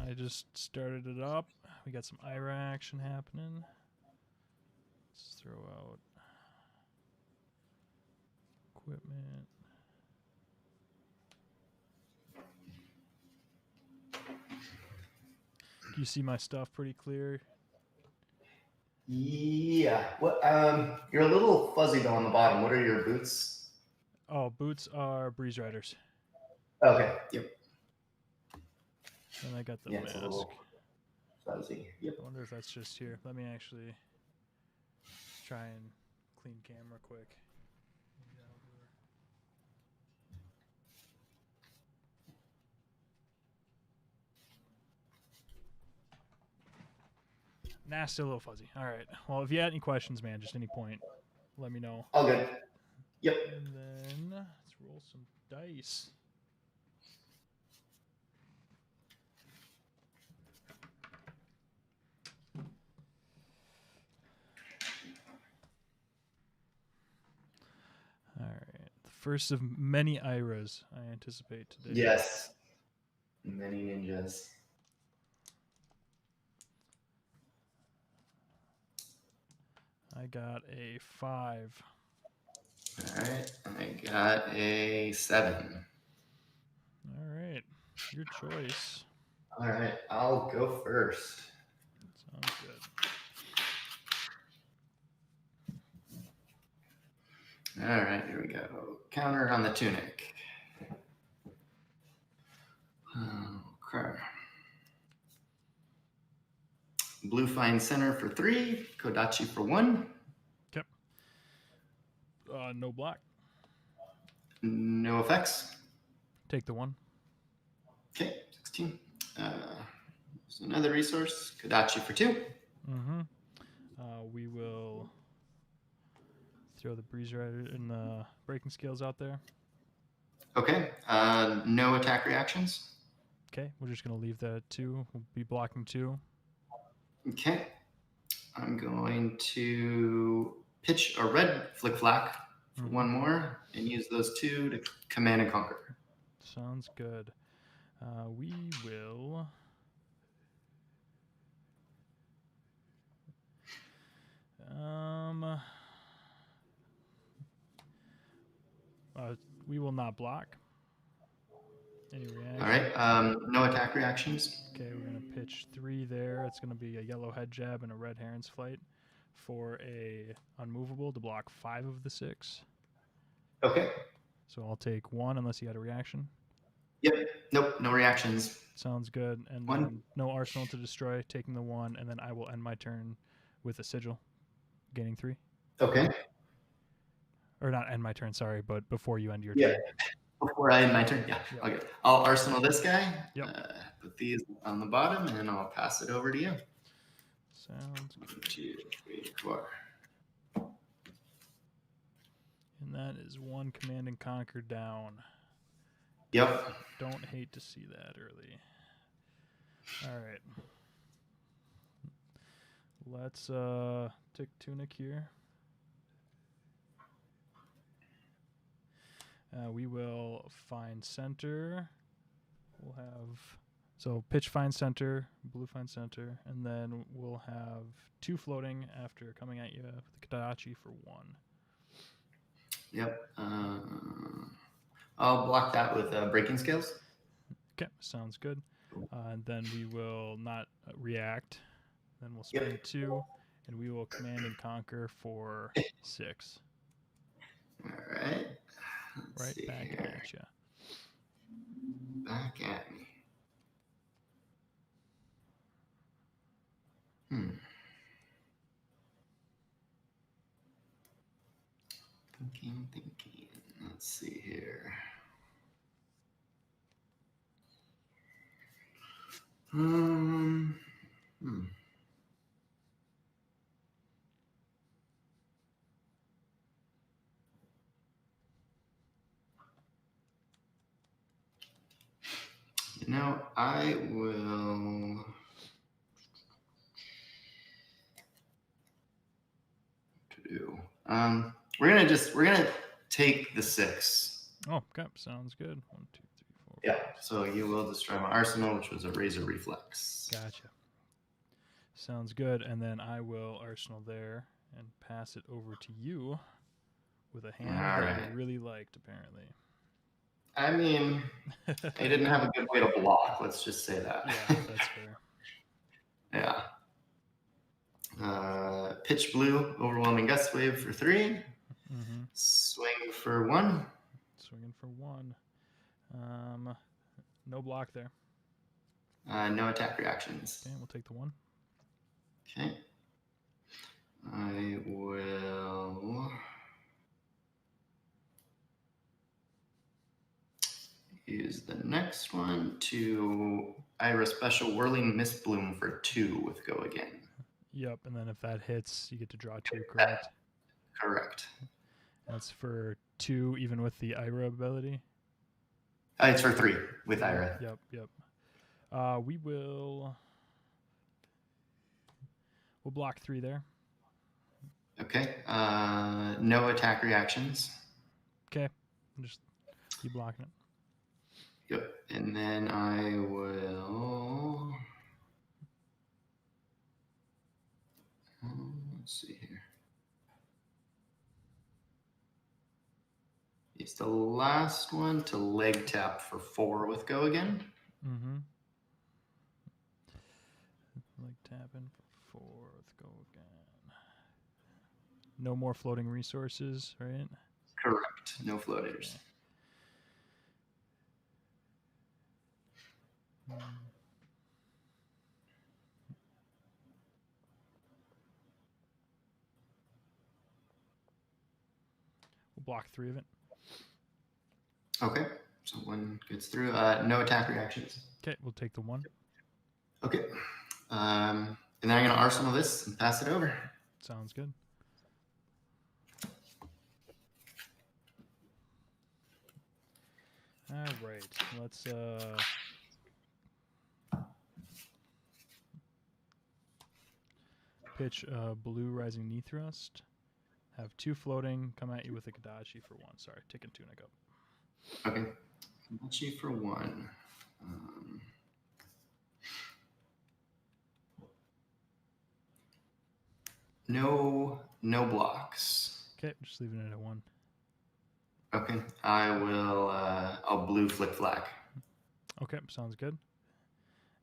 I just started it up. We got some IRA action happening. Let's throw out equipment. Do you see my stuff pretty clear? Yeah. What? You're a little fuzzy though on the bottom. What are your boots? Oh, boots are Breeze Riders. Okay. Yep. And I got the Yeah, it's a mask. little fuzzy. Yep. I wonder if that's just here. Let me actually try and clean camera quick. Nah, still a little fuzzy. All right. Well, if you had any questions, man, just any point, let me know. All good. Yep. And then let's roll some dice. All right. The first of many IRAs I anticipate today. Yes. Many ninjas. I got a 5. All right. I got a 7. All right. Your choice. All right. I'll go first. Sounds good. All right. Here we go. Counter on the tunic. Okay. Blue Fine Center for 3. Kodachi for 1. Okay. No block. No effects. Take the 1. Okay. 16. There's another resource. Kodachi for 2. Mm-hmm. We will throw the Breeze Rider and the Breaking Scales out there. Okay. No attack reactions. Okay. We're just going to leave that at 2. We'll be blocking 2. Okay. I'm going to pitch a red Flick Flack for 1 more and use those 2 to command and conquer. Sounds good. We will... we will not block. Any reaction? All right. No attack reactions. Okay, we're going to pitch 3 there. It's going to be a yellow head jab and a red Heron's Flight for a unmovable to block 5 of the 6. Okay. So I'll take 1 unless you got a reaction. Yep. Nope. No reactions. Sounds good. And 1. then no arsenal to destroy, taking the 1, and then I will end my turn with a sigil, gaining 3. Okay. Or not end my turn, sorry, but before you end your Yeah. turn. Before I end my turn? Yeah. Yep. Okay. I'll arsenal this guy. Yep. Put these on the bottom, and I'll pass it over to you. Sounds good. 1, 2, 3, 4. And that is 1 command and conquer down. Yep. Don't hate to see that early. All right. Let's take Tunic here. We will find center. We'll have... So pitch find center, blue find center, and then we'll have 2 floating after coming at you with the Kodachi for 1. Yep. I'll block that with breaking scales. Okay, sounds good. And then we will not react. Then we'll spend 2, and we will command and conquer for 6. All right. Right back at you. Back at me. Thinking. Let's see here. You know, I will. We're gonna take the 6. Oh, okay, sounds good. 1, 2, 3, Yeah, so you will destroy my arsenal, which was a Razor Reflex. Gotcha. Sounds good. And then I will arsenal there and pass it over to you with a hand All that right. you really liked, apparently. I mean, I didn't have a good way to block. Let's just say that. Yeah, that's fair. Yeah. Pitch blue, overwhelming gust wave for 3. Mm-hmm. Swing for 1. Swinging for 1. No block there. No attack reactions. Okay, we'll take the 1. Okay. I will use the next one to Ira Special Whirling Mist Bloom for 2 with Go Again. Yep, and then if that hits, you get to draw 2, correct? Correct. That's for 2, even with the Ira ability? It's for 3 with Ira. Yep. We'll block 3 there. Okay. No attack reactions. Okay. Just keep blocking it. Yep. And then I will. Let's see here. Use the last one to leg tap for 4 with Go Again. Mm-hmm. Leg tapping for 4 with Go Again. No more floating resources, right? Correct. No floaters. Okay. We'll block 3 of it. Okay. So 1 gets through. No attack reactions. Okay, we'll take the 1. Okay. And then I'm going to arsenal this and pass it over. Sounds good. All right. Let's pitch blue rising knee thrust. Have 2 floating. Come at you with a Kadachi for 1. Sorry, taking tunic up. Okay. Kadachi for 1. No blocks. Okay, just leaving it at 1. Okay. I will. I'll blue flick flack. Okay, sounds good.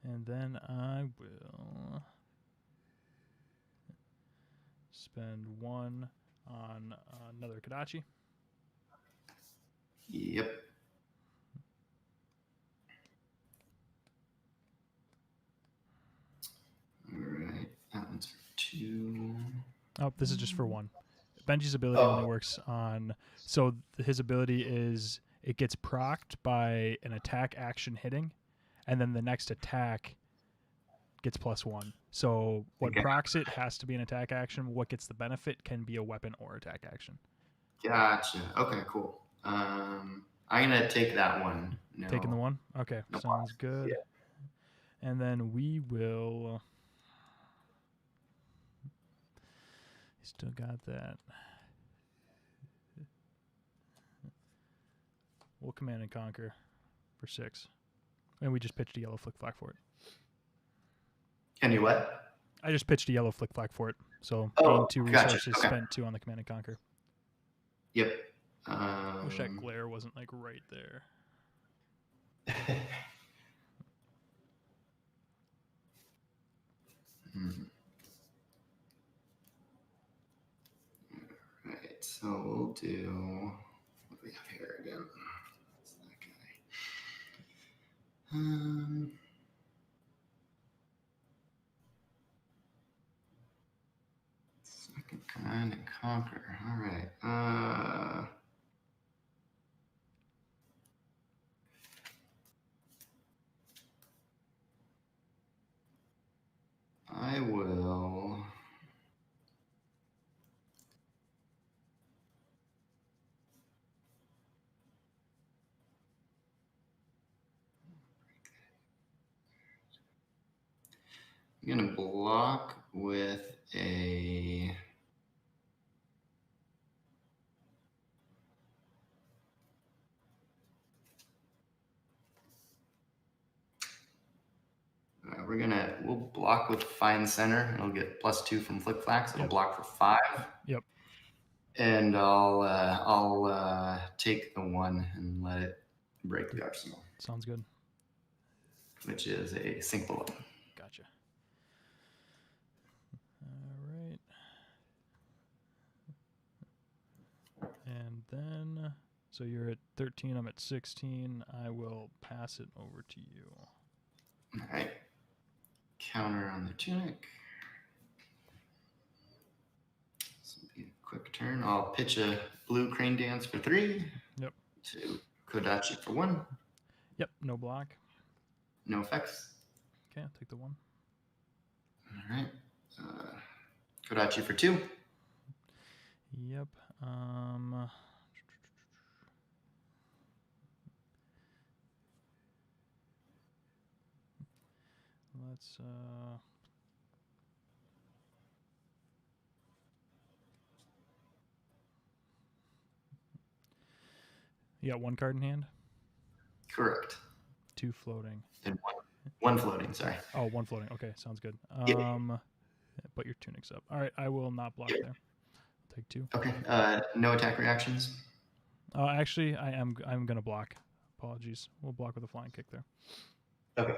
And then I will spend 1 on another Kadachi. Yep. All right. That one's for 2. Oh, this is just for 1. Benji's ability only works on. So his ability is it gets procced by an attack action hitting, and then the next attack gets +1. So what procs it has to be an attack action. What gets the benefit can be a weapon or attack action. Gotcha. Okay, cool. I'm gonna take that one. No. Taking the 1? Okay, No sounds good. Yeah. And then we will. Still got that. We'll command and conquer for 6. And we just pitched a yellow flick flack for it. And you what? I just pitched a yellow flick flack for it. So gain 2 resources, Okay. spent 2 on the command and conquer. Yep. Wish that glare wasn't like right there. Right, so we'll do. What do we have here again? It's that guy. Second command and conquer. All right. I will. I'm going to block with a. we'll block with Fine Center. It'll get +2 from Flick Flack, so it'll Yep. block for 5. Yep. And I'll take the 1 and let it break the arsenal, Sounds good. which is a sink below. Gotcha. All right. And then, so you're at 13, I'm at 16. I will pass it over to you. All right. Counter on the tunic. This will be a quick turn. I'll pitch a blue crane dance for 3. Yep. To Kodachi for 1. Yep, no block. No effects. Okay, I'll take the 1. All right. Kodachi for 2. Yep. Let's you got 1 card in hand? Correct. 2 floating. And 1 floating, sorry. Oh, 1 floating. Okay, sounds good. Yep. But your tunic's up. All right, I will not block there. I'll take 2. Okay. No attack reactions. Actually, I'm gonna block. Apologies. We'll block with a flying kick there. Okay.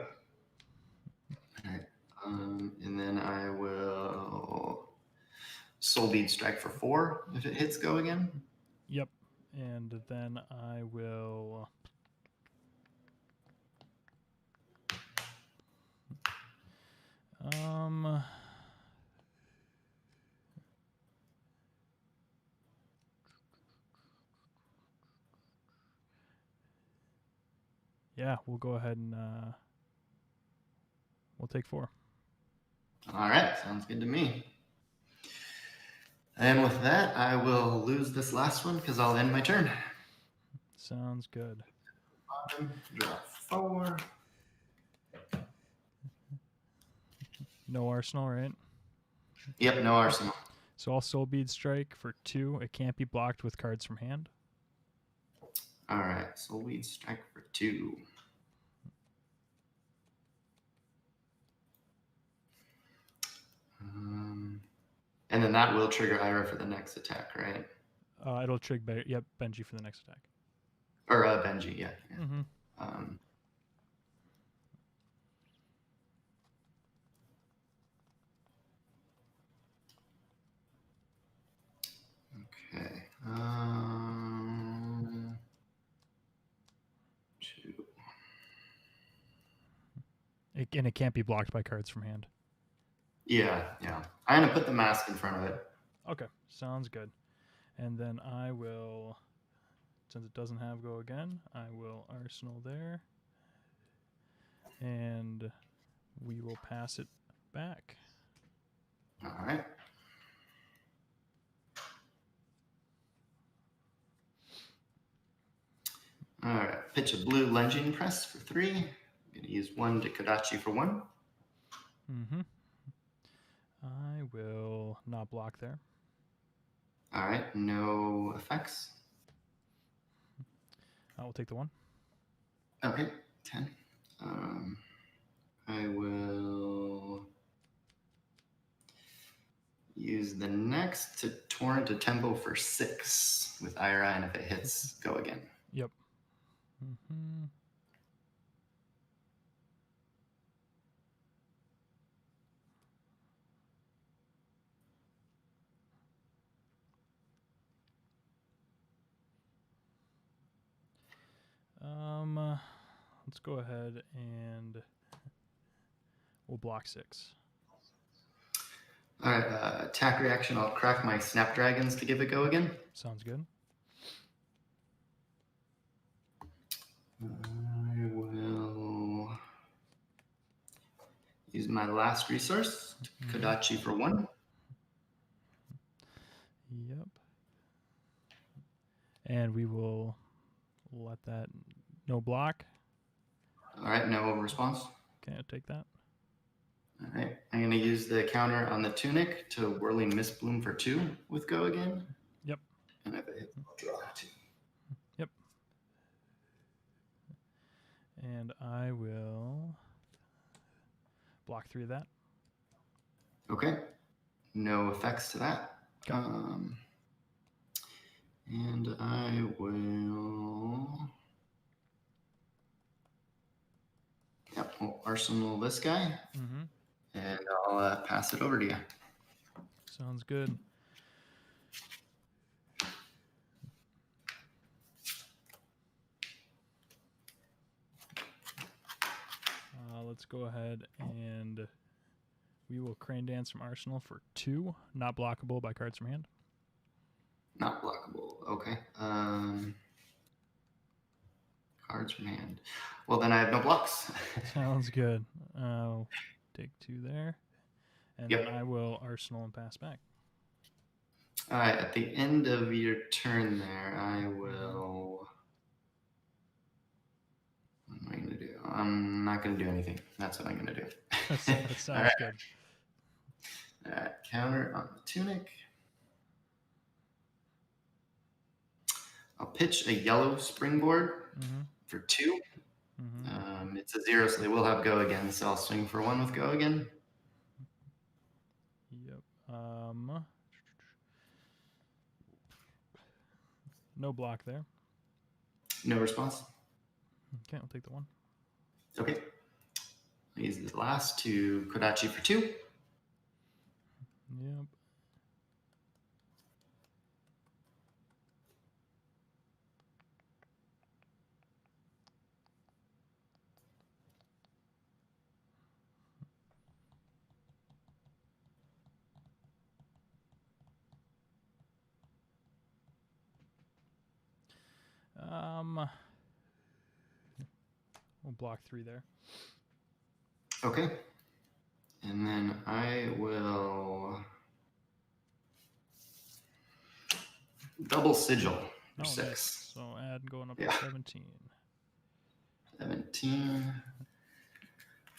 All right. And then I will Soul Bead Strike for 4 if it hits go again. Yep. And then I will yeah, we'll go ahead and we'll take 4. All right, sounds good to me. And with that, I will lose this last one because I'll end my turn. Sounds good. Bottom, draw 4. No arsenal, right? Yep, no arsenal. So I'll Soul Bead Strike for 2. It can't be blocked with cards from hand. All right, Soul Bead Strike for 2. And then that will trigger Ira for the next attack, right? It'll trigger Benji for the next attack. Or Benji, yeah. Mm-hmm. Okay. 2. And it can't be blocked by cards from hand. Yeah. I'm going to put the mask in front of it. Okay, sounds good. And then I will, since it doesn't have go again, I will arsenal there. And we will pass it back. All right. All right. Pitch a blue lunging press for 3. I'm going to use 1 to Kodachi for 1. Mm-hmm. I will not block there. All right. No effects. I will take the 1. Okay. 10. I will use the next to torrent a tempo for 6 with Ira, and if it hits, go again. Yep. Mm-hmm. Let's go ahead and we'll block 6. All right, attack reaction. I'll crack my Snapdragons to give it go again. Sounds good. I will use my last resource, Kodachi for 1. Yep. And we will let that, no block. All right, no response. Okay, I'll take that. All right, I'm going to use the counter on the tunic to Whirling Mist Bloom for 2 with go again. Yep. And if it hits, I'll draw 2. Yep. And I will block 3 of that. Okay. No effects to that. Okay. And I will. Yep, we'll arsenal this guy, and I'll pass it over to you. Sounds good. Let's go ahead and we will Crane Dance from Arsenal for 2, not blockable by cards from hand. Not blockable. Okay. Cards from hand. Well, then I have no blocks. Sounds good. I'll take 2 there. And Yep. then I will Arsenal and pass back. All right. At the end of your turn there, I will. What am I going to do? I'm not going to do anything. That's what I'm going to do. That sounds good. All right. Counter on the tunic. I'll pitch a yellow springboard for 2. It's a 0, so they will have go again. So I'll swing for 1 with go again. Yep. No block there. No response. Okay, I'll take the 1. Okay. I'll use the last to Kodachi for 2. Yep. We'll block 3 there. Okay. And then I will double sigil for 6. Nice. So add going up Yeah. to 17. 17.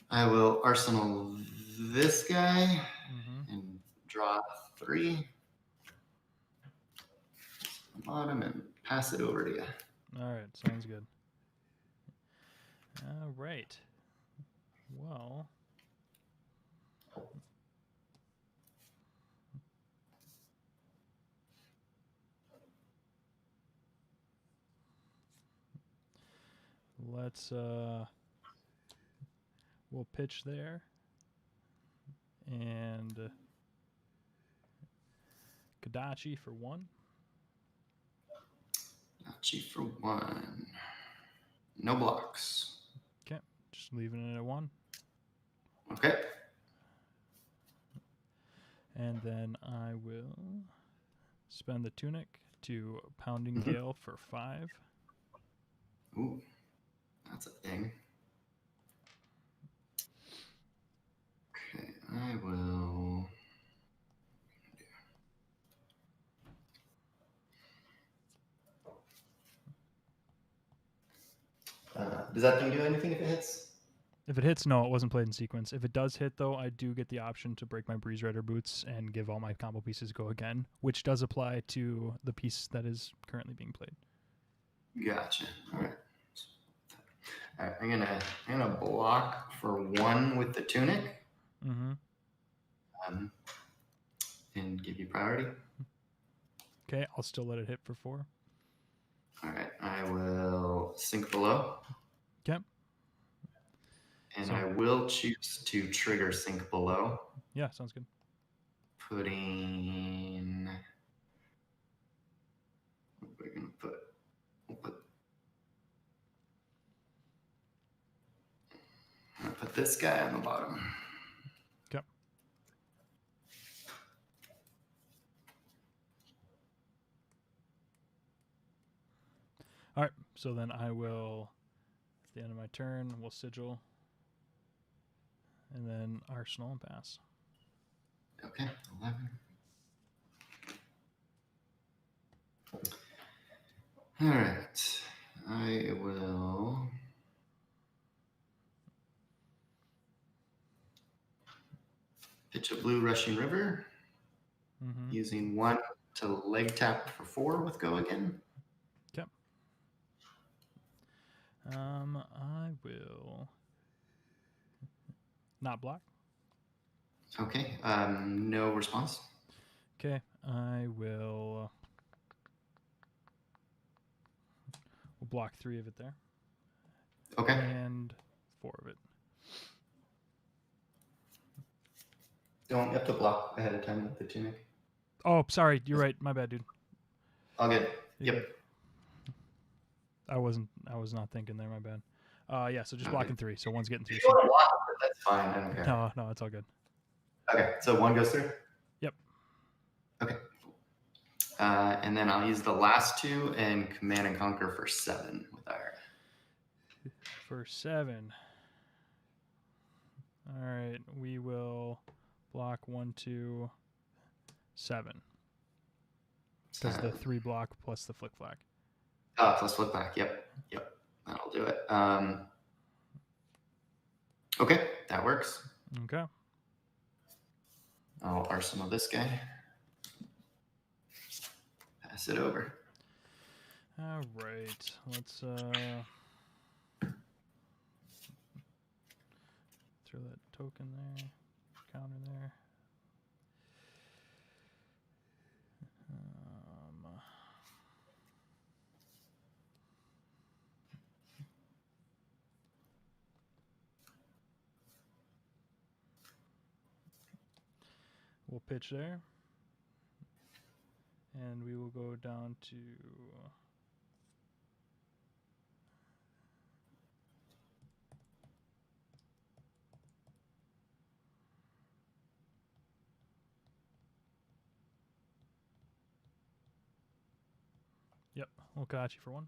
I will arsenal this guy and draw 3. Bottom and pass it over to you. All right, sounds good. All right. Well, let's we'll pitch there and Kodachi for 1. Kodachi for 1. No blocks. Okay, just leaving it at 1. Okay. And then I will spend the tunic to Pounding Gale for 5. Ooh, that's a thing. Okay, I will. Does that thing do anything if it hits? If it hits, no, it wasn't played in sequence. If it does hit, though, I do get the option to break my Breeze Rider boots and give all my combo pieces go again, which does apply to the piece that is currently being played. Gotcha. All right. All right. I'm gonna block for 1 with the tunic. And give you priority. Okay, I'll still let it hit for 4. All right. I will sink below. Okay. And I will choose to trigger sink below. Yeah, sounds good. Putting. What we're gonna put? We'll put this guy on the bottom. Okay. All right. So then I will, at the end of my turn, we'll sigil. And then Arsenal and pass. Okay, 11. All right, I will pitch a blue Rushing River, using 1 to leg tap for 4 with go again. Okay. I will not block. Okay. No response. Okay, I will. We'll block 3 of it there. Okay. And 4 of it. Don't have to block ahead of time with the tunic. Oh, sorry. You're right. My bad, dude. All good. You're Yep. good. I was not thinking there. My bad. Yeah. So just Okay. blocking 3. So one's getting If through. you want to block it, that's fine. I don't care. No, it's all good. Okay. So 1 goes through. Yep. Okay. And then I'll use the last 2 and Command and Conquer for 7 with our. For 7. All right. We will block 1, 2, 7. Because the 3 block plus the flick flack. Plus flip back. Yep. That'll do it. Okay, that works. Okay. I'll arsenal this guy. Pass it over. All right. Let's throw that token there. Counter there. We'll pitch there. And we will go down to Yep, we'll catch you for 1.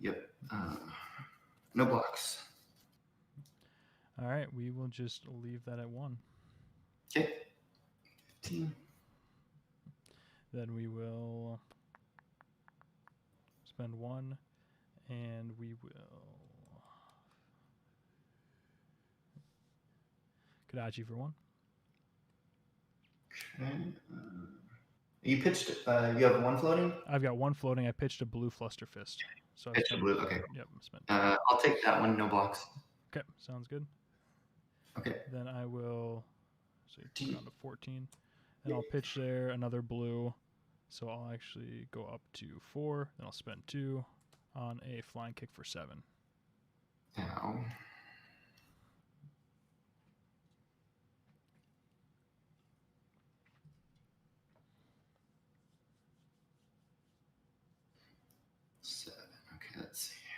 Yep. No blocks. All right, we will just leave that at 1. Okay. 15. Then we will spend 1, and we will Kadachi for 1. Okay. You pitched. You have 1 floating. I've got 1 floating. I pitched a blue fluster fist. So Pitched a blue. Okay. Yep, spent. I'll take that one. No blocks. Okay, sounds good. Okay. Then I will down to 14, and I'll pitch there another blue. So I'll actually go up to 4. Then I'll spend 2 on a flying kick for 7. Ow. Okay, let's see here.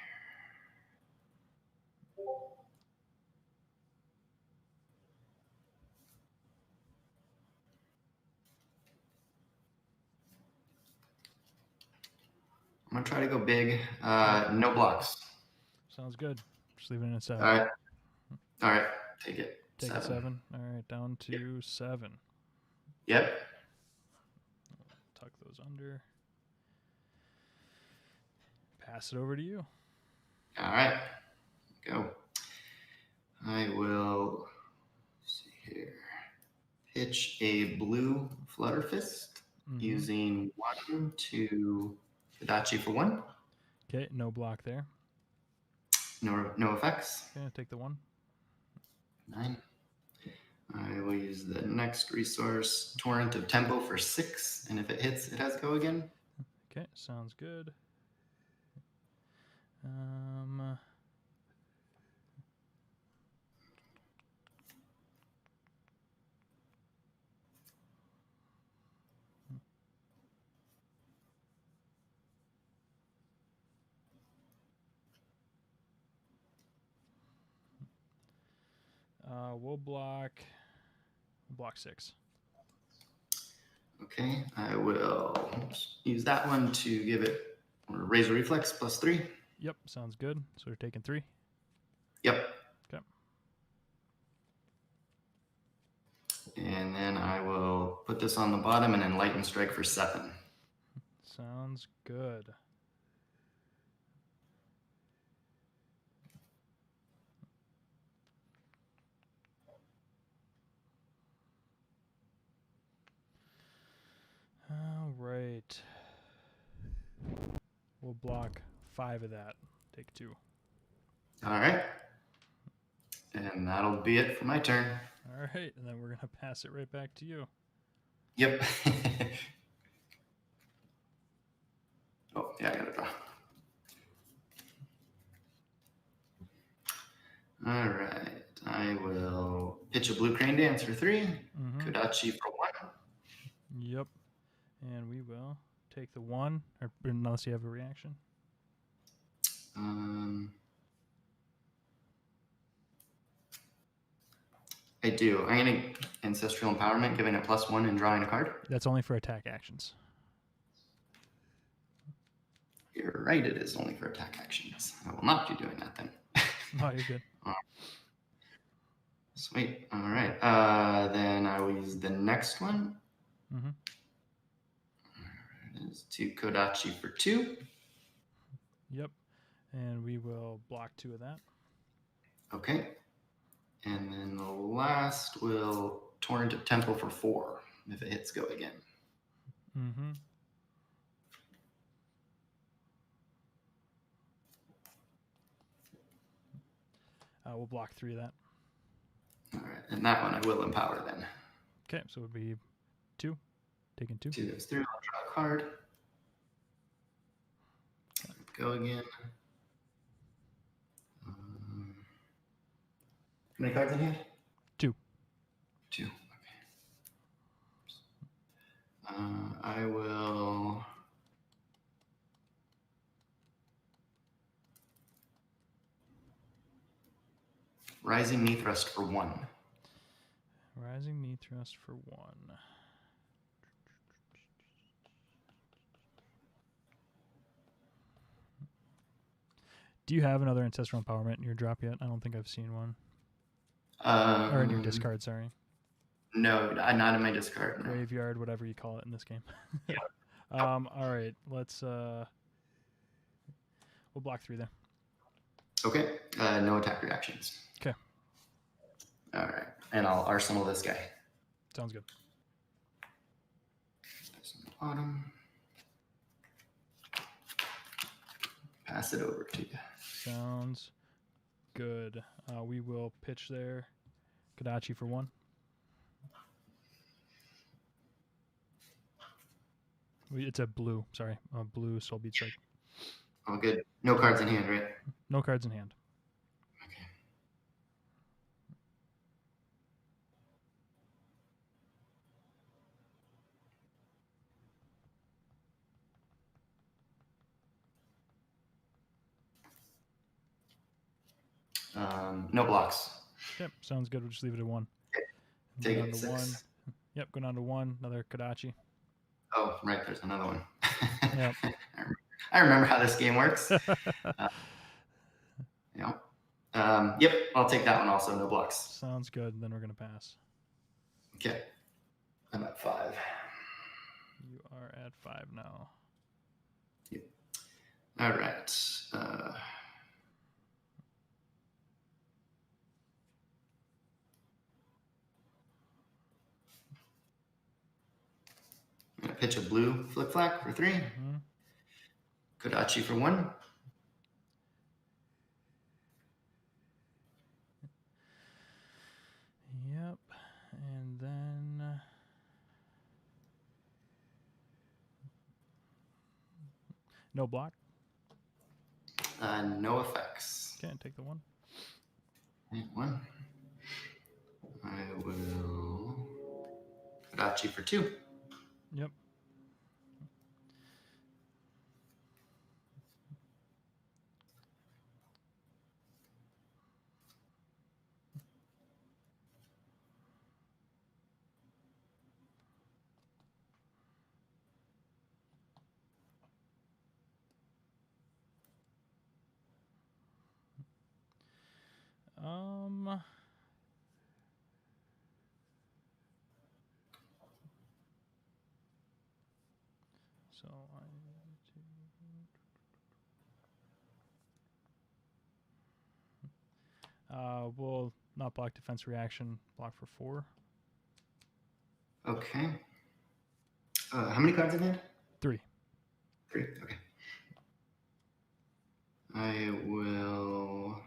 I'm gonna try to go big. No blocks. Sounds good. Just leaving it at 7. All right. Take it. Take 7. it 7. All right, down to 7. Yep. Tuck those under. Pass it over to you. All right. Go. I will see here. Pitch a blue flutter fist using 1 to Kadachi for 1. Okay, no block there. No effects. Okay, take the 1. 9. I will use the next resource, Torrent of Tempo for 6, and if it hits, it has go again. Okay, sounds good. We'll block 6. Okay, I will use that one to give it Razor Reflex plus 3. Yep, sounds good. So we're taking 3. Yep. Okay. And then I will put this on the bottom and then Lightning Strike for 7. Sounds good. All right. We'll block 5 of that. Take 2. All right. And that'll be it for my turn. All right, and then we're gonna pass it right back to you. Yep. Oh, yeah, I gotta draw. All right. I will pitch a blue crane dance for 3. Kodachi for 1. Yep. And we will take the 1, or unless you have a reaction. I do. I'm going to Ancestral Empowerment, giving it +1 and drawing a card. That's only for attack actions. You're right, it is only for attack actions. I will not be doing that then. Oh, you're good. Sweet. All right. Then I will use the next one. Mm-hmm. It is to Kodachi for 2. Yep. And we will block 2 of that. Okay. And then the last will Torrent of Tempo for 4. If it hits, go again. Mm-hmm. We'll block 3 of that. All right. And that one I will empower then. Okay, so it would be 2. Taking 2. 2 goes through. I'll draw a card. Go again. How many cards in here? 2. 2. Okay. I will. Rising Knee Thrust for 1. Rising Knee Thrust for 1. Do you have another Ancestral Empowerment in your drop yet? I don't think I've seen one. Or in your discard, sorry. No, not in my discard. No. Graveyard, whatever you call it in this game. Yeah. All right, let's. We'll block 3 there. Okay. No attack reactions. Okay. All right, and I'll arsenal this guy. Sounds good. This on the bottom. Pass it over to you. Sounds good. We will pitch there. Kodachi for 1. It's a blue. Sorry, a blue Soul Beat Strike. Oh, good. No cards in hand, right? No cards in hand. No blocks. Yep, sounds good. We'll just leave it at 1. Take Go down it to 6. 1. Yep, go down to 1. Another Kodachi. Oh, right. There's another one. Yep. I remember how this game works. Yeah. Yep. I'll take that one also. No blocks. Sounds good. Then we're going to pass. Okay. I'm at 5. You are at 5 now. Yep. All right. I'm going to pitch a blue Flick Flack for 3. Kodachi for 1. Yep. And then no block. No effects. Okay, take the 1. 1. I will Kodachi for 2. Yep. So I need to. We'll not block defense reaction. Block for 4. Okay. How many cards in hand? 3. 3. Okay. I will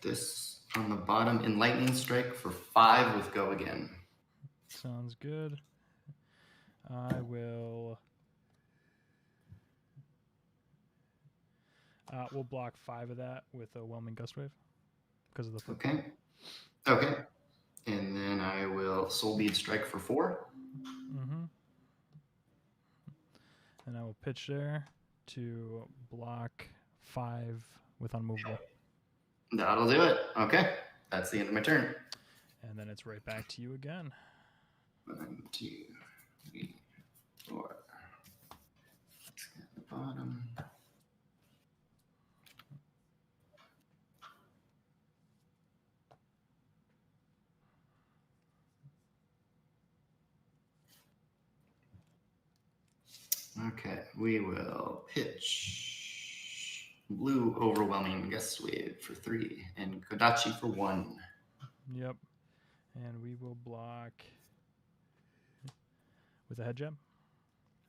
this on the bottom. Enlightening Strike for 5 with Go Again. Sounds good. I will. We'll block 5 of that with a Whelming Gust Wave because of the flip. Okay. Okay. And then I will Soul Bead Strike for 4. Mm-hmm. And I will pitch there to block 5 with Unmovable. That'll do it. Okay. That's the end of my turn. And then it's right back to you again. 1, 2, 3, 4. Let's get the bottom. Okay, we will pitch Blue Overwhelming Gust Wave for 3 and Kodachi for 1. Yep. And we will block with a Head Jab.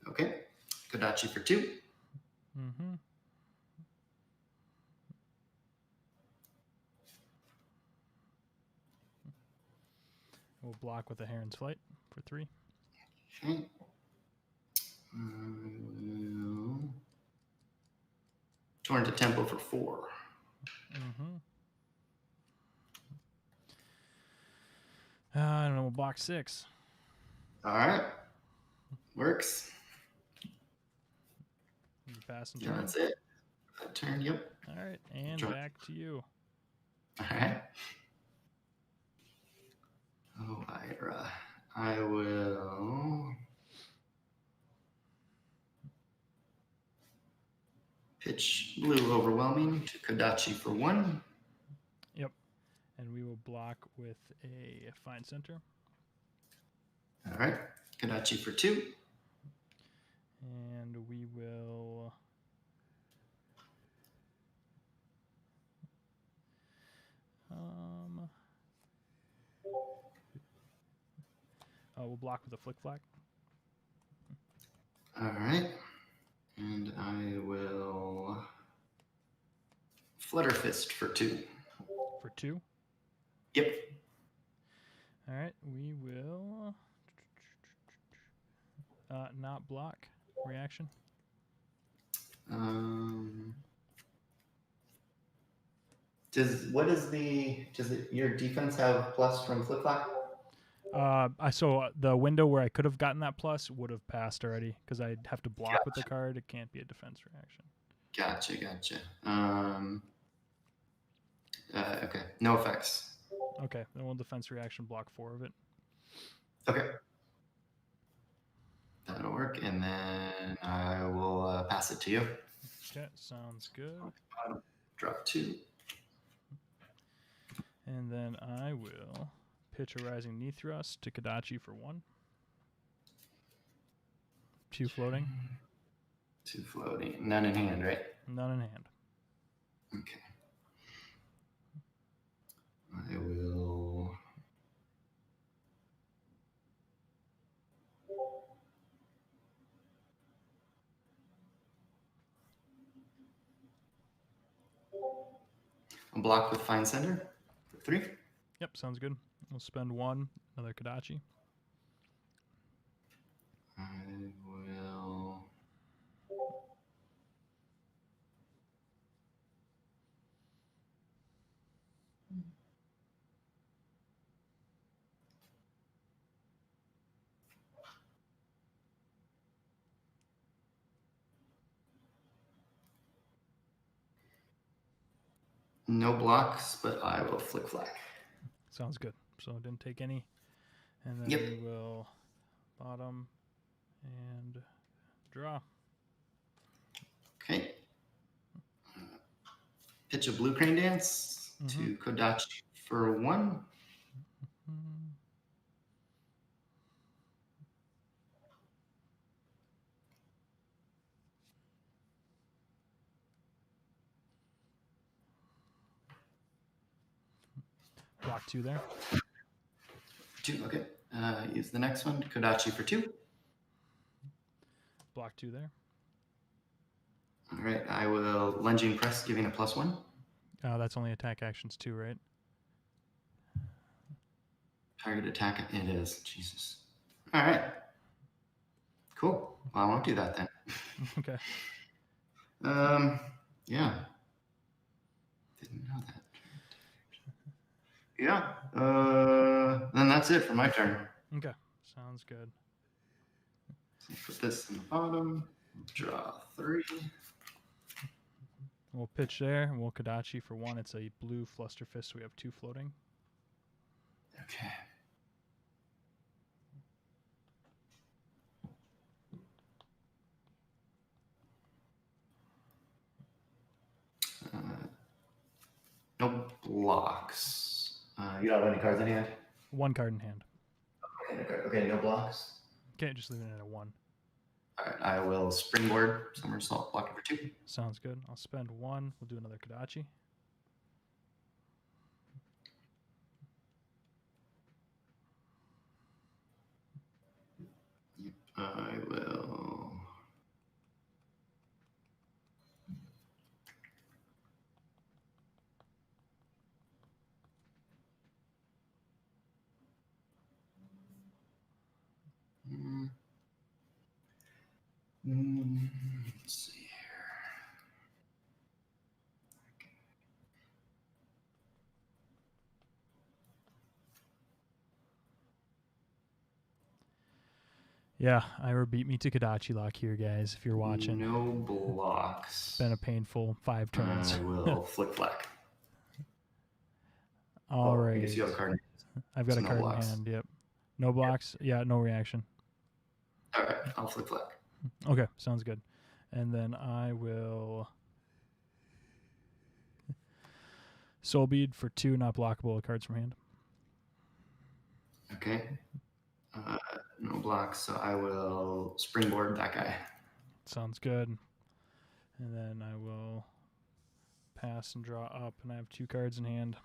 Okay, Kodachi for 2. Mm-hmm. We'll block with a Heron's Flight for 3. Okay. I will Torn to Tempo for 4. Mm-hmm. I don't know. We'll block 6. All right. Works. You pass and Yeah, turn. that's it. That turn, yep. All right. And Draw. back to you. All right. Oh, Ira. I will pitch Blue Overwhelming to Kodachi for 1. Yep. And we will block with a Fine Center. All right. Kodachi for 2. And we will we'll block with a Flick Flack. All right. And I will Flutter Fist for 2. For 2? Yep. All right. We will not block reaction. Does your defense have plus from Flip Flop? I saw the window where I could have gotten that plus would have passed already because I'd have to block with the card. It can't be a defense reaction. Gotcha. Okay, no effects. Okay, then we'll defense reaction block 4 of it. Okay. That'll work, and then I will pass it to you. Okay, sounds good. Bottom, drop 2. And then I will pitch a Rising Knee Thrust to Kodachi for 1. 2 floating. 2 floating. None in hand, right? None in hand. Okay. I will block with Fine Center for 3. Yep, sounds good. We'll spend 1, another Kodachi. I will no blocks, but I will Flick Flack. Sounds good. So didn't take any. And then Yep. we will bottom and draw. Okay. Pitch a Blue Crane Dance to Kodachi for 1. Block 2 there. 2, okay. Use the next one, Kodachi for 2. Block 2 there. All right, I will Lunging Press, giving a +1. That's only attack actions too, right? Target attack. It is. Jesus. All right. Cool. Well, I won't do that then. Okay. Yeah. Didn't know that. Yeah. Then that's it for my turn. Okay. Sounds good. So put this in the bottom. Draw 3. We'll pitch there. We'll Kodachi for 1. It's a blue Flusterfist, so we have 2 floating. Okay. No blocks. You don't have any cards in hand? 1 card in hand. Okay, no blocks. Okay, just leaving it at a 1. All right, I will springboard somersault, block it for 2. Sounds good. I'll spend 1. We'll do another Kodachi. I will. Let's see here. Yeah, Ira beat me to Kodachi lock here, guys, if you're watching. No blocks. It's been a painful 5 turns. I will flick flack. All right. I guess you have a card. I've got So a no card blocks. in hand, yep. No blocks? Yeah, no reaction. All right, I'll flick flack. Okay, sounds good. And then I will Soul Bead for 2 not blockable cards from hand. Okay. No blocks, so I will springboard that guy. Sounds good. And then I will pass and draw up, and I have 2 cards in hand.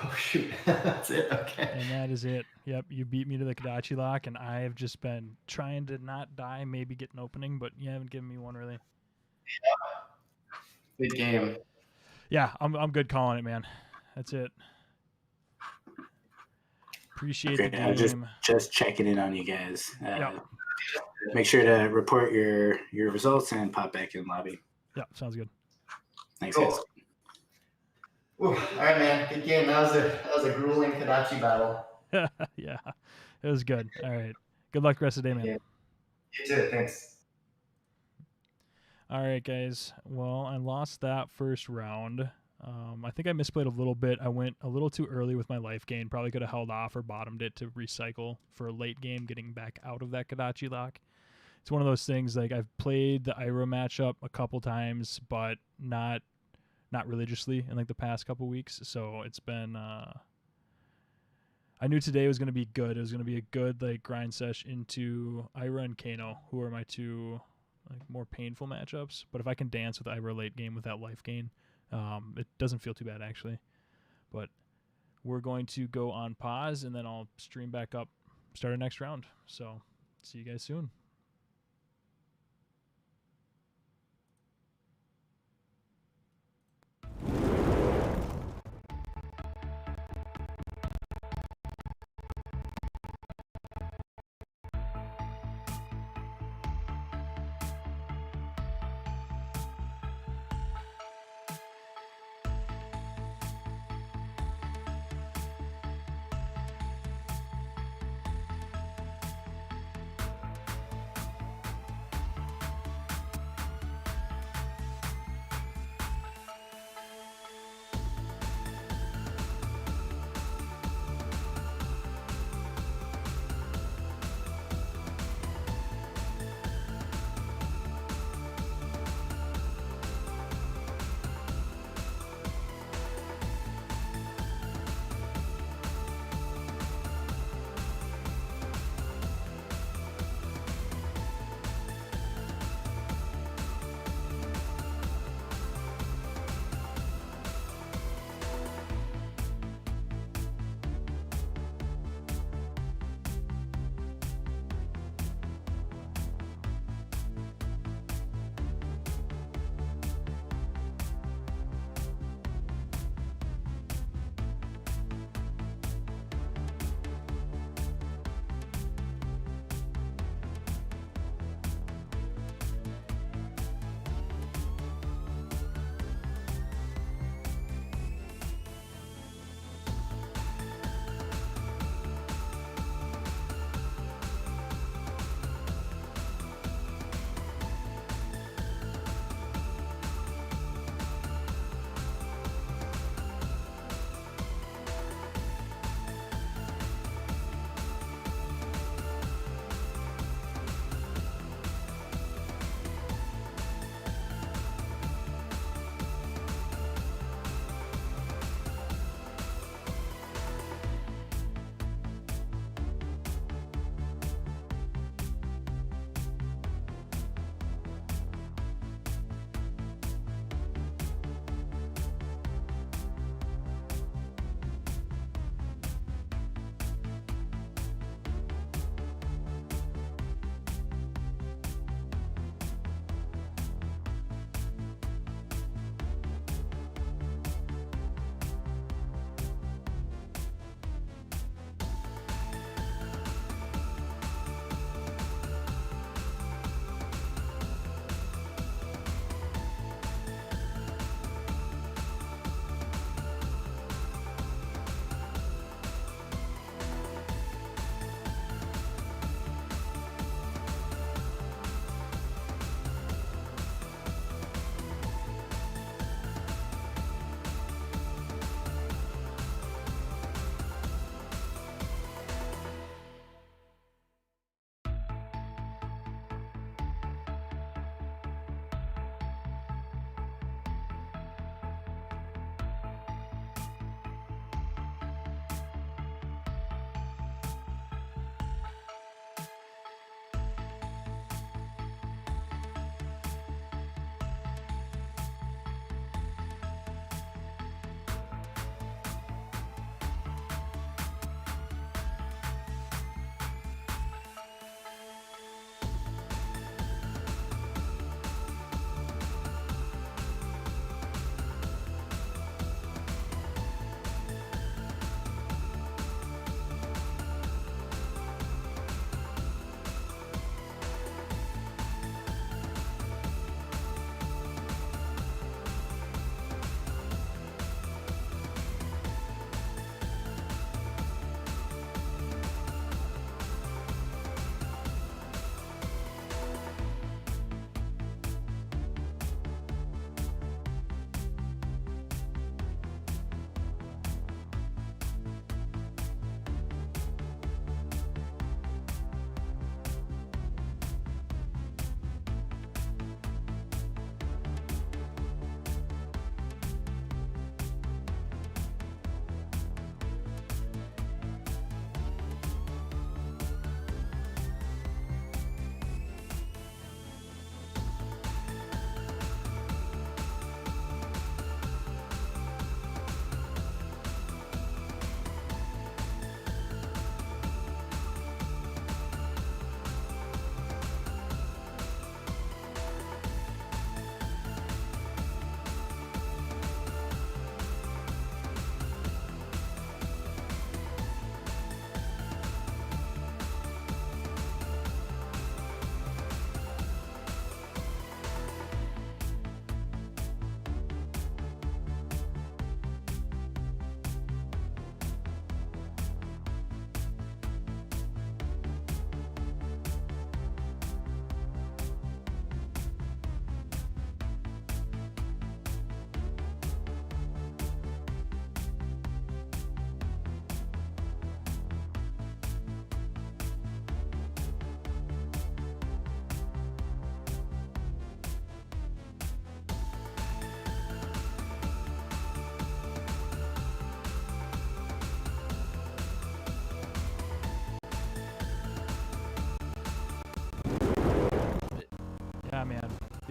Oh, shoot. That's it? Okay. And that is it. Yep, you beat me to the Kodachi lock, and I have just been trying to not die, maybe get an opening, but you haven't given me one really. Good game. Yeah, I'm good calling it, man. That's it. Appreciate the game. Just checking in on you guys. Yep. Make sure to report your results and pop back in lobby. Yeah, sounds good. Thanks, Cool. guys. Ooh, all right, man. Good game. That was a grueling Kodachi battle. Yeah, it was good. All right. Good luck the rest of the day, man. Yeah. You too. Thanks. All right, guys. Well, I lost that first round. I think I misplayed a little bit. I went a little too early with my life gain. Probably could have held off or bottomed it to recycle for a late game, getting back out of that Kodachi lock. It's one of those things, like I've played the Ira matchup a couple times, but not religiously in like the past couple weeks. So it's been I knew today was going to be good. It was going to be a good like grind sesh into Ira and Kano, who are my 2 like more painful matchups. But if I can dance with Ira late game with that life gain, it doesn't feel too bad actually. But we're going to go on pause, and then I'll stream back up, start our next round. So see you guys soon.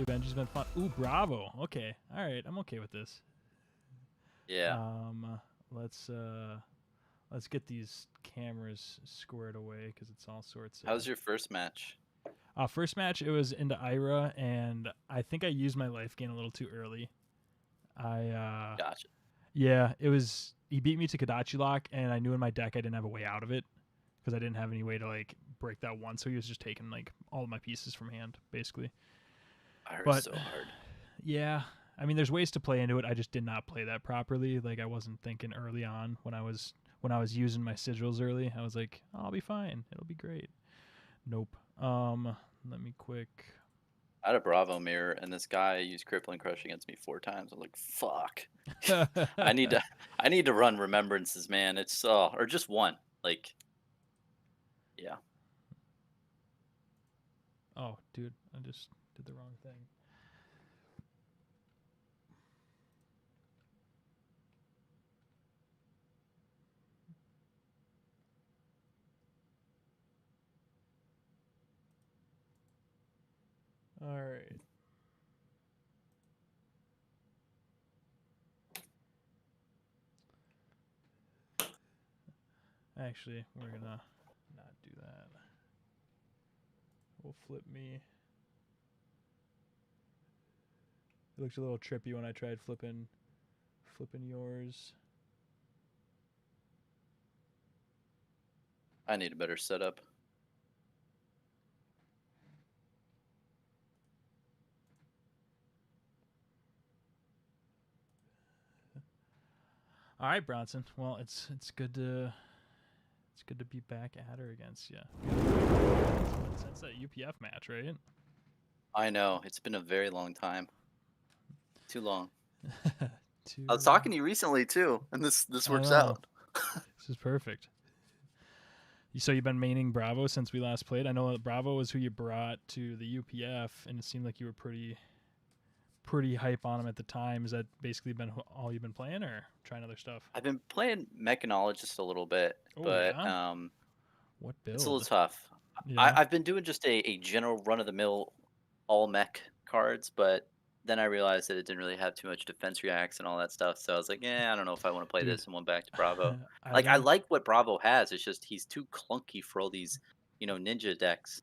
Dude, Benji's been fun. Ooh, Bravo. Okay. All right. I'm okay with this. Yeah. Let's get these cameras squared away because it's all sorts of. How's your first match? First match, it was into Ira, and I think I used my life gain a little too early. Gotcha. Yeah, it was. He beat me to Kodachi Lock, and I knew in my deck I didn't have a way out of it because I didn't have any way to like break that one. So he was just taking like all of my pieces from hand, basically. Ira's so hard. Yeah, I mean, there's ways to play into it. I just did not play that properly. Like I wasn't thinking early on when I was using my sigils early. I was like, I'll be fine. It'll be great. Nope. Let me quick. I had a Bravo mirror, and this guy used Crippling Crush against me 4 times. I'm like, fuck. I need to run Remembrances, man. It's or just one. Like, yeah. Oh, dude, I just did the wrong thing. All right. Actually, we're gonna not do that. We'll flip me. It looks a little trippy when I tried flipping yours. I need a better setup. All right, Bronson. Well, it's good to be back at her against you. Since that UPF match, right? I know. It's been a very long time. Too long. Too I was talking to you recently too, and this works out. This is perfect. So you've been maining Bravo since we last played. I know that Bravo was who you brought to the UPF, and it seemed like you were pretty hype on him at the time. Has that basically been all you've been playing, or trying other stuff? I've been playing Mechanologist a little bit, but yeah? What build? it's a little tough. Yeah. I've been doing just a general run-of-the-mill all mech cards, but then I realized that it didn't really have too much defense reacts and all that stuff. So I was like, I don't know if I want to play this and went back to Bravo. I like what Bravo has. It's just he's too clunky for all these, ninja decks.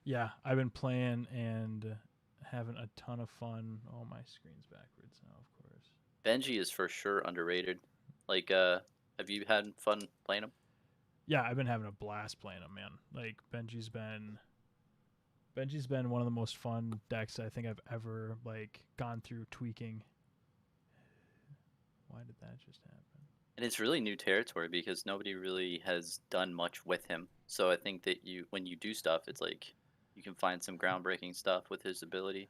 Yeah, I've been playing and having a ton of fun. Oh, my screen's backwards now, of course. Benji is for sure underrated. Like, have you had fun playing him? Yeah, I've been having a blast playing him, man. Like Benji's been one of the most fun decks I think I've ever gone through tweaking. Why did that just happen? And it's really new territory because nobody really has done much with him. So I think that when you do stuff, it's like you can find some groundbreaking stuff with his ability.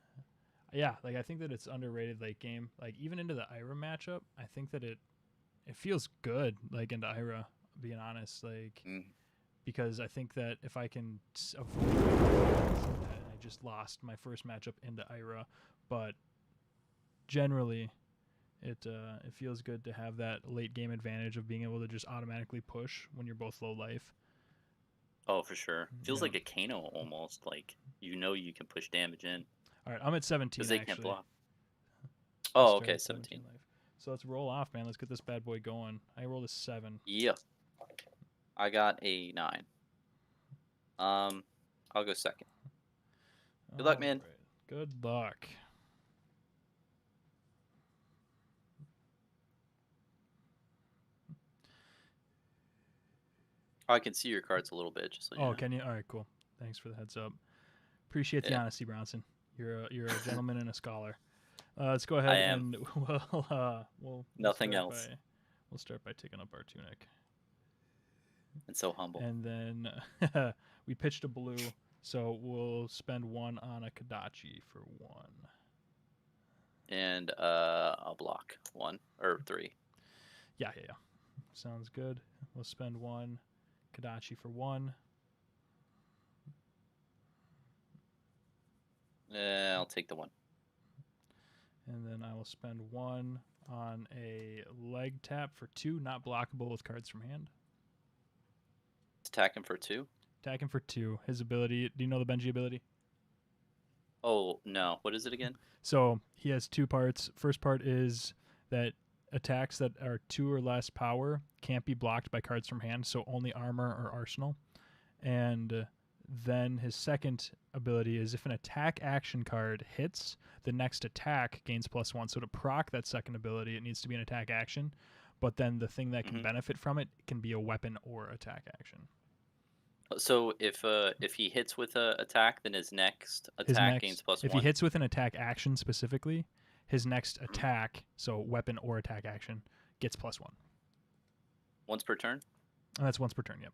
Yeah, I think that it's underrated late game. Even into the Ira matchup, I think that it feels good into Ira, being honest. Because I think that if I can avoid that, I just lost my first matchup into Ira, but generally it feels good to have that late game advantage of being able to just automatically push when you're both low life. Oh, for sure. Feels like a Kano almost. You can push damage in. All right, I'm at 17 because they actually. can't block. Oh, okay, 17. Life. So let's roll off, man. Let's get this bad boy going. I rolled a 7. Yeah. I got a 9. I'll go second. Good luck, man. Right. Good luck. I can see your cards a little bit. Just so you know. Can you? All right, cool. Thanks for the heads up. Appreciate the honesty, Bronson. You're a gentleman and a scholar. Let's go ahead and we'll nothing else. We'll start by taking up our tunic. And so humble. And then we pitched a blue, so we'll spend 1 on a Kodachi for 1. And I'll block 1 or 3. Yeah. Sounds good. We'll spend 1 Kodachi for 1. I'll take the 1. And then I will spend 1 on a leg tap for 2, not blockable with cards from hand. Attack him for 2? Attack him for 2. His ability, do you know the Benji ability? Oh, no. What is it again? So he has two parts. First part is that attacks that are 2 or less power can't be blocked by cards from hand, so only armor or arsenal. And then his second ability is if an attack action card hits, the next attack gains +1. So to proc that second ability, it needs to be an attack action. But then the thing that can benefit from it can be a weapon or attack action. So if he hits with a attack, then his next attack gains +1. If he hits with an attack action specifically, his next attack, so weapon or attack action, gets +1. Once per turn? And that's once per turn, yep.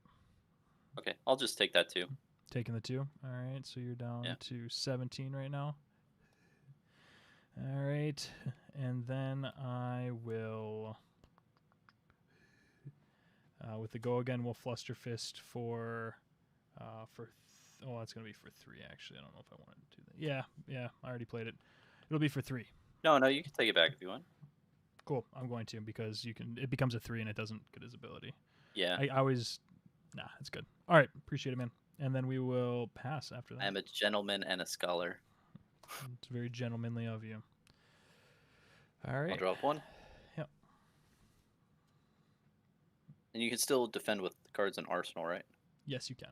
Okay, I'll just take that too. Taking the 2. All right, so you're down to 17 right now. All right, and then I will, with the go again, we'll Fluster Fist for that's going to be for 3, actually. I don't know if I want to do that. Yeah, I already played it. It'll be for 3. No, you can take it back if you want. Cool, I'm going to, because it becomes a 3 and it doesn't get his ability. Yeah. I always, it's good. All right, appreciate it, man. And then we will pass after that. I am a gentleman and a scholar. It's very gentlemanly of you. All right. I'll drop 1. Yep. And you can still defend with cards in Arsenal, right? Yes, you can.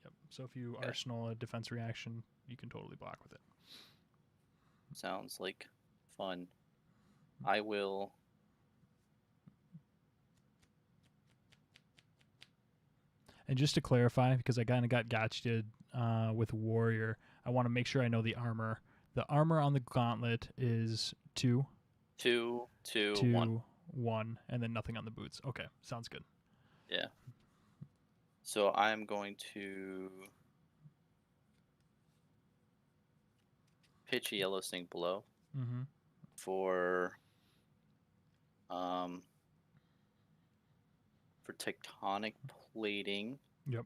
Yep. So if you Arsenal a defense reaction, you can totally block with it. Sounds like fun. I will... And just to clarify, because I kind of got gotcha'd with Warrior, I want to make sure I know the armor. The armor on the gauntlet is 2. 2, 2, 1, and then nothing on the boots. Okay, sounds good. Yeah. So I'm going to pitch a Yellow Stink Blow for Tectonic Plating. Yep.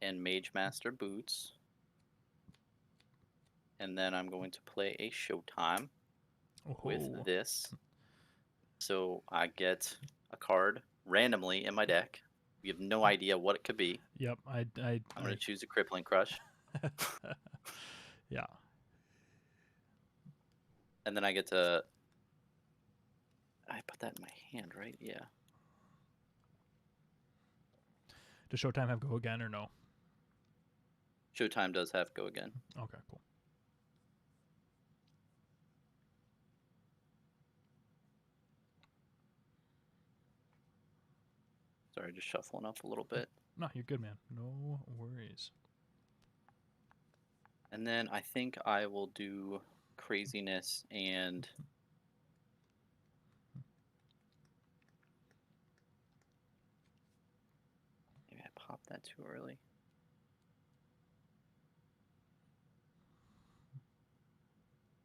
And Mage Master Boots. And then I'm going to play a Showtime with this. So I get a card randomly in my deck. You have no idea what it could be. Yep. I'm going to choose a Crippling Crush. Yeah. And then I get to... I put that in my hand, right? Yeah. Does Showtime have go again or no? Showtime does have go again. Okay, cool. Sorry, just shuffling up a little bit. No, you're good, man. No worries. And then I think I will do Craziness and... Maybe I popped that too early.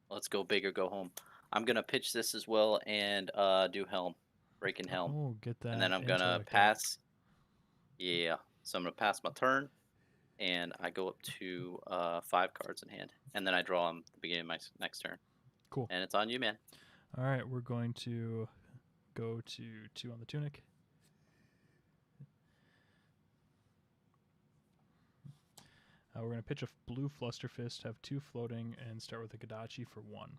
Let's go big or go home. I'm going to pitch this as well and do Helm. Breaking Helm. Oh, get that. And then I'm going to pass. Yeah. So I'm going to pass my turn. And I go up to 5 cards in hand. And then I draw them at the beginning of my next turn. Cool. And it's on you, man. All right. We're going to go to 2 on the Tunic. We're going to pitch a blue Fluster Fist, have 2 floating, and start with a Gadachi for 1.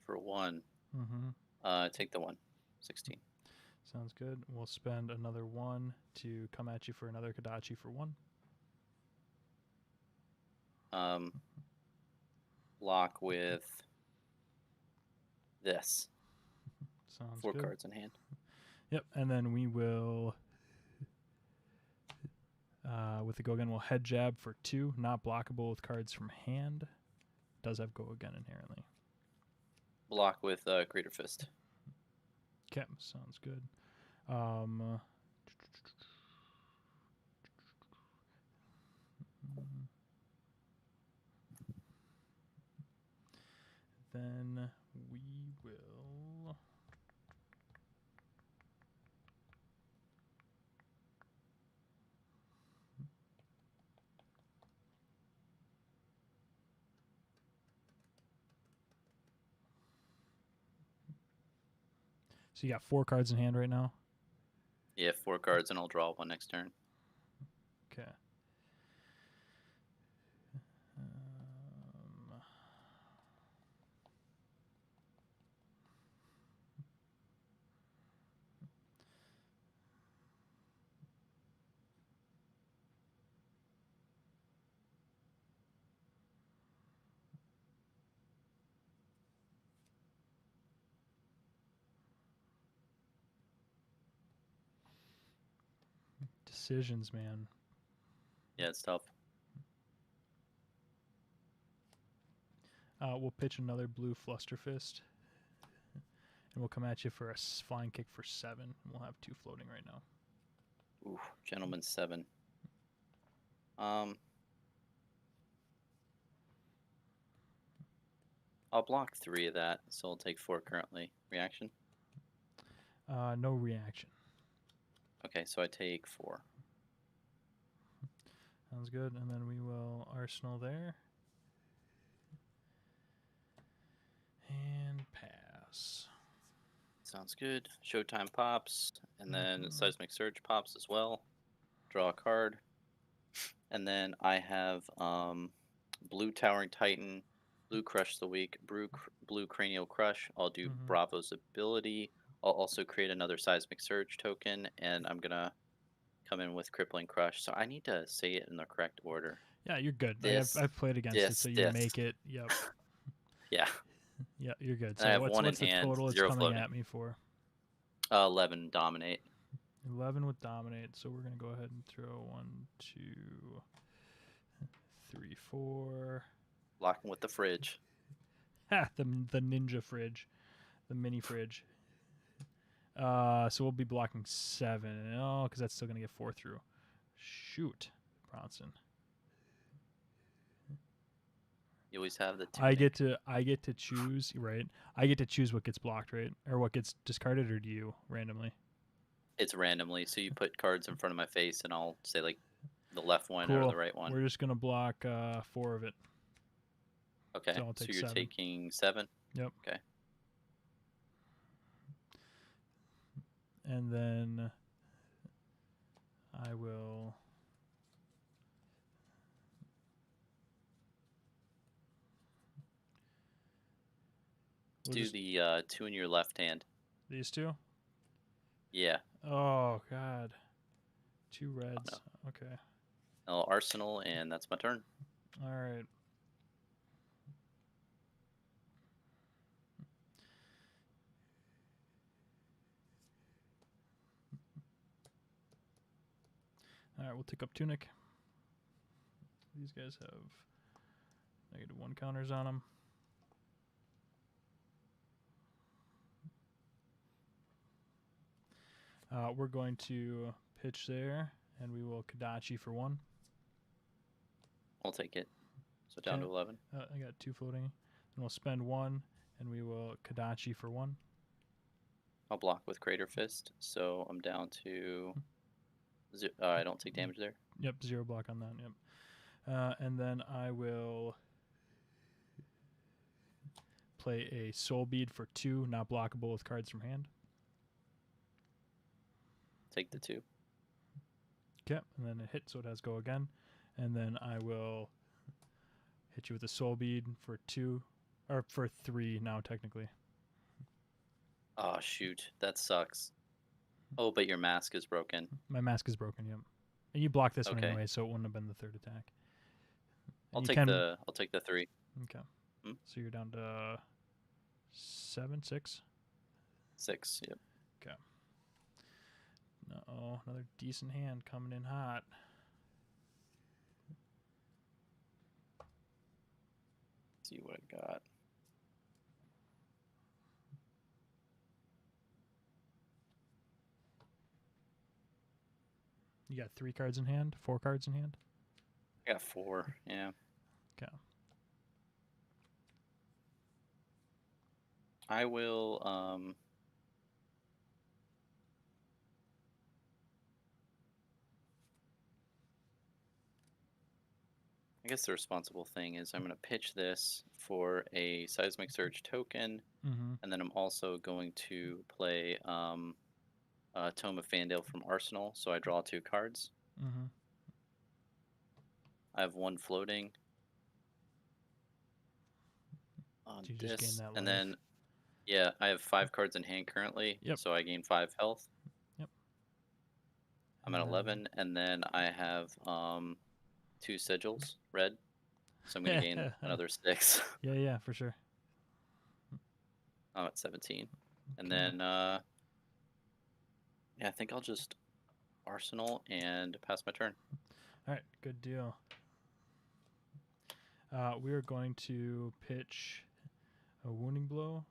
For 1. Take the 1. 16. Sounds good. We'll spend another 1 to come at you for another Kadachi for 1. Lock with this. Sounds 4 good. cards in hand. Yep, and then we will, with the go again, we'll head jab for 2, not blockable with cards from hand. Does have go again inherently. Block with Greater Fist. Okay, sounds good. Then we will... So you got 4 cards in hand right now? Yeah, 4 cards, and I'll draw 1 next turn. Okay. decisions, man. Yeah, it's tough. We'll pitch another blue Flusterfist. And we'll come at you for a flying kick for 7. And we'll have 2 floating right now. Ooh, gentleman 7. I'll block 3 of that, so I'll take 4 currently. Reaction? No reaction. Okay, so I take 4. Sounds good. And then we will Arsenal there. And pass. Sounds good. Showtime pops, and then Seismic Surge pops as well. Draw a card. And then I have Blue Towering Titan, Blue Crush the Weak, Blue Cranial Crush. I'll do Bravo's ability. I'll also create another Seismic Surge token, and I'm going to come in with Crippling Crush. So I need to say it in the correct order. Yeah, you're good. This, I've played against it, so you make it. Yep. Yeah. Yeah, you're good. And I have what's 1 in the hand, total it's 0 coming floating. at me for? 11 Dominate. 11 with Dominate. So we're going to go ahead and throw 1, 2, 3, 4. Locking with the fridge. Ha! The ninja fridge. The mini fridge. So we'll be blocking 7. Oh, because that's still going to get 4 through. Shoot, Bronson. You always have the 2. I get to choose, right? I get to choose what gets blocked, right? Or what gets discarded, or do you randomly? It's randomly, so you put cards in front of my face, and I'll say like the left one Cool. or the right one. We're just gonna block 4 of it. Okay, So I'll take you're 7. taking 7? Yep. Okay. And then I will do the 2 in your left hand. These 2? Yeah. Oh God. 2 reds. Oh, no. Okay. I'll Arsenal, and that's my turn. All right. All right, we'll take up Tunic. These guys have -1 counters on them. We're going to pitch there, and we will Kadachi for 1. I'll take it. So down to 11. I got 2 floating. And we'll spend 1, and we will Kadachi for 1. I'll block with Crater Fist, so I'm down to... I don't take damage there? Yep, 0 block on that, yep. And then I will play a Soul Bead for 2, not blockable with cards from hand. Take the 2. Okay, and then it hits, so it has go again. And then I will hit you with a Soul Bead for 2, or for 3 now, technically. Oh, shoot. That sucks. Oh, but your mask is broken. My mask is broken, yep. And you blocked this one Okay. anyway, so it wouldn't have been the 3rd attack. I'll take the 3. Okay. So you're down to 7, 6? 6, yep. Okay. Uh-oh, another decent hand coming in hot. Let's see what I got. You got 3 cards in hand? 4 cards in hand? I got 4, yeah. Okay. I will, I guess the responsible thing is I'm going to pitch this for a Seismic Surge token, and then I'm also going to play Tome of Fandale from Arsenal, so I draw 2 cards. I have 1 floating on you this, just gain that and life? then, yeah, I have 5 cards in hand currently, Yep. so I gain 5 health. Yep. I'm at 11, and then I have 2 sigils, red, so I'm going to gain another 6. Yeah, for sure. I'm at 17. And Okay. then, yeah, I think I'll just arsenal and pass my turn. All right, good deal. We are going to pitch a wounding blow,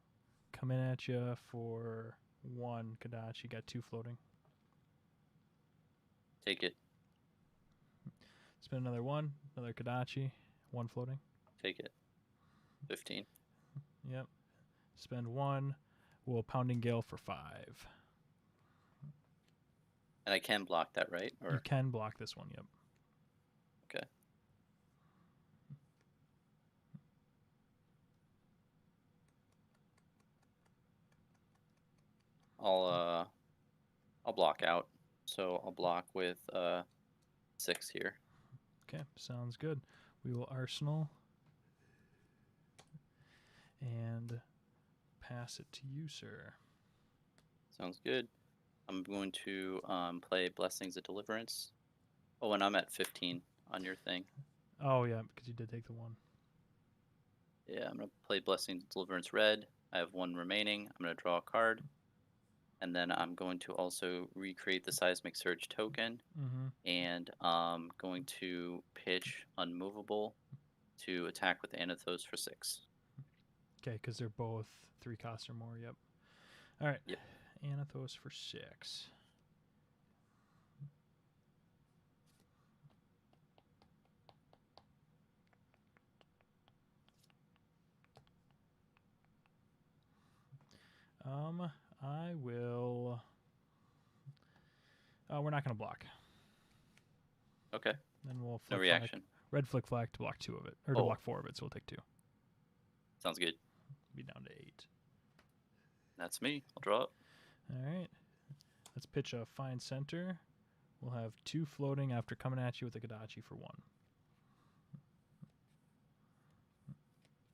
coming at you for 1 Kadachi. You got 2 floating. Take it. Spend another 1, another Kadachi, 1 floating. Take it. 15. Yep. Spend 1. We'll Pounding Gale for 5. And I can block that, right? You Or can block this one. Yep. okay. I'll block out. So I'll block with 6 here. Okay, sounds good. We will Arsenal and pass it to you, sir. Sounds good. I'm going to play Blessings of Deliverance. Oh, and I'm at 15 on your thing. Oh, yeah, because you did take the 1. Yeah, I'm going to play Blessings of Deliverance red. I have 1 remaining. I'm going to draw a card. And then I'm going to also recreate the Seismic Surge token. And I'm going to pitch Unmovable to attack with Anathos for 6. Okay, because they're both 3 costs or more. Yep. All right. Yep. Anathos for 6. I will. We're not going to block. Okay. Then we'll No flick reaction. red flick flag to block 2 of it, or to block 4 of it. So we'll take 2. Sounds good. Be down to 8. That's me. I'll draw it. All right. Let's pitch a Fine Center. We'll have 2 floating after coming at you with a Kadachi for 1.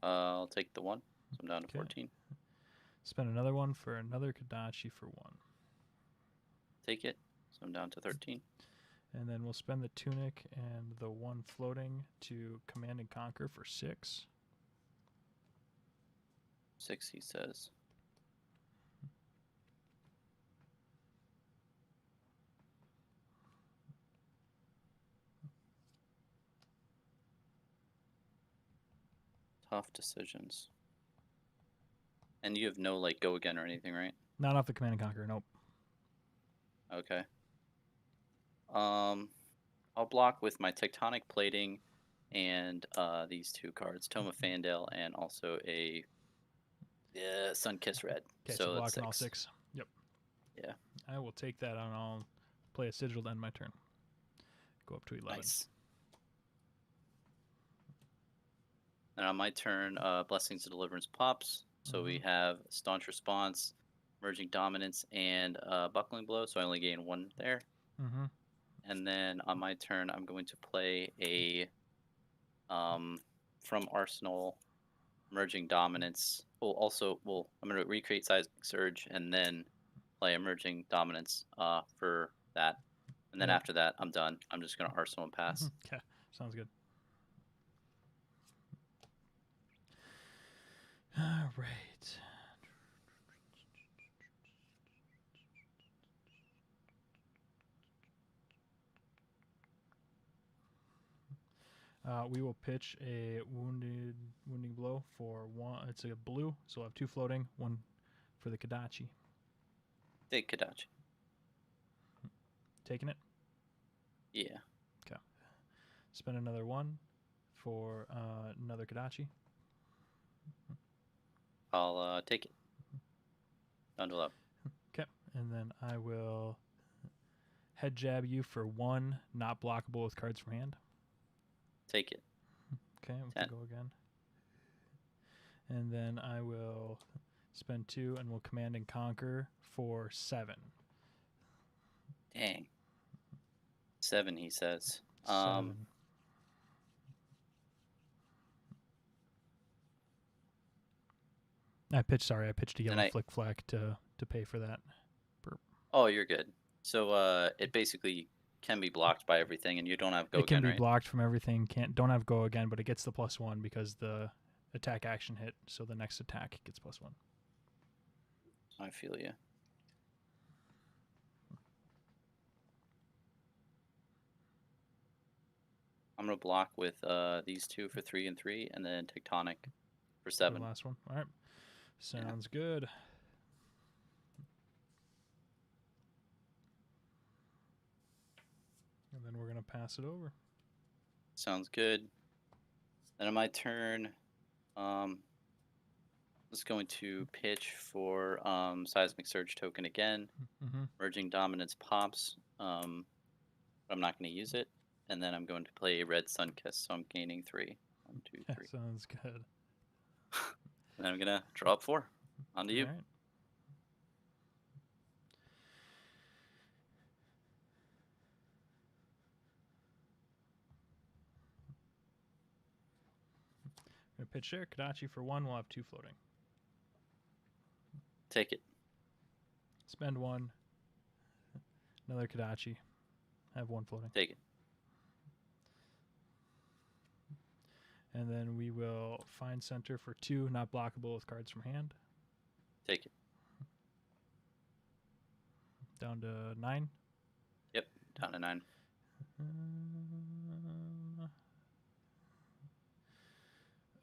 I'll take the 1. So I'm down to Okay. 14. Spend another 1 for another Kadachi for 1. Take it. So I'm down to 13. And then we'll spend the Tunic and the 1 floating to Command and Conquer for 6. 6, he says. Tough decisions. And you have no, like, go again or anything, right? Not off the Command and Conquer, nope. Okay. I'll block with my Tectonic Plating and these 2 cards, Tome of Fandale and also a Sun-Kissed Red. Okay, so blocking that's all 6. 6. Yep. Yeah. I will take that and I'll play a Sigil to end my turn. Go up to 11. Nice. And on my turn, Blessings of Deliverance pops. So we have Staunch Response, Merging Dominance, and Buckling Blow. So I only gain 1 there. And then on my turn, I'm going to play a from Arsenal, Merging Dominance. I'm going to recreate Seismic Surge and then play Emerging Dominance for that. And then after that, I'm done. I'm just going to Arsenal and pass. Okay, sounds good. All right. We will pitch a wounding blow for 1. It's a blue, so we'll have 2 floating, 1 for the Kadachi. Take Kadachi. Taking it? Yeah. Okay. Spend another 1 for another Kadachi. I'll take it. Down to 11. Okay. And then I will head jab you for 1, not blockable with cards from hand. Take it. Okay, we'll 10. go again. And then I will spend 2 and we'll Command and Conquer for 7. Dang. 7, he says. 7. I pitched a yellow flick flag to pay for that. Oh, you're good. So it basically can be blocked by everything, and you don't have go again, again, right? It can be blocked from everything. Don't have go again, but it gets the +1 because the attack action hit. So the next attack gets +1. I feel you. I'm gonna block with these two for 3 and 3, and then Tectonic for The 7. last one. All right. Sounds good. And then we're gonna pass it over. Sounds good. Then on my turn, just going to pitch for Seismic Surge token again. Mm-hmm. Merging Dominance pops. But I'm not going to use it. And then I'm going to play Red Sunkiss, so I'm gaining 3. 1, 2, 3. Sounds good. And I'm going to draw up 4. On to you. All right. Gonna pitch there. Kadachi for 1. We'll have 2 floating. Take it. Spend 1. Another Kadachi. Have 1 floating. Take it. And then we will find center for 2, not blockable with cards from hand. Take it. Down to 9. Yep, down to 9.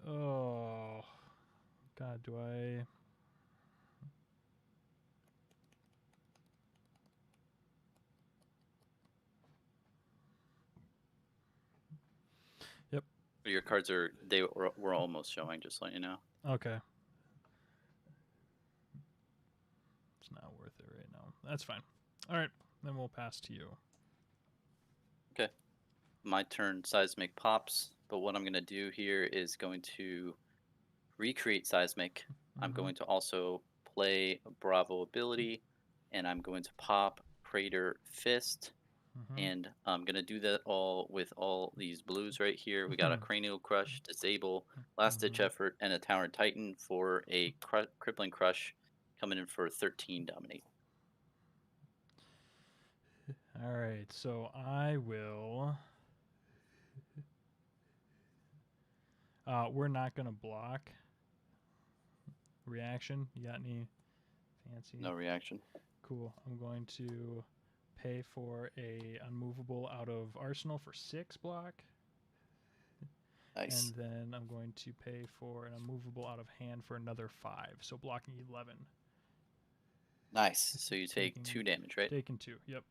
Oh, God, do I... Yep. Your cards were almost showing, just letting you know. Okay. It's not worth it right now. That's fine. All right, then we'll pass to you. Okay. My turn, Seismic pops. But what I'm going to do here is going to recreate Seismic. I'm going to also play a Bravo ability, and I'm going to pop Crater Fist. And I'm going to do that all with all these blues right here. We got a Cranial Crush, Disable, Last Ditch Effort, and a Tower Titan for a Crippling Crush coming in for 13 Dominate. All right, so I will... we're not going to block. Reaction, you got any fancy? No reaction. Cool. I'm going to pay for a unmovable out of Arsenal for 6 block. Nice. And then I'm going to pay for an unmovable out of hand for another 5. So blocking 11. Nice. So you take 2 damage, right? Taking 2, yep.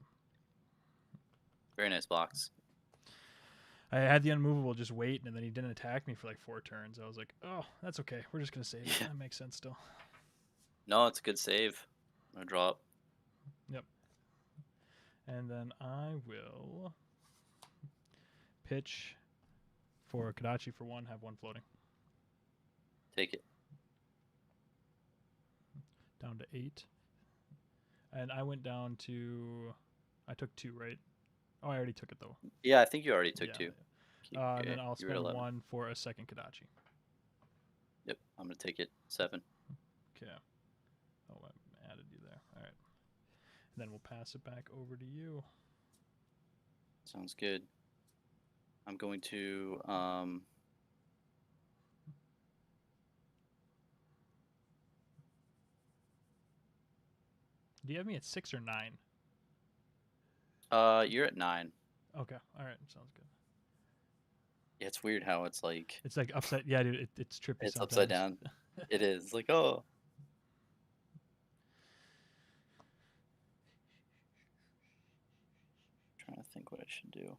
Very nice blocks. I had the unmovable just wait, and then he didn't attack me for like 4 turns. I was like, oh, that's okay. We're just going to save it. That makes sense still. No, it's a good save. I'm going to draw up. Yep. And then I will pitch for Kadachi for 1, have 1 floating. Take it. Down to 8. And I went down to... I took 2, right? Oh, I already took it, though. Yeah, I think you already took 2. And then I'll spend 1 for a second Kadachi. Yep, I'm going to take it. 7. Okay. Oh, I added you there. All right. And then we'll pass it back over to you. Sounds good. I'm going to... Do you have me at 6 or 9? You're at 9. Okay. All right. Sounds good. Yeah, it's weird how it's like... It's like upside... Yeah, dude, it's trippy It's sometimes. upside down. It is. Like, oh... Trying to think what I should do.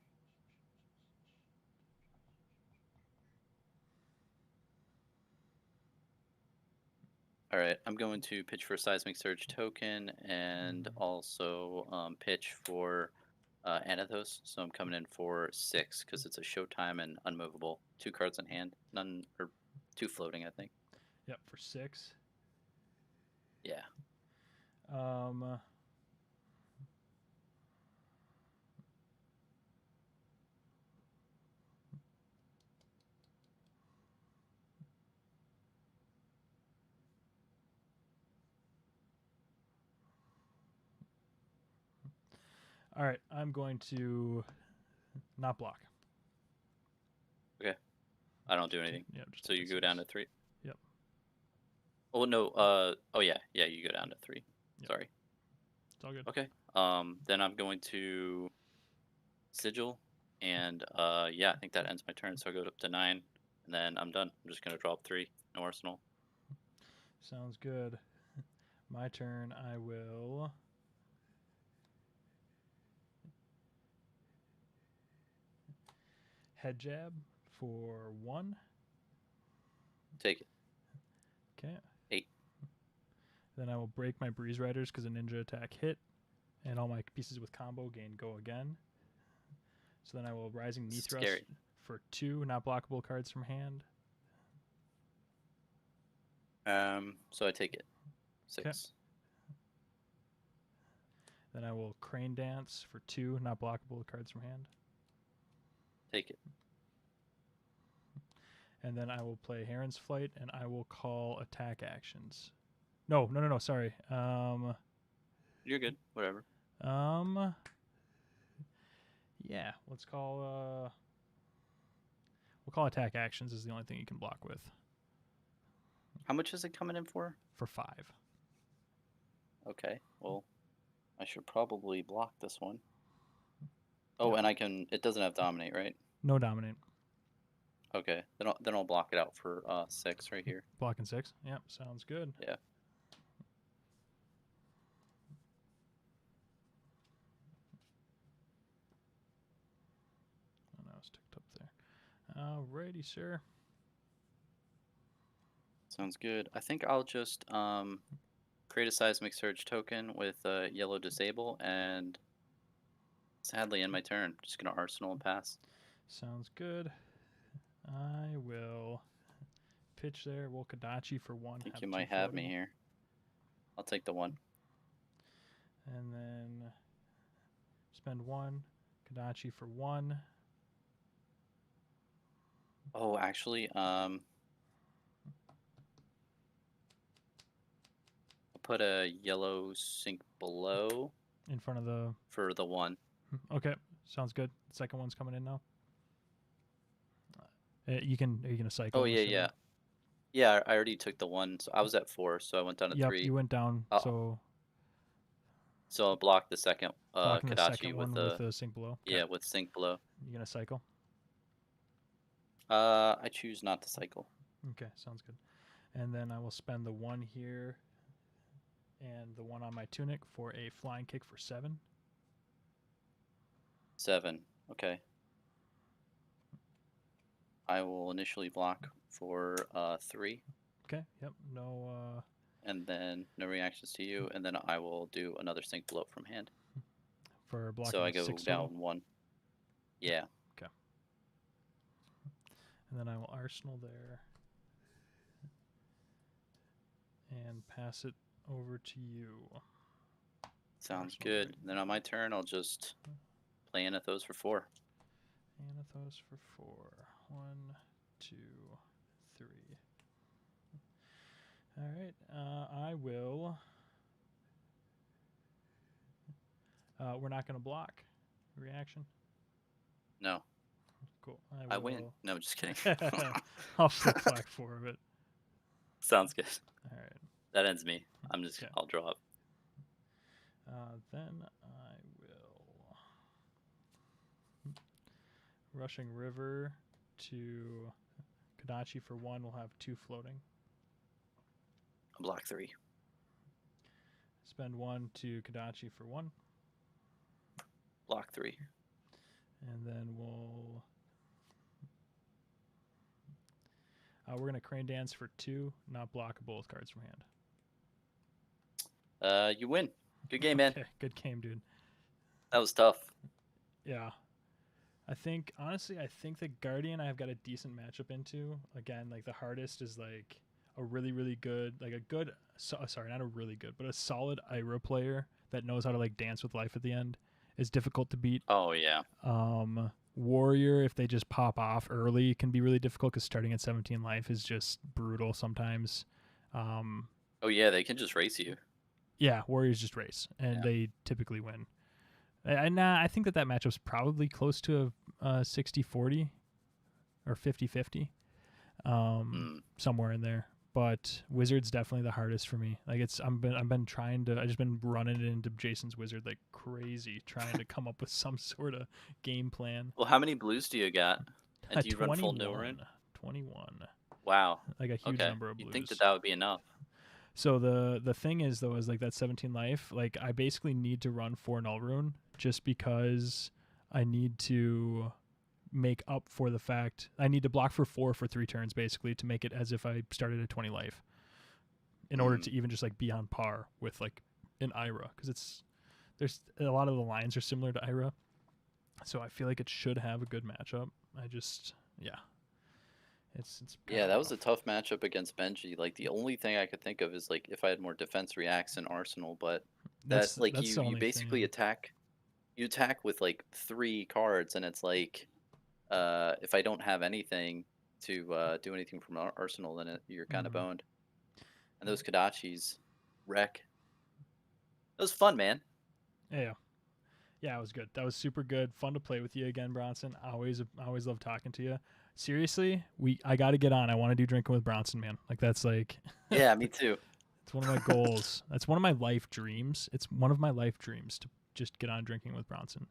All right, I'm going to pitch for Seismic Surge token and also pitch for Anathos. So I'm coming in for 6 because it's a Showtime and unmovable. 2 cards in hand, none or 2 floating, I think. Yep, for 6. Yeah. All right, I'm going to not block. Okay. I don't do anything. Yeah. So you go down to 3. Yep. Oh no. Oh yeah. Yeah, you go down to 3. Yep. Sorry. It's all good. Okay. Then I'm going to Sigil And yeah, I think that ends my turn. So I go up to 9, and then I'm done. I'm just gonna drop 3. No arsenal. Sounds good. My turn. I will. Head jab for 1. Take it. Okay. 8. Then I will break my Breeze Riders because a ninja attack hit, and all my pieces with combo gain go again. So then I will Rising Knee Thrust Scary. for 2 not blockable cards from hand. So I take it. 6. 'Kay. Then I will Crane Dance for 2 not blockable cards from hand. Take it. And then I will play Heron's Flight, and I will call attack actions. No, sorry. You're good. Whatever. Yeah, let's call we'll call attack actions is the only thing you can block with. How much is it coming in for? For 5. Okay. Well, I should probably block this one. Oh, Yeah. and I can. It doesn't have dominate, right? No dominate. Okay. Then I'll block it out for 6 right here. Blocking 6. Yep, sounds good. Yeah. Oh, no, it's ticked up there. Alrighty, sir. Sounds good. I think I'll just create a seismic surge token with yellow disable, and sadly end my turn. Just gonna arsenal and pass. Sounds good. I will pitch there. We'll Kadachi for 1. I think have you 2 might have me floating. here. I'll take the 1. And then spend 1. Kadachi for 1. Oh, actually, I'll put a yellow sink below In front of the. for the 1. Okay, sounds good. Second one's coming in now. Are you gonna cycle? Oh yeah. Yeah, I already took the 1. So I was at 4, so I went down to Yep, 3. you went down. Uh-oh. So I'll block the second Blocking the Kadachi second with one the with the sink below. Okay. yeah, with sink below. You gonna cycle? I choose not to cycle. Okay, sounds good. And then I will spend the 1 here and the 1 on my tunic for a flying kick for 7. 7. Okay. I will initially block for 3. Okay. Yep. No. And then no reactions to you, and then I will do another sink below from hand. For blocking. So I go 6 down total. 1. Yeah. And then I will arsenal there and pass it over to you. Sounds Arsenal good. right. Then on my turn, I'll just play Anathos for 4. Anathos for 4. 1, 2, 3. All right. I will. We're not going to block. Reaction. No, Cool. I win. No, just kidding. I'll flip back 4 of it. Sounds good. All right. That ends me. Okay. I'll draw up. Then I will. Rushing River to Kadachi for 1. We'll have 2 floating. I'll block 3. Spend 1 to Kadachi for 1. Block 3. And then we're going to Crane Dance for 2, not blockable with cards from hand. You win. Good game, man. Okay, good game, dude. That was tough. Yeah. Honestly, I think the Guardian I've got a decent matchup into. Again, like the hardest is like a really, really good, like a good, sorry, not a really good, but a solid Ira player that knows how to like dance with life at the end is difficult to beat. Oh, yeah. Warrior, if they just pop off early, can be really difficult because starting at 17 life is just brutal sometimes. Oh, yeah, they can just race you. Yeah, Warriors just race, and they typically win. I think that matchup's probably close to a 60-40 or 50-50, somewhere in there. but Wizard's definitely the hardest for me. Like I've been trying to. I just been running into Jason's Wizard like crazy, trying to come up with some sort of game plan. Well, how many blues do you got? And do you run full Nilrun? 21. Wow. Like a huge Okay. number of blues. You'd think that would be enough. So the thing is though is like that 17 life. Like I basically need to run 4 Null Rune just because I need to make up for the fact I need to block for 4 for 3 turns basically to make it as if I started at 20 life in order to even just like be on par with like an Ira, because there's a lot of the lines are similar to Ira, so I feel like it should have a good matchup. It's Yeah, that was a tough matchup against Benji. Like the only thing I could think of is like if I had more defense reacts in Arsenal, but that's like the you only basically thing. attack with like 3 cards, and it's like if I don't have anything to do anything from Arsenal, then you're kind of boned. And those Kodachis wreck. It was fun, man. Yeah, it was good. That was super good. Fun to play with you again, Bronson. I always love talking to you. Seriously, I got to get on. I want to do Drinking with Bronson, man. Like that's like Yeah, me too. It's one of my goals. That's one of my life dreams. It's one of my life dreams to just get on Drinking with Bronson.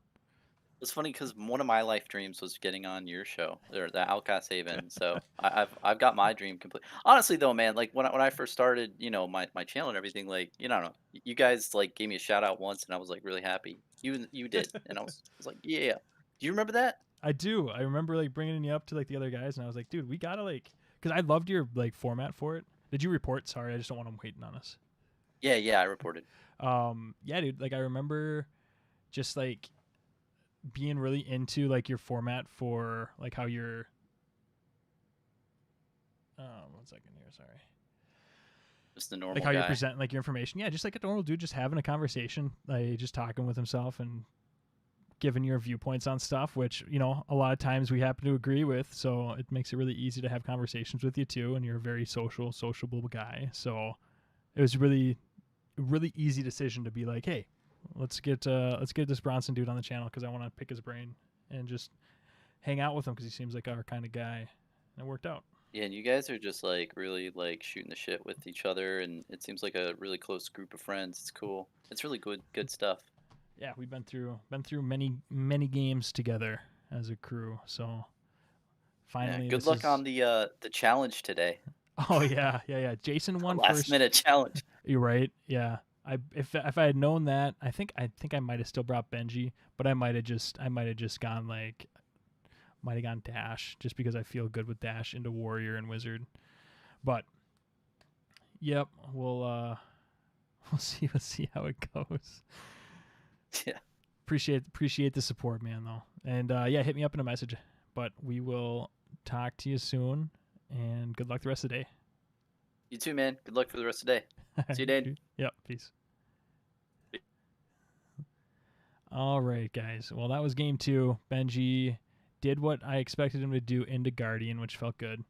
It's funny because one of my life dreams was getting on your show, or the Outcast Haven. So I've got my dream complete. Honestly, though, man, like when I first started, my channel and everything, like I don't know, you guys like gave me a shout out once, and I was like really happy. You did, and I was like, yeah. Do you remember that? I do. I remember like bringing you up to like the other guys, and I was like, dude, we gotta like, because I loved your like format for it. Did you report? Sorry, I just don't want them waiting on us. Yeah, I reported. Yeah, dude. Like I remember, just like being really into like your format for like how you're 1 second here, sorry. Just the normal like how guy. you present like your information. Yeah, just like a normal dude just having a conversation, like just talking with himself and giving your viewpoints on stuff, which, a lot of times we happen to agree with, so it makes it really easy to have conversations with you too, and you're a very sociable guy. So it was really easy decision to be like, hey, let's get this Bronson dude on the channel because I want to pick his brain and just hang out with him because he seems like our kind of guy, and it worked out. Yeah, and you guys are just like really like shooting the shit with each other, and it seems like a really close group of friends. It's cool. It's really good stuff. Yeah, we've been through many games together as a crew. So finally, good luck on the challenge today. Oh yeah. Jason won last first. Minute challenge. You're right. Yeah. If I had known that, I think I might have still brought Benji, but I might have just gone Dash just because I feel good with Dash into Warrior and Wizard. But yep, we'll see how it goes. Yeah. Appreciate the support, man, though. And yeah, hit me up in a message. But we will talk to you soon, and good luck the rest of the day. You too, man. Good luck for the rest of the day. See you, Dane. Yep, peace. All right, guys. Well, that was game 2. Benji did what I expected him to do into Guardian, which felt good.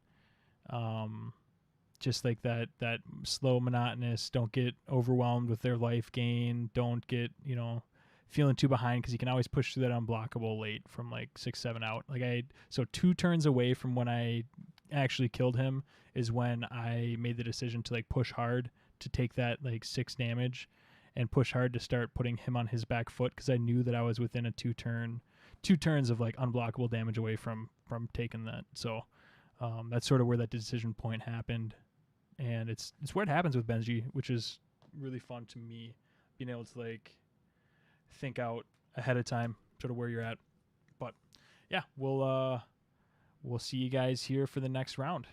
Just like that slow, monotonous, don't get overwhelmed with their life gain, don't get, feeling too behind, because you can always push through that unblockable late from like 6-7 out. So 2 turns away from when I actually killed him is when I made the decision to like push hard to take that like 6 damage and push hard to start putting him on his back foot, because I knew that I was within a 2 turns of like unblockable damage away from taking that. So that's sort of where that decision point happened, and it's where it happens with Benji, which is really fun to me, being able to like think out ahead of time sort of where you're at. But yeah, we'll see you guys here for the next round.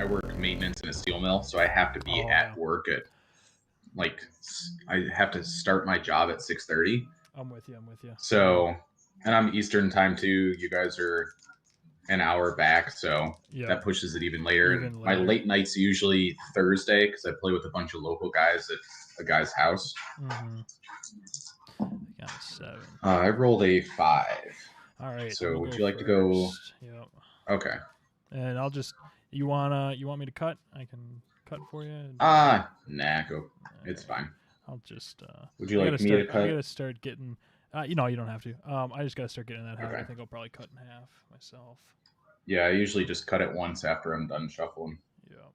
work maintenance in a steel mill, so I have to be at work at I have to start my job at 6:30. I'm with you. So, and I'm Eastern time too. You guys are an hour back, so that pushes it even later. My late night's usually Thursday because I play with a bunch of local guys at a guy's house. Mm-hmm. I got a 7. I rolled a 5. All right. So would you like to go? Yep. Okay. And I'll just you want me to cut? I can cut for you. Nah, go. It's fine. I'll just. Would you like me to cut? I gotta start getting. You don't have to. I just gotta start getting that habit. Okay. I think I'll probably cut in half myself. Yeah, I usually just cut it once after I'm done shuffling. Yep.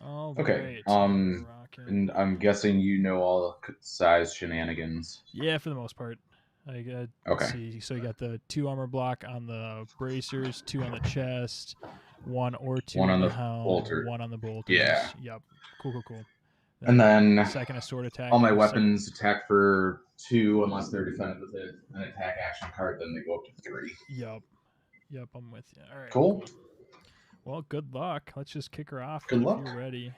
All okay. Right. And I'm guessing you know all the size shenanigans. Yeah, for the most part. Okay. Let's see. So you got the 2 armor block on the bracers, 2 on the chest, 1 or 2 on the the helm, bolter. 1 on the bolters. Yeah. Yep. Cool. And then second a sword attack. All my weapons attack for 2 unless they're defended with an attack action card. Then they go up to 3. Yep. I'm with you. All right. Cool. Well, good luck. Let's just kick her off. Good luck. If you're ready.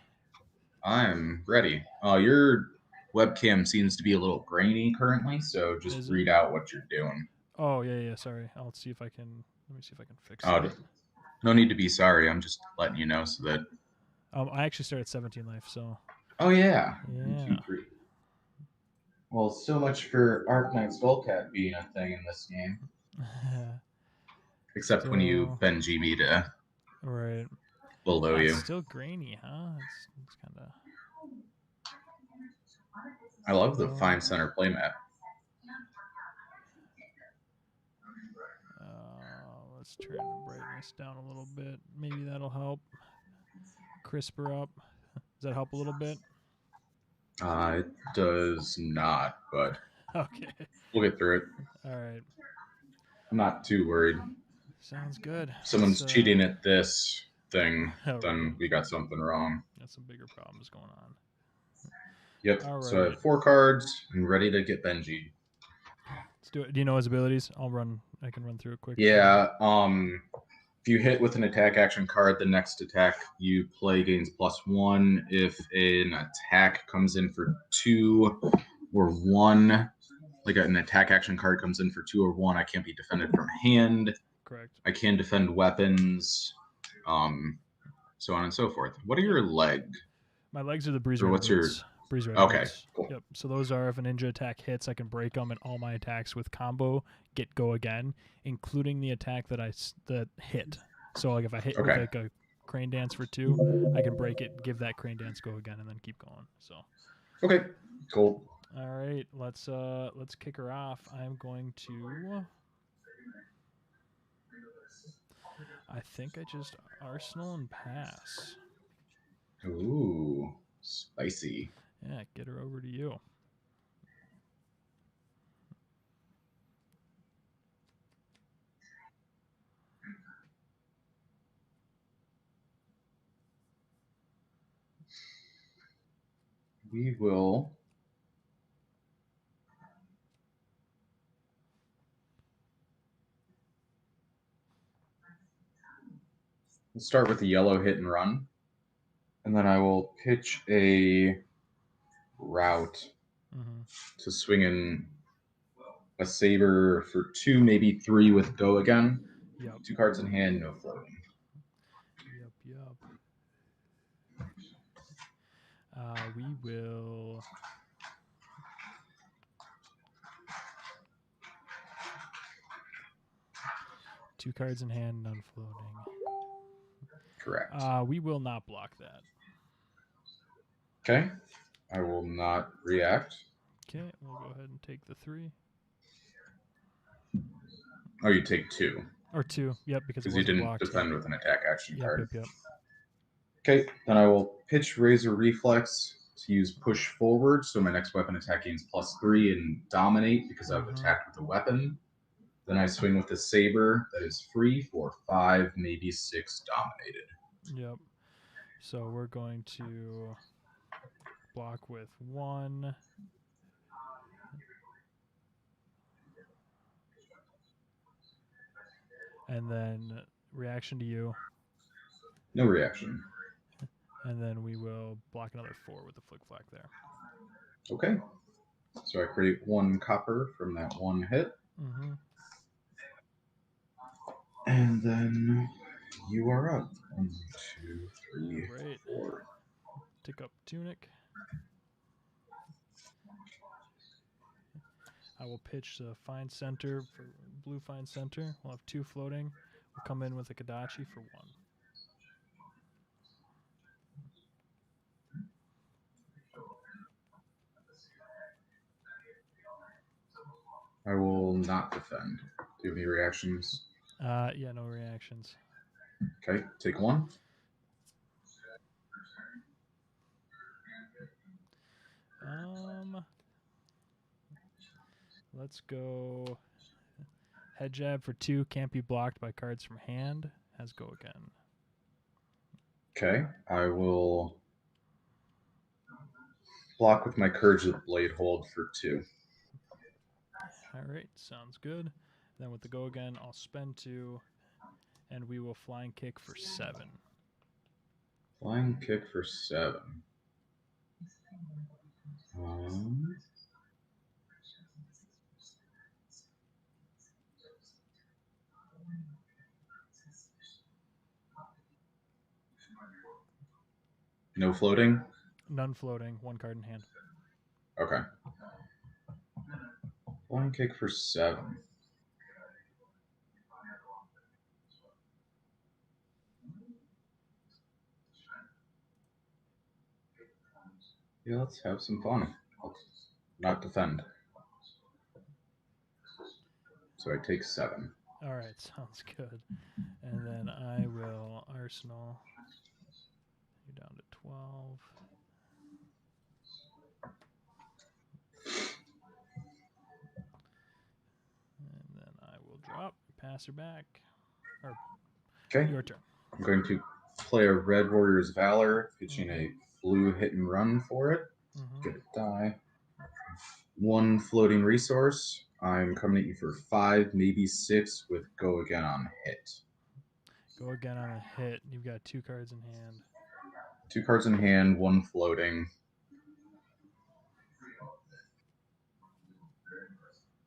I'm ready. Your webcam seems to be a little grainy currently, so just read out what you're doing. Oh yeah. Sorry. Let me see if I can fix it. No need to be sorry. I'm just letting you know so that. I actually started 17 life, so. Oh yeah. Yeah. 2, 3. Well, so much for Arknight Skullcat being a thing in this game. Except when you Benji me to. Right. Below you. It's still grainy, huh? It's kind of. I love the fine center playmat. Let's turn the brightness down a little bit. Maybe that'll help. Crisper up. Does that help a little bit? It does not, but okay. We'll get through it. All right. I'm not too worried. Sounds good. If someone's cheating at this thing, then we got something wrong. Got some bigger problems going on. Yep. All right. So I have 4 cards and ready to get Benji. Let's do it. Do you know his abilities? I can run through it quick. Yeah. If you hit with an attack action card, the next attack you play gains +1. If an attack comes in for 2 or 1, like an attack action card comes in for 2 or 1, I can't be defended from hand. Correct. I can defend weapons, so on and so forth. What are your legs? My legs are the breeze rider boots. Breeze rider boots. Cool. Yep. So those are, if a ninja attack hits, I can break them, and all my attacks with combo go again, including the attack that hit. So like if I hit with like a crane dance for 2, I can break it, give that crane dance go again, and then keep going. So. Okay. Cool. All right. Let's kick her off. I'm going to. I think I just Arsenal and pass. Ooh, spicy. Yeah, get her over to you. We will. We'll start with the yellow hit and run. And then I will pitch a route to swing in a saber for 2, maybe 3 with go again. Yep. 2 cards in hand, no floating. Yep. We will. Two cards in hand, none floating. Correct. We will not block that. Okay. I will not react. Okay, we'll go ahead and take the 3. Oh, you take 2. Or 2, yep, because you didn't defend with an attack action card. Yep. Okay, then I will pitch Razor Reflex to use push forward, so my next weapon attack gains +3 and dominate because I've attacked with a weapon. Then I swing with the saber that is free for 5, maybe 6 dominated. Yep. So we're going to block with 1. And then reaction to you. No reaction. And then we will block another 4 with the Flick Flack there. Okay. So I create 1 copper from that 1 hit. Mm-hmm. And then you are up. 1, 2, 3, All right. 4. Tick up Tunic. I will pitch the Find Center for blue Find Center. We'll have 2 floating. We'll come in with a Kodachi for 1. I will not defend. Do you have any reactions? Yeah, no reactions. Okay, take 1. Let's go Head Jab for 2. Can't be blocked by cards from hand. Has go again. Okay, I will block with my Courage of the Blade hold for 2. All right, sounds good. Then with the go again, I'll spend 2, and we will Flying Kick for 7. Flying kick for 7. No floating? None floating, 1 card in hand. Okay. Flying kick for 7. Yeah, let's have some fun. I'll not defend. So I take 7. All right, sounds good. And then I will Arsenal. You're down to 12. And then I will drop, pass her back. Or Okay. your turn. I'm going to play a Red Warrior's Valor, pitching a blue hit and run for it. Get a die. 1 floating resource. I'm coming at you for 5, maybe 6 with go again on hit. Go again on a hit. You've got 2 cards in hand. 2 cards in hand, 1 floating.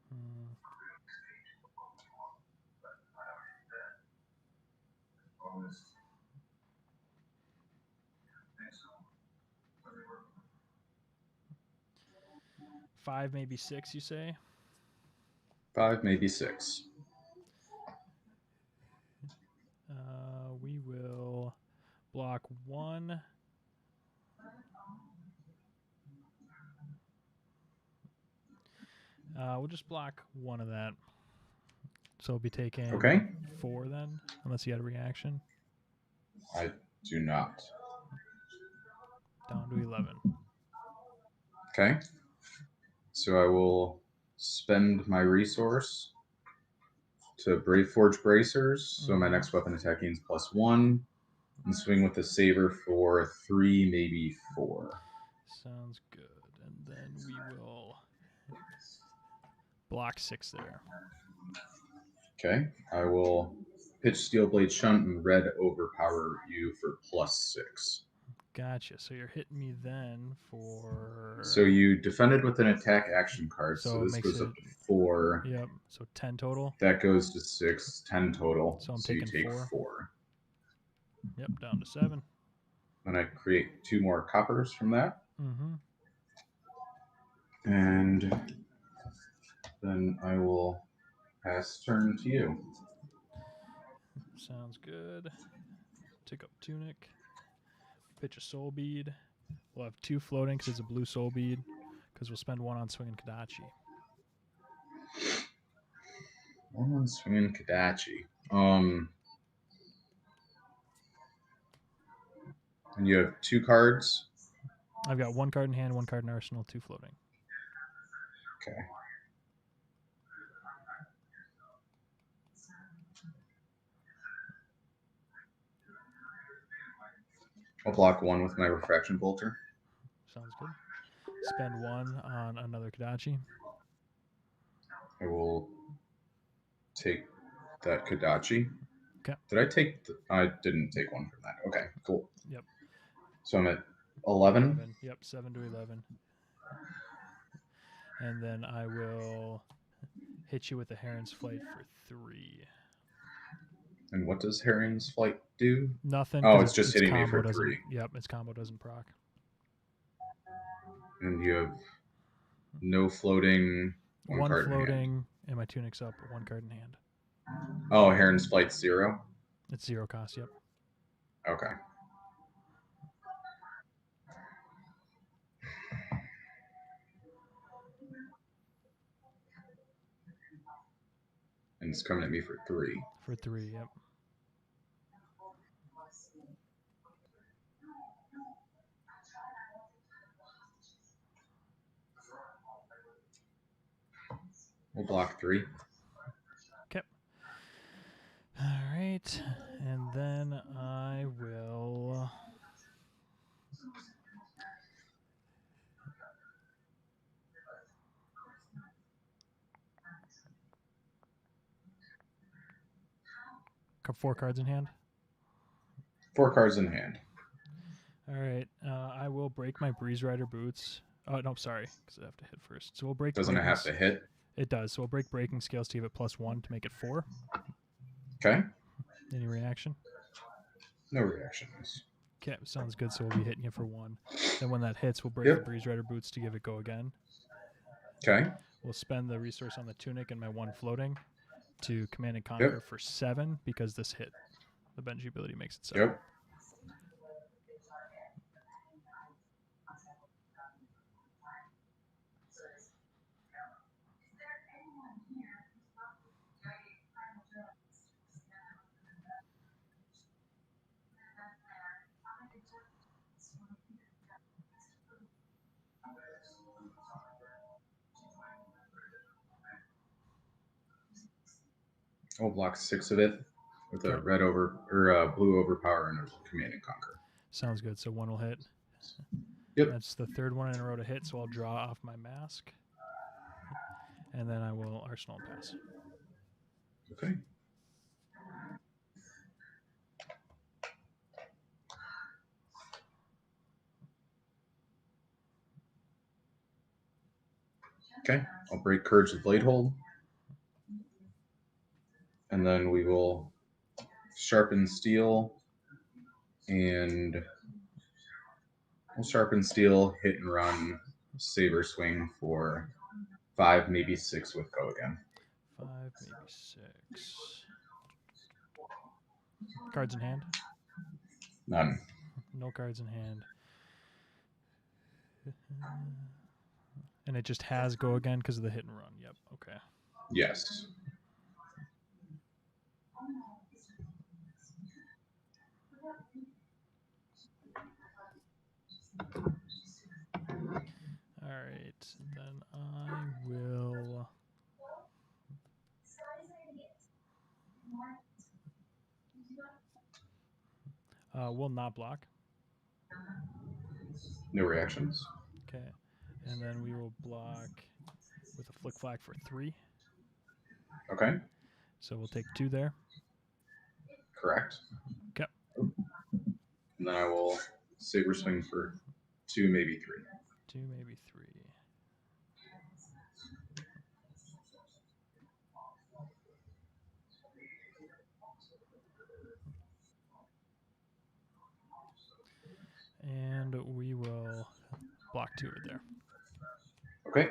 Hmm. Five, maybe 6, you say? 5, maybe 6. We will block 1. We'll just block 1 of that. So we'll be taking 4 then, unless you had a reaction. I do not. Down to 11. Okay. So I will spend my resource to Brave Forge Bracers. So my next weapon attack gains +1. And swing with the saber for 3, maybe 4. Sounds good. And then we will block 6 there. Okay. I will pitch Steelblade Shunt and red overpower you for +6. Gotcha. So you're hitting me then for... So you defended with an attack action card. So this goes up to 4. Yep. So 10 total. That goes to 6, 10 total. So I'm you taking take 4. 4. Yep, down to 7. And I create 2 more coppers from that. And then I will pass turn to you. Sounds good. Tick up Tunic. Pitch a Soul Bead. We'll have 2 floating because it's a blue Soul Bead. Because we'll spend 1 on swinging Kodachi. 1 on swinging Kodachi. And you have 2 cards. I've got 1 card in hand, 1 card in arsenal, 2 floating. Okay. I'll block 1 with my Refraction Bolter. Sounds good. Spend 1 on another Kodachi. I will take that Kodachi. Okay. Did I take? I didn't take one from that. Okay, cool. Yep. So I'm at 11. Yep, 7 to 11. And then I will hit you with a Heron's Flight for 3. And what does Herring's Flight do? Nothing. Oh, 'cause it's just hitting me combo for doesn't. 3. Yep, its combo doesn't proc. And you have no floating. One card in hand. floating, and my tunic's up. 1 card in hand. Oh, Heron's Flight's 0. It's 0 cost. Yep. Okay. And it's coming at me for 3. For 3. Yep. We'll block 3. Okay. All right, and then I will. Got 4 cards in hand. 4 cards in hand. All right, I will break my Breeze Rider boots. Oh no, sorry, because I have to hit first. So we'll break. Doesn't it have to hit? It does. So we'll break breaking scales to give it +1 to make it 4. Okay. Any reaction? No reactions. Okay, sounds good. So we'll be hitting you for 1. Then when that hits, we'll break Yep. the Breeze Rider boots to give it go again. Okay. We'll spend the resource on the tunic and my 1 floating to command and conquer for 7 because this hit. The Benji ability makes it 7. Yep. We'll block 6 of it with a red over or a blue overpower and a command and conquer. Sounds good. So 1 will hit. Yep. That's the 3rd one in a row to hit. So I'll draw off my mask, and then I will arsenal and pass. Okay. Okay. I'll break Courage with Blade Hold. And then we will sharpen steel, and we'll sharpen steel, hit and run, saber swing for 5, maybe 6 with go again. 5, maybe 6. Cards in hand? None. No cards in hand. And it just has go again because of the hit and run. Yep. Okay. Yes. All right. Then I will. Will not block. No reactions. Okay. And then we will block with a flick flag for 3. Okay. So we'll take 2 there. Correct. Okay. And then I will saber swing for 2, maybe 3. 2, maybe 3. And we will block 2 right there. Okay.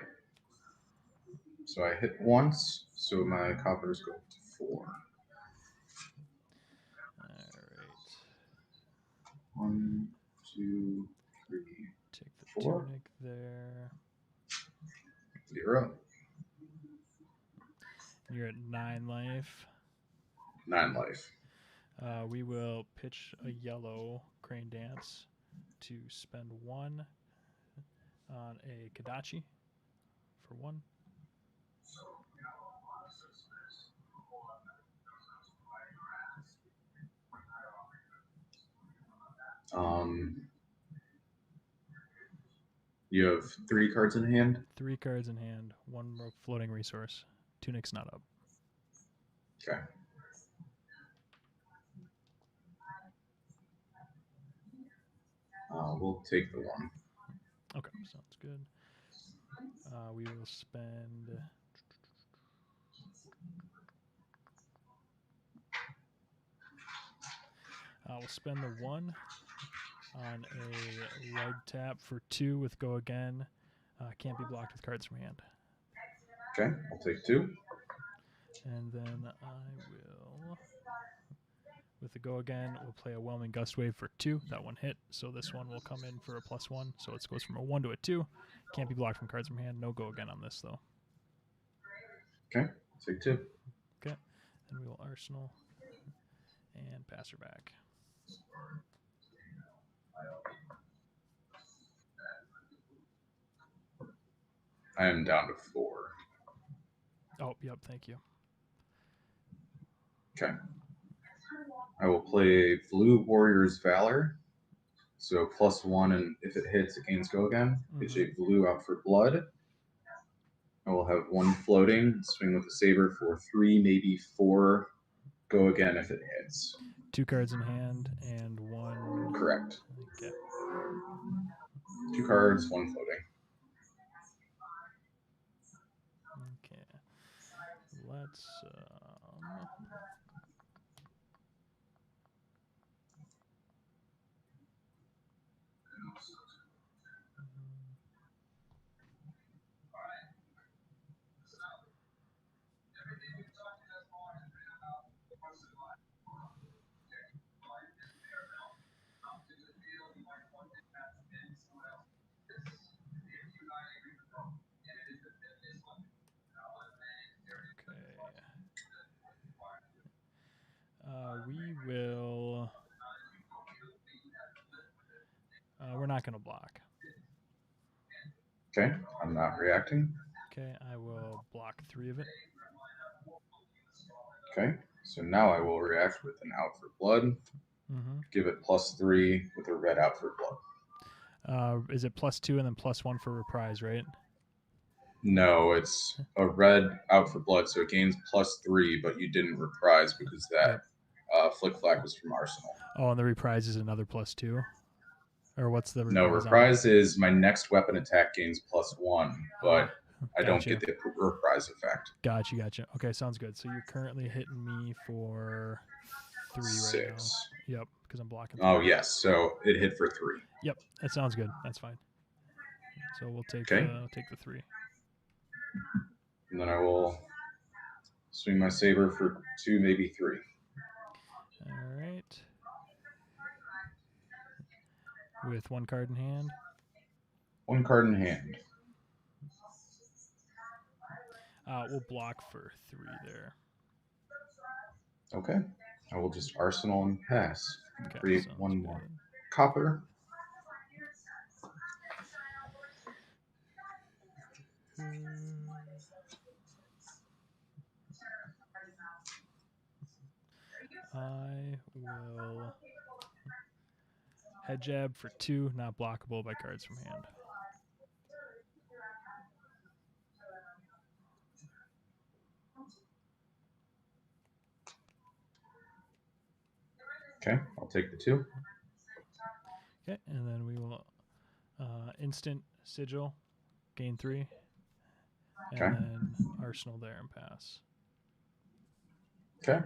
So I hit once, so my coppers go to 4. All right. 1, 2, 3, Take the 4. tunic there. 0. You're at 9 life. 9 life. We will pitch a yellow crane dance to spend 1 on a Kadachi for 1. You have 3 cards in hand. 3 cards in hand. 1 floating resource. Tunic's not up. Okay. We'll take the 1. Okay, sounds good. We will spend. We'll spend the 1 on a leg tap for 2 with go again. Can't be blocked with cards from hand. Okay, I'll take 2. And then I will, with the go again, we'll play a Whelming Gust Wave for 2. That one hit, so this one will come in for a +1. So it goes from a 1 to a 2. Can't be blocked from cards from hand. No go again on this, though. Okay, I'll take 2. Okay, then we will Arsenal and pass her back. I am down to 4. Oh, yep, thank you. Okay. I will play Blue Warrior's Valor. So +1, and if it hits, it gains go again. Pitch a blue out for blood. I will have 1 floating. Swing with a saber for 3, maybe 4. Go again if it hits. 2 cards in hand and 1. Correct. Okay. 2 cards, 1 floating. Okay. Let's. We will. We're not going to block. Okay, I'm not reacting. Okay, I will block 3 of it. Okay, so now I will react with an out for blood. Give it +3 with a red out for blood. Is it +2 and then +1 for reprise, right? No, it's a red out for blood, so it gains +3, but you didn't reprise because that Flick Flack was from Arsenal. Oh, and the reprise is another +2? Or what's the reprise? No, reprise is my next weapon attack gains +1, but I don't get the reprise effect. Gotcha. Okay, sounds good. So you're currently hitting me for 3 right now. 6. Yep, because I'm blocking 3. Oh, yes, so it hit for 3. Yep, that sounds good. That's fine. So we'll take take the 3. And then I will swing my saber for 2, maybe 3. All right. With 1 card in hand. 1 card in hand. We'll block for 3 there. Okay. I will just Arsenal and pass. Okay, Create 1 more copper. I will head jab for 2, not blockable by cards from hand. Okay, I'll take the 2. Okay, and then we will instant sigil, gain 3, and then Arsenal there and pass. Okay.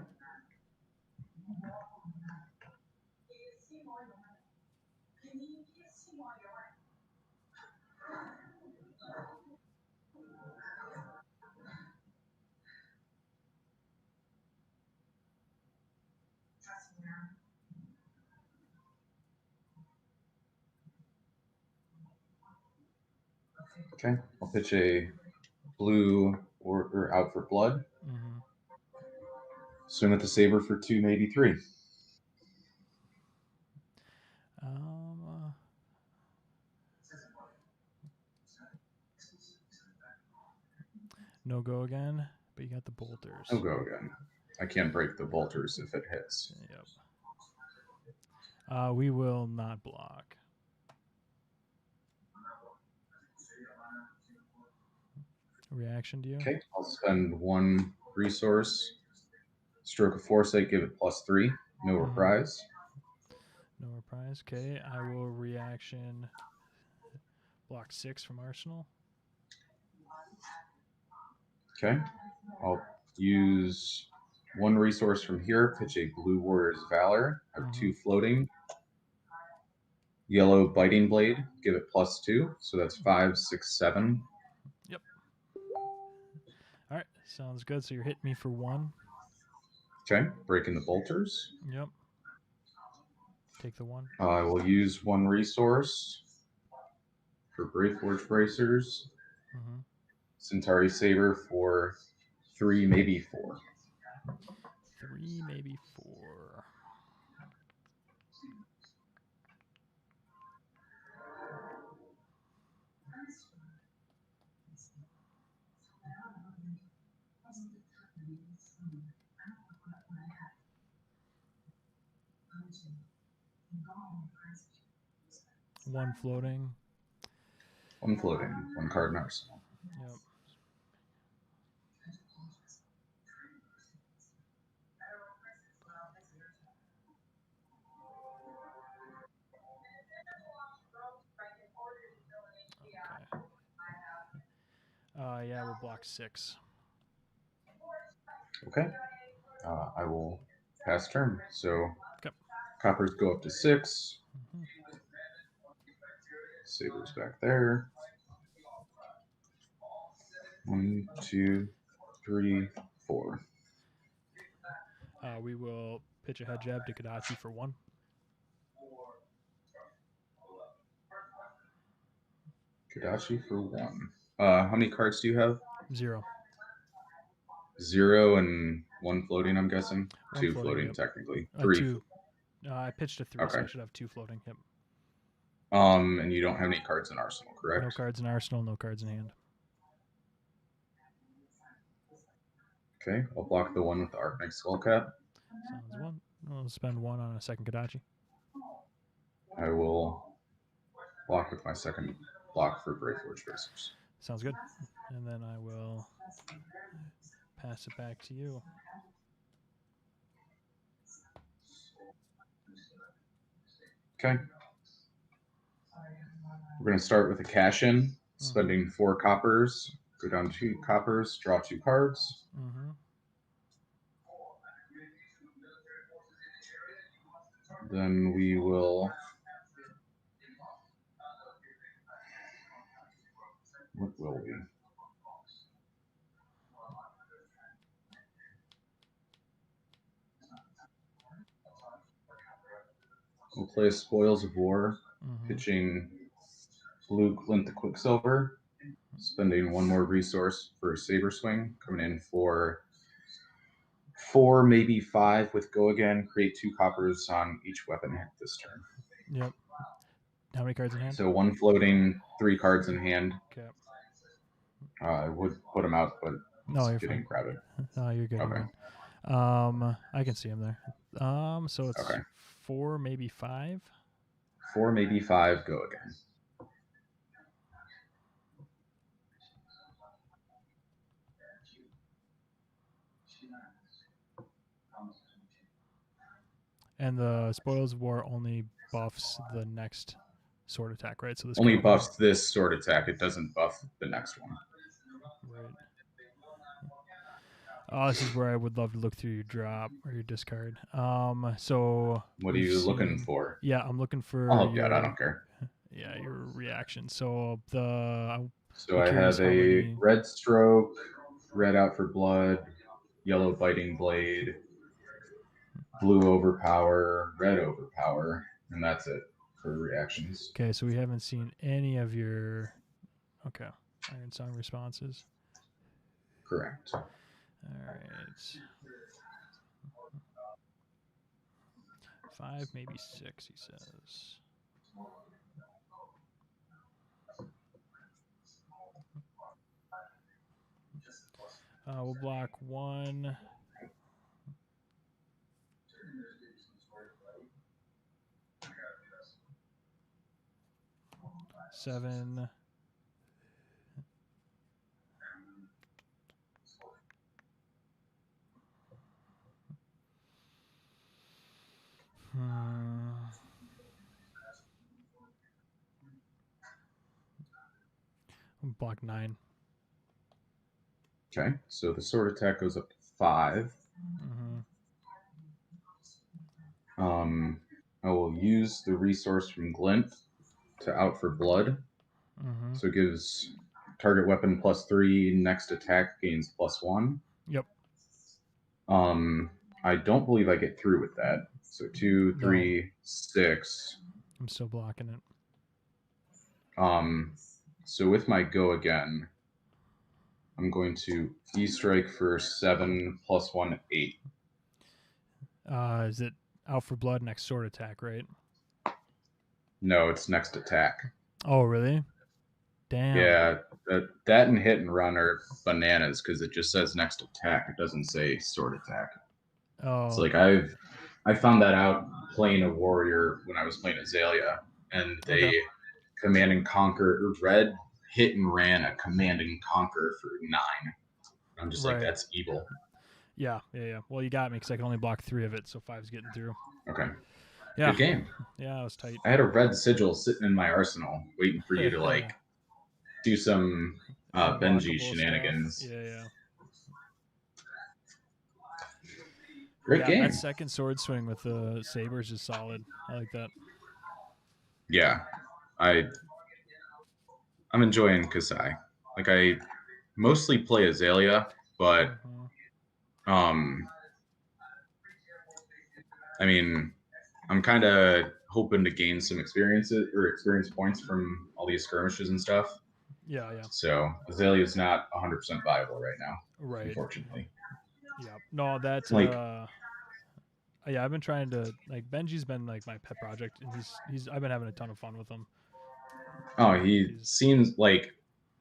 Okay, I'll pitch a blue or out for blood. Swing with the saber for 2, maybe 3. No go again, but you got the bolters. No go again. I can't break the bolters if it hits. Yep. We will not block. Reaction to you? Okay, I'll spend 1 resource. Stroke of Foresight, give it +3. No reprise. No reprise. Okay, I will reaction block 6 from Arsenal. Okay. I'll use one resource from here, pitch a Blue Warrior's Valor. I have 2 floating. Yellow Biting Blade, give it +2. So that's 5, 6, 7. Yep. All right, sounds good. So you're hitting me for 1. Okay. Breaking the bolters. Yep. Take the 1. I will use one resource for Braveforge Bracers. Centauri Saber for 3, maybe 4. 3, maybe 4. One floating. One floating. One card in Arsenal. Yep. Okay. Yeah, we'll block 6. Okay. I will pass turn. So Okay. coppers go up to 6. Sabers back there. 1, 2, 3, 4. We will pitch a head jab to Kadachi for 1. Kadachi for 1. How many cards do you have? 0. 0 and 1 floating, I'm guessing. 1 2 floating, floating, yep. technically. 3. 2. I pitched a 3, so I should have 2 floating. Yep. And you don't have any cards in Arsenal, correct? No cards in Arsenal, no cards in hand. Okay, I'll block the one with the Arctic Skullcat. Sounds 1. We'll spend 1 on a second Kadachi. I will block with my second block for Braveforge Bracers. Sounds good. And then I will pass it back to you. Okay. We're going to start with a cash-in, spending 4 coppers, go down 2 coppers, draw 2 cards. Then we will... What will we? We'll play Spoils of War, pitching Blue Glint the Quicksilver, spending 1 more resource for a Saber Swing, coming in for 4, maybe 5 with Go Again, create 2 coppers on each weapon hit this turn. Yep. How many cards in hand? So 1 floating, 3 cards in hand. Okay. I would put them out, but no, you're getting fine. crowded. No, you're good. Okay. You're good. I can see him there. So it's 4, maybe 5. 4, maybe 5. Go again. And the Spoils of War only buffs the next sword attack, right? So this only buffs this sword attack. It doesn't buff the next one. Right. Oh, this is where I would love to look through your drop or your discard. So what are you looking for? Yeah, I'm looking for. Oh God, I don't care. Yeah, your reaction. So I have a red stroke, red out for blood, yellow biting blade, blue overpower, red overpower, and that's it for reactions. Okay, so we haven't seen any of your Iron Song responses. Correct. All right. 5, maybe 6, he says. We'll block 1. Seven. Block 9. Okay, so the sword attack goes up to 5. I will use the resource from Glint to out for blood. So it gives target weapon +3, next attack gains +1. Yep. I don't believe I get through with that. So 2, No. 3, 6. I'm still blocking it. So with my go again, I'm going to E-strike for 7 +1, 8. Is it out for blood next sword attack, right? No, it's next attack. Oh, really? Damn. Yeah, that and hit and run are bananas because it just says next attack. It doesn't say sword attack. Oh. It's like I found that out playing a warrior when I was playing Azalea, and they command and conquer red hit and ran a command and conquer for 9. I'm just like, that's evil. Yeah. Well, you got me because I can only block 3 of it, so 5's getting through. Okay. Yeah. Good game. Yeah, it was tight. I had a red sigil sitting in my arsenal waiting for you to like do some Benji shenanigans. Stuff. Yeah. Great game. That second sword swing with the sabers is solid. I like that. Yeah. I'm enjoying Kasai. Like, I mostly play Azalea, but I mean, I'm kind of hoping to gain some experience points from all these skirmishes and stuff. Yeah. So Azalea is not 100% viable right now, unfortunately. Yeah. No, that's like, yeah, I've been trying to like Benji's been like my pet project, and he's I've been having a ton of fun with him. Oh, he seems like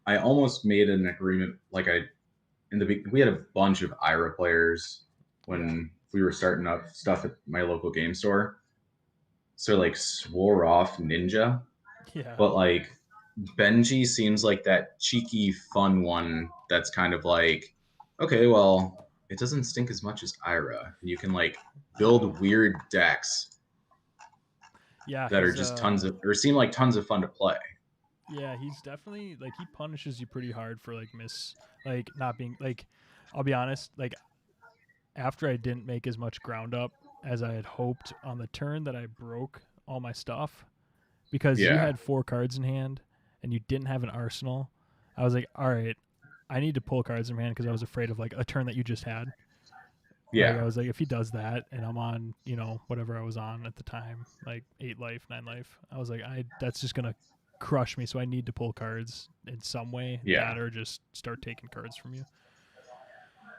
I almost made an agreement. Like we had a bunch of Ira players when we were starting up stuff at my local game store. So like swore off Ninja. Yeah. But like Benji seems like that cheeky, fun one that's kind of like, okay, well, it doesn't stink as much as Ira. You can like build weird decks. Yeah. That are just seem like tons of fun to play. Yeah, he's definitely like he punishes you pretty hard for like not being like, I'll be honest, like after I didn't make as much ground up as I had hoped on the turn that I broke all my stuff because you had 4 cards in hand and you didn't have an arsenal. I was like, all right, I need to pull cards in hand because I was afraid of like a turn that you just had. Yeah. Like, I was like, if he does that and I'm on, whatever I was on at the time, like 8 life, 9 life, I was like, that's just going to crush me. So I need to pull cards in some way that or just start taking cards from you.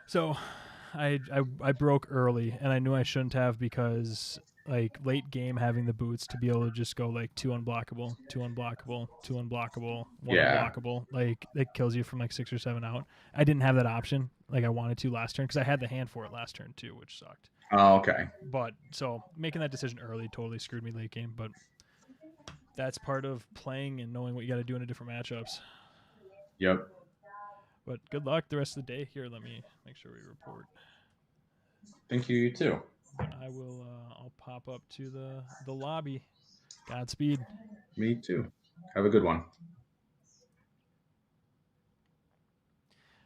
So I broke early and I knew I shouldn't have because like late game having the boots to be able to just go like 2 unblockable, 2 unblockable, 2 unblockable, 1 unblockable, like it kills you from like 6 or 7 out. I didn't have that option like I wanted to last turn because I had the hand for it last turn too, which sucked. Oh, okay. But so making that decision early totally screwed me late game, but that's part of playing and knowing what you got to do in a different matchups. Yep. But good luck the rest of the day. Here, let me make sure we report. Thank you, you too. I will. I'll pop up to the lobby. Godspeed. Me too. Have a good one.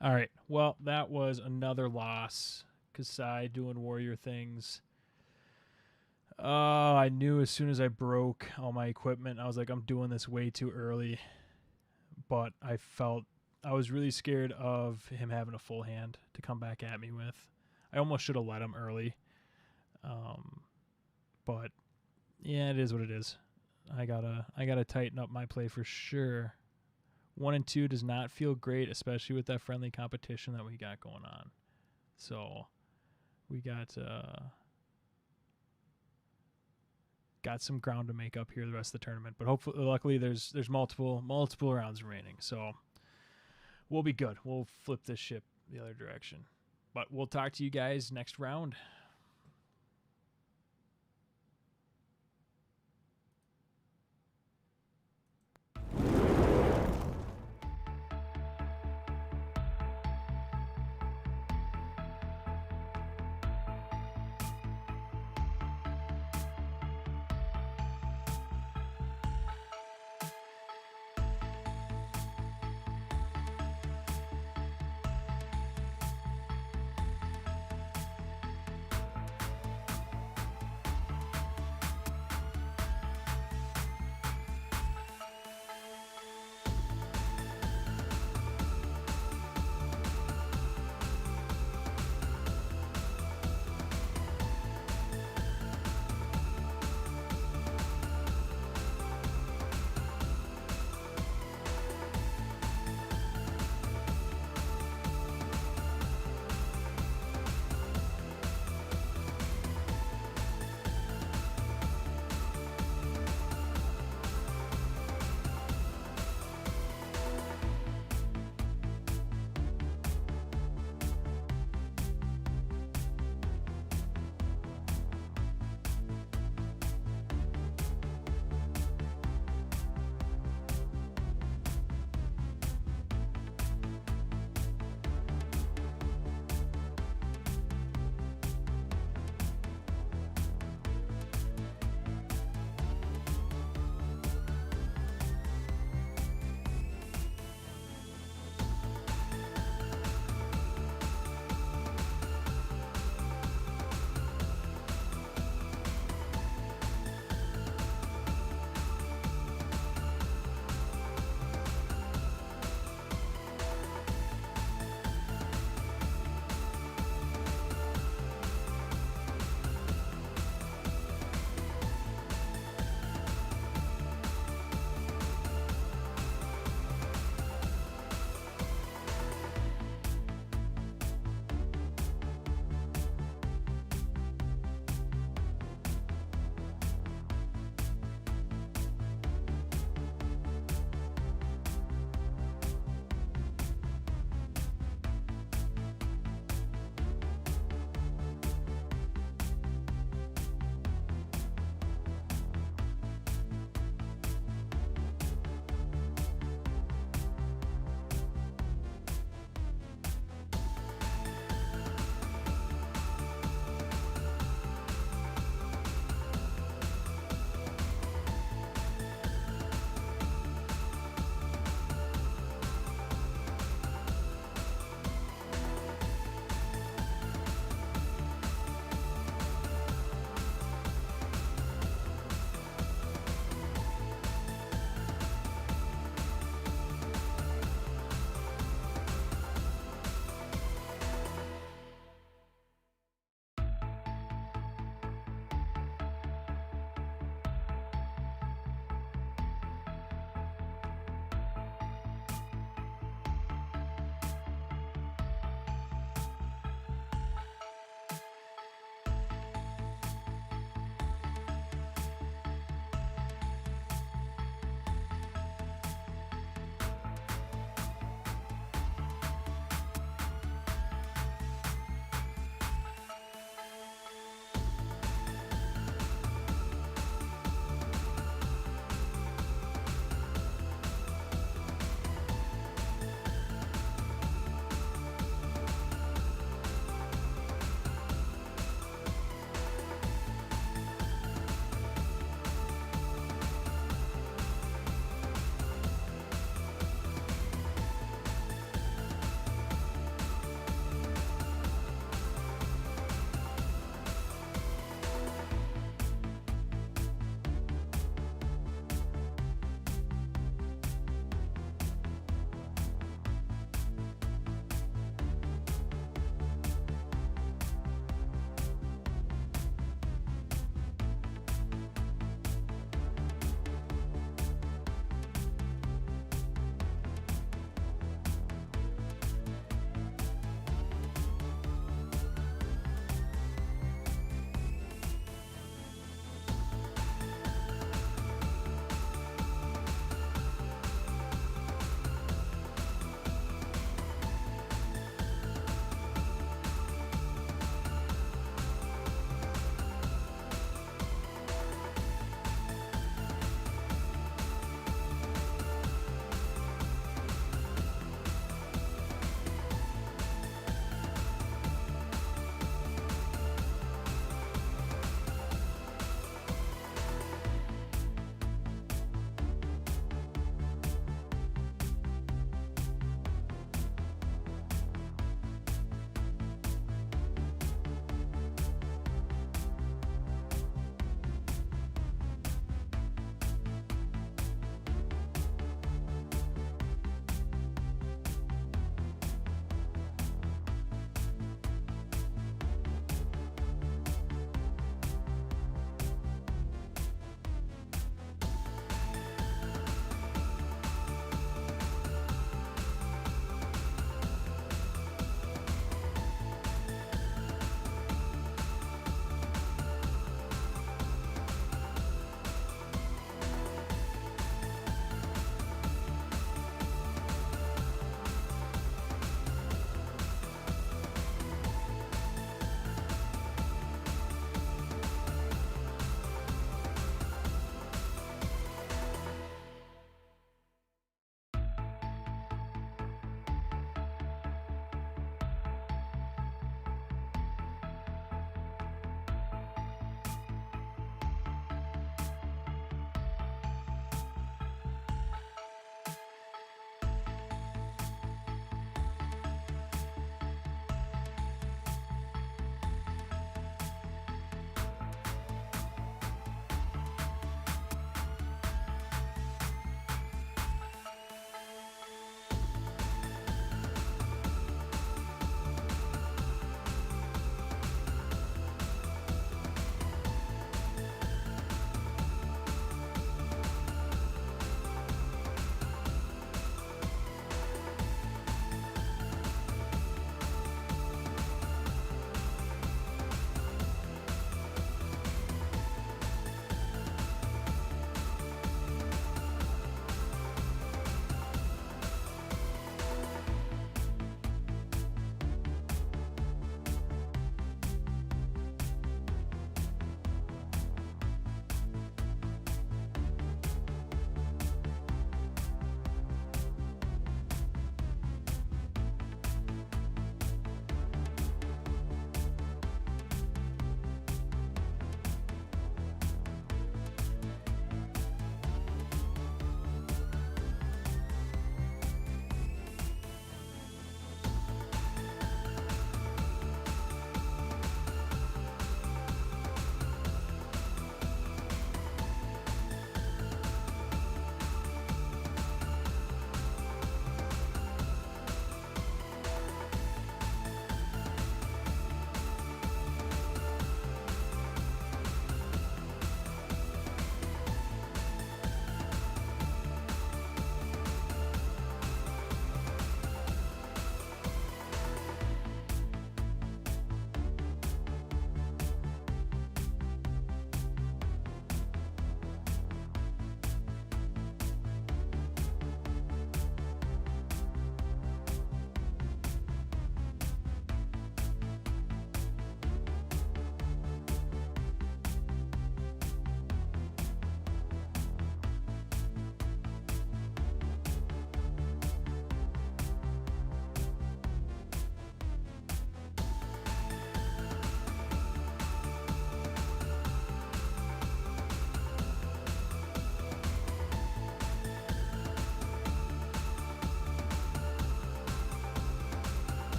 All right. Well, that was another loss. Kasai doing warrior things. Oh, I knew as soon as I broke all my equipment, I was like, I'm doing this way too early. But I was really scared of him having a full hand to come back at me with. I almost should have let him early. But yeah, it is what it is. I gotta tighten up my play for sure. 1 and 2 does not feel great, especially with that friendly competition that we got going on. So we got some ground to make up here the rest of the tournament. But luckily there's multiple rounds remaining. So we'll be good. We'll flip this ship the other direction. But we'll talk to you guys next round.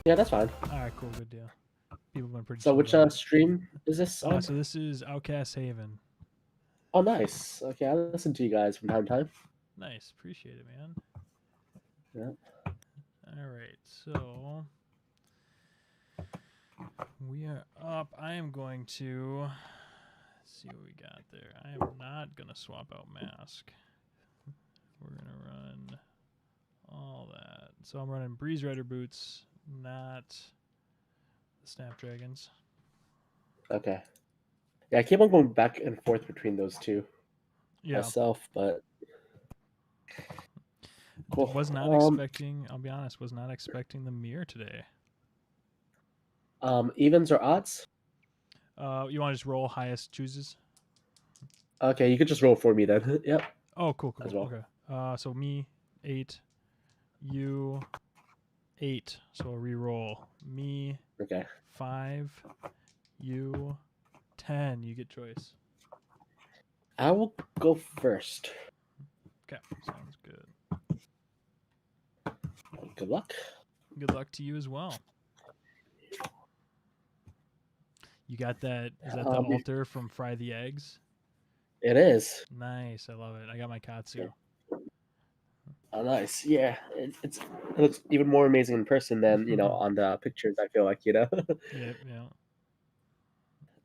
Yeah, that's fine. All right, cool, good deal. People have been pretty. So chill which about it. stream is this on? So this is Outcast Haven. Oh, nice. Okay, I listen to you guys from time to time. Nice, appreciate it, man. Yeah. All right, so we are up. I am going to see what we got there. I am not gonna swap out Mask. We're gonna run all that. So I'm running Breeze Rider boots, not the Snapdragons. Okay. Yeah, I keep on going back and forth between those two myself, but cool. Was not expecting. I'll be honest. Was not expecting the mirror today. Evens or odds? You want to just roll highest chooses? Okay, you could just roll for me then. Yep. Oh, cool. As well. Okay. So me 8, you 8. So a re-roll. Me Okay. 5, you 10. You get choice. I will go first. Okay, sounds good. Good luck. Good luck to you as well. You got that? Is that the altar from Fry the Eggs? It is. Nice. I love it. I got my Katsu. Oh, nice. Yeah, it looks even more amazing in person than on the pictures. I feel like Yep.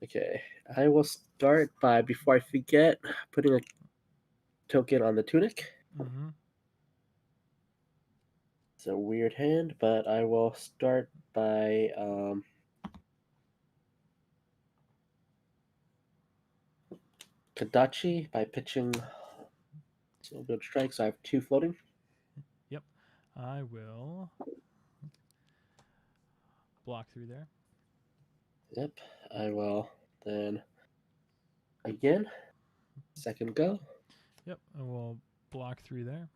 Okay, I will start by, before I forget, putting a token on the tunic. Mm-hmm. It's a weird hand, but I will start by Kadachi by pitching so good strikes. I have 2 floating. Yep. I will block through there. Yep. I will then again. Second go. Yep. I will block through there.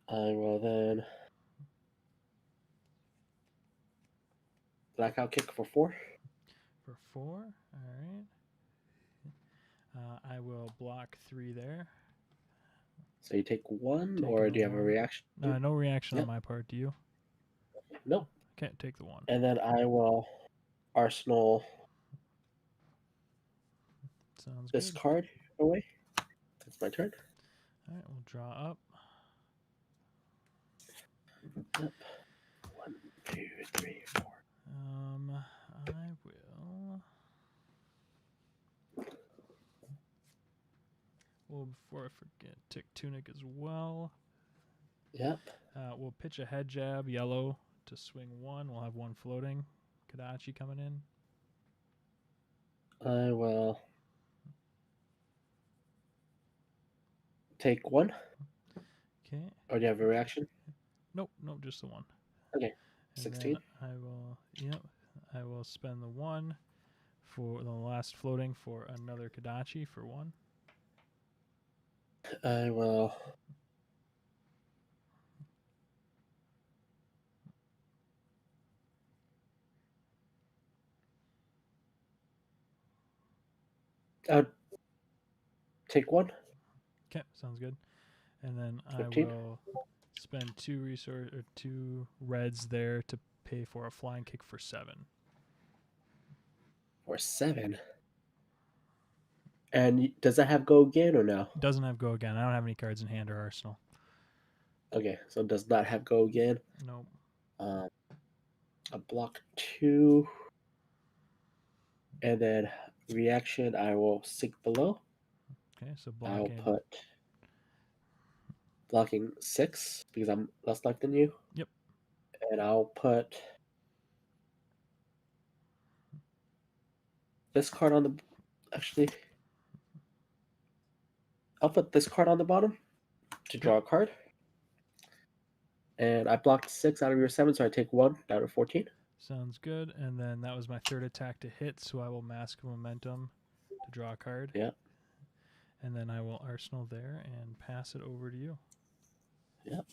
I will then blackout kick for 4. For 4. All right. I will block 3 there. So you take 1, Taking or do you the have a 1. reaction? No reaction on my part. Do you? No. Okay, take the 1. And then I will arsenal Sounds this good. card away. That's my turn. All right, we'll draw up. Yep. 1, 2, 3, 4. I will. Well, before I forget, tick tunic as well. Yep. We'll pitch a head jab, yellow, to swing 1. We'll have 1 floating. Kadachi coming in. I will take 1. Okay. Or do you have a reaction? Nope, just the 1. Okay. And 16. then I will spend the 1 for the last floating for another Kadachi for 1. I will take 1. Okay, sounds good. And then 15. I will spend 2 reds there to pay for a flying kick for 7. Or 7. And does that have go again or no? Doesn't have go again. I don't have any cards in hand or arsenal. Okay, so it does not have go again. Nope. A block 2. And then reaction, I will sink below. Okay, so I'll blocking. put blocking 6 because I'm less life than you. Yep. And I'll put this card on the. Actually, I'll put this card on the bottom to draw a card. And I blocked 6 out of your 7, so I take 1 out of 14. Sounds good. And then that was my 3rd attack to hit, so I will mask momentum to draw a card. Yeah. And then I will arsenal there and pass it over to you. Yep.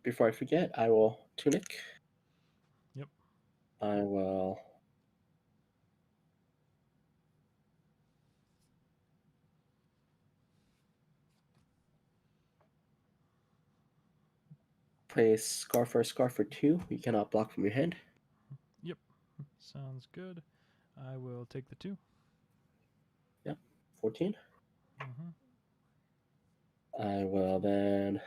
Before I forget, I will tunic. Yep. I will play Scar for 2. You cannot block from your hand. Yep. Sounds good. I will take the 2. 14. Mm-hmm. I will then.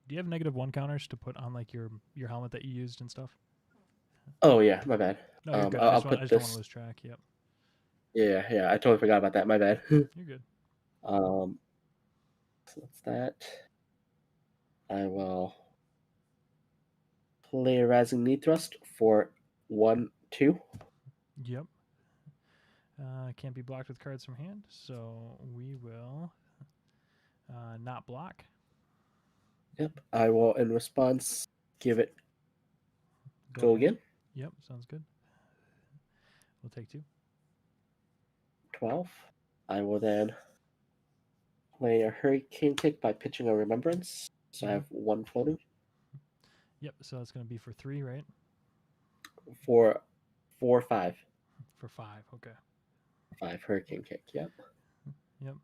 Do you have -1 counters to put on like your helmet that you used and stuff? Oh yeah, my bad. No, you're good. I'll I just put don't want this. to lose track. Yep. Yeah, I totally forgot about that. My bad. You're good. So that's that. I will play Rising Knee Thrust for 1/2. Yep. Can't be blocked with cards from hand, so we will not block. Yep. I will, in response, give it go again. Yep, sounds good. We'll take 2. 12. I will then play a Hurricane Kick by pitching a Remembrance. So I have 1 floating Yep, so it's going to be for 3, right? for 4/5. For 5, okay. 5 Hurricane Kick. Yep. Yep.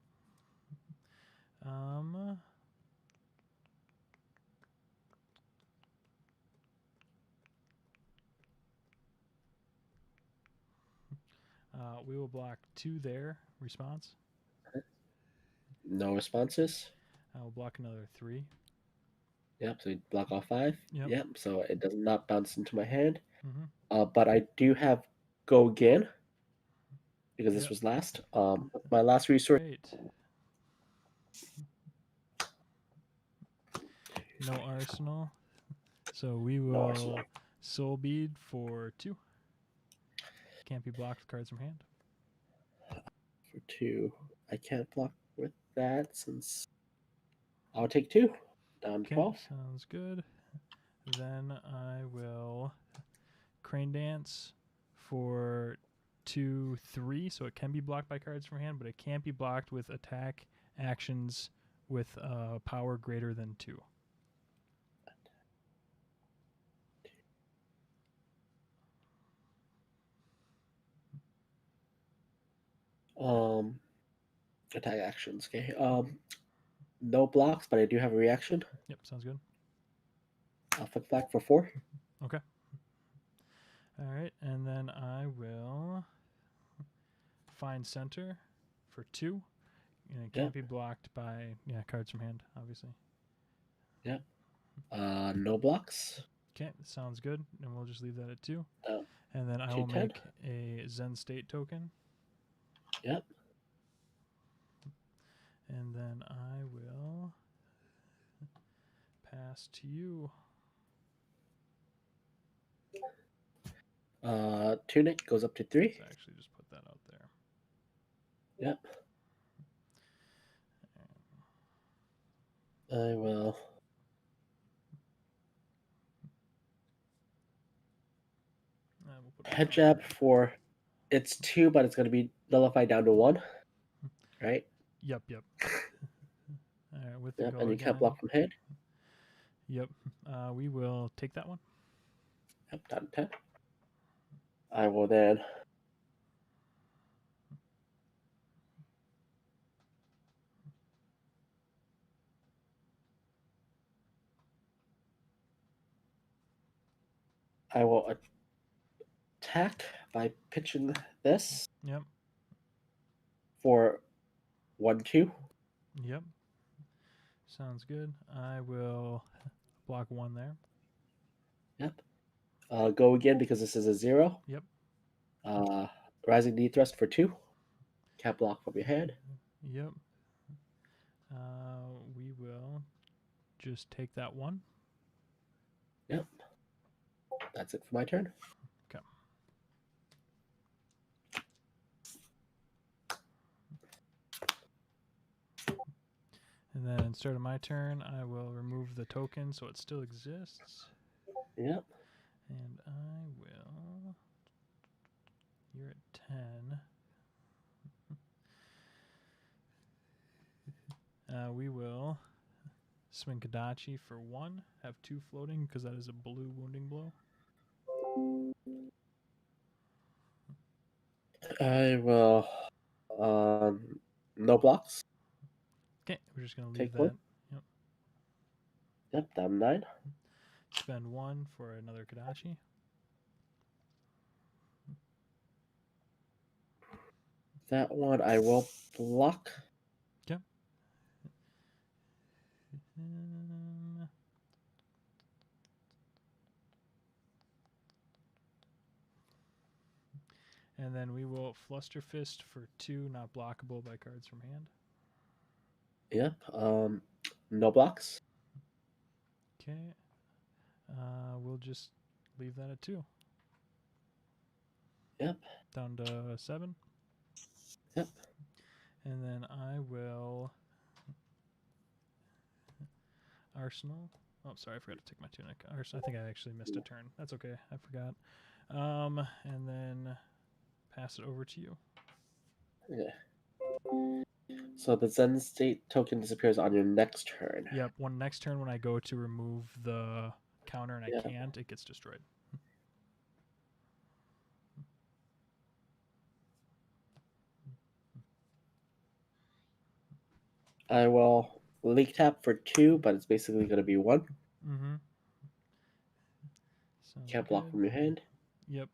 We will block 2 there. Response. No responses. I will block another 3. Yep. So we block all 5. Yep. So it does not bounce into my hand. Mm-hmm. But I do have go again because this Yep. was last. My last resource. Great. No arsenal. So we will soul bead for 2. Can't be blocked with cards from hand. For 2. I can't block with that since I'll take 2. Down 12. Sounds good. Then I will Crane Dance for 2, 3. So it can be blocked by cards from hand, but it can't be blocked with attack actions with power greater than 2. Attack actions. Okay. No blocks, but I do have a reaction. Yep, sounds good. I'll flick back for 4. Okay. All right, and then I will find center for 2. And it can't be blocked by cards from hand, obviously. Yep. No blocks. Okay, sounds good. And we'll just leave that at 2. Oh. And then I 2, will 10. make a Zen State token. Yep. And then I will pass to you. Tunic goes up to 3. Let's actually just put that out there. Yep. I will. We'll put Head jab for. It's 2, but it's going to be nullified down to 1. Right? Yep. All right, with the Yep, go and you again. can't block from head. Yep. We will take that one. Yep, down to 10. I will then. I will attack by pitching this. Yep. For 1/2. Yep. Sounds good. I will block 1 there. Yep. Go again because this is a 0. Yep. Rising knee thrust for 2. Can't block from your hand. Yep. We will just take that 1. Yep. That's it for my turn. Okay. And then instead of my turn, I will remove the token so it still exists. Yep. And I will. You're at 10. We will Swing Kadachi for 1. Have 2 floating because that is a blue wounding blow. I will. No blocks. Okay, we're just going to leave Take that. one. Yep. Yep, down 9. Spend 1 for another Kadachi. That one I will block. Okay. And then we will Fluster Fist for 2, not blockable by cards from hand. Yep. No blocks. Okay. We'll just leave that at 2. Yep. Down to 7. Yep. And then I will Arsenal. Oh, sorry, I forgot to take my tunic. I think I actually missed a turn. That's okay. I forgot. And then pass it over to you. Okay. So the Zen State token disappears on your next turn. Yep. Next turn when I go to remove the counter and I Yeah. can't, it gets destroyed. I will leak tap for 2, but it's basically going to be 1. Mm-hmm. Can't block from your hand. Yep.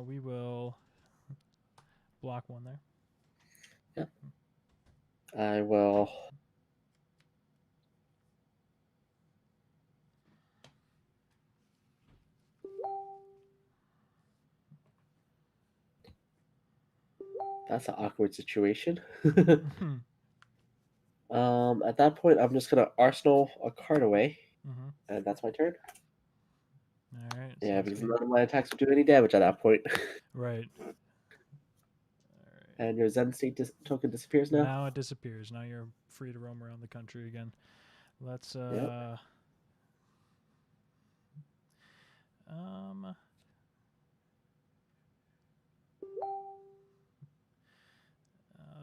We will block 1 there. Yep. I will. That's an awkward situation. At that point, I'm just gonna arsenal a card away, and that's my turn. All right. Yeah, sounds because good. none of my attacks will do any damage at that point. Right. All right. And your Zen State token disappears now. Now it disappears. Now you're free to roam around the country again. Let's Yep.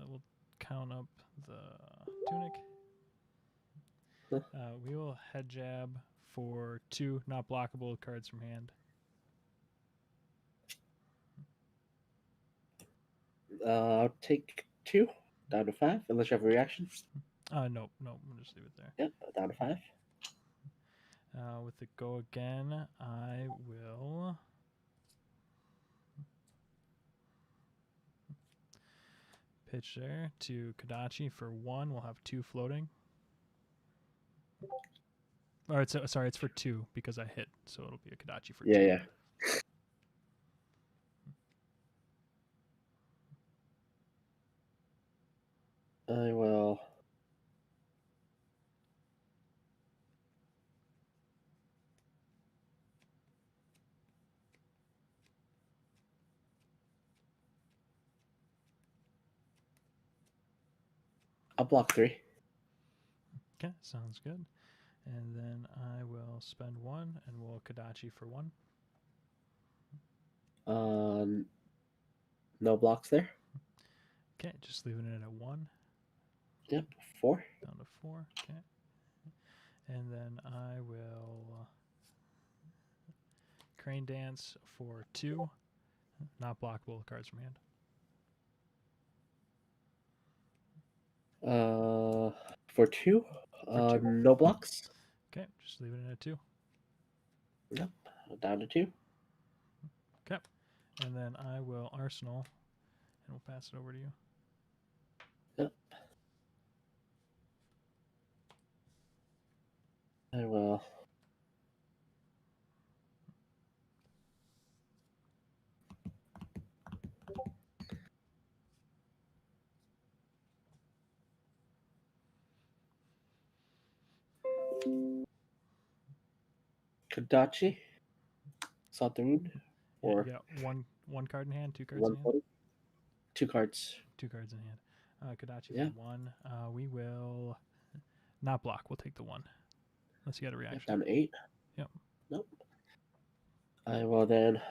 We'll count up the tunic. We will head jab for 2 not blockable cards from hand. I'll take 2 down to 5, unless you have a reaction. No, we'll just leave it there. Yep, down to 5. With the go again, I will pitch there to Kadachi for 1. We'll have 2 floating. Or it's sorry, it's for 2 because I hit, so it'll be a Kadachi for 2. Yeah. I will. I'll block 3. Okay, sounds good. And then I will spend 1 and we'll Kadachi for 1. No blocks there. Okay, just leaving it at 1. Yep, 4. Down to 4. Okay. And then I will Crane Dance for 2. Not blockable cards from hand. For 2. For 2. No blocks. Okay, just leaving it at 2. Yep, down to 2. Okay. And then I will Arsenal and we'll pass it over to you. Yep. I will. Kadachi? Saltaroon? Or yeah, one card in hand, 2 cards one in hand. photo? 2 cards. 2 cards in hand. Kadachi Yeah. for 1. We will not block. We'll take the 1. Unless you got a reaction. Down to 8. Yep. Nope. I will then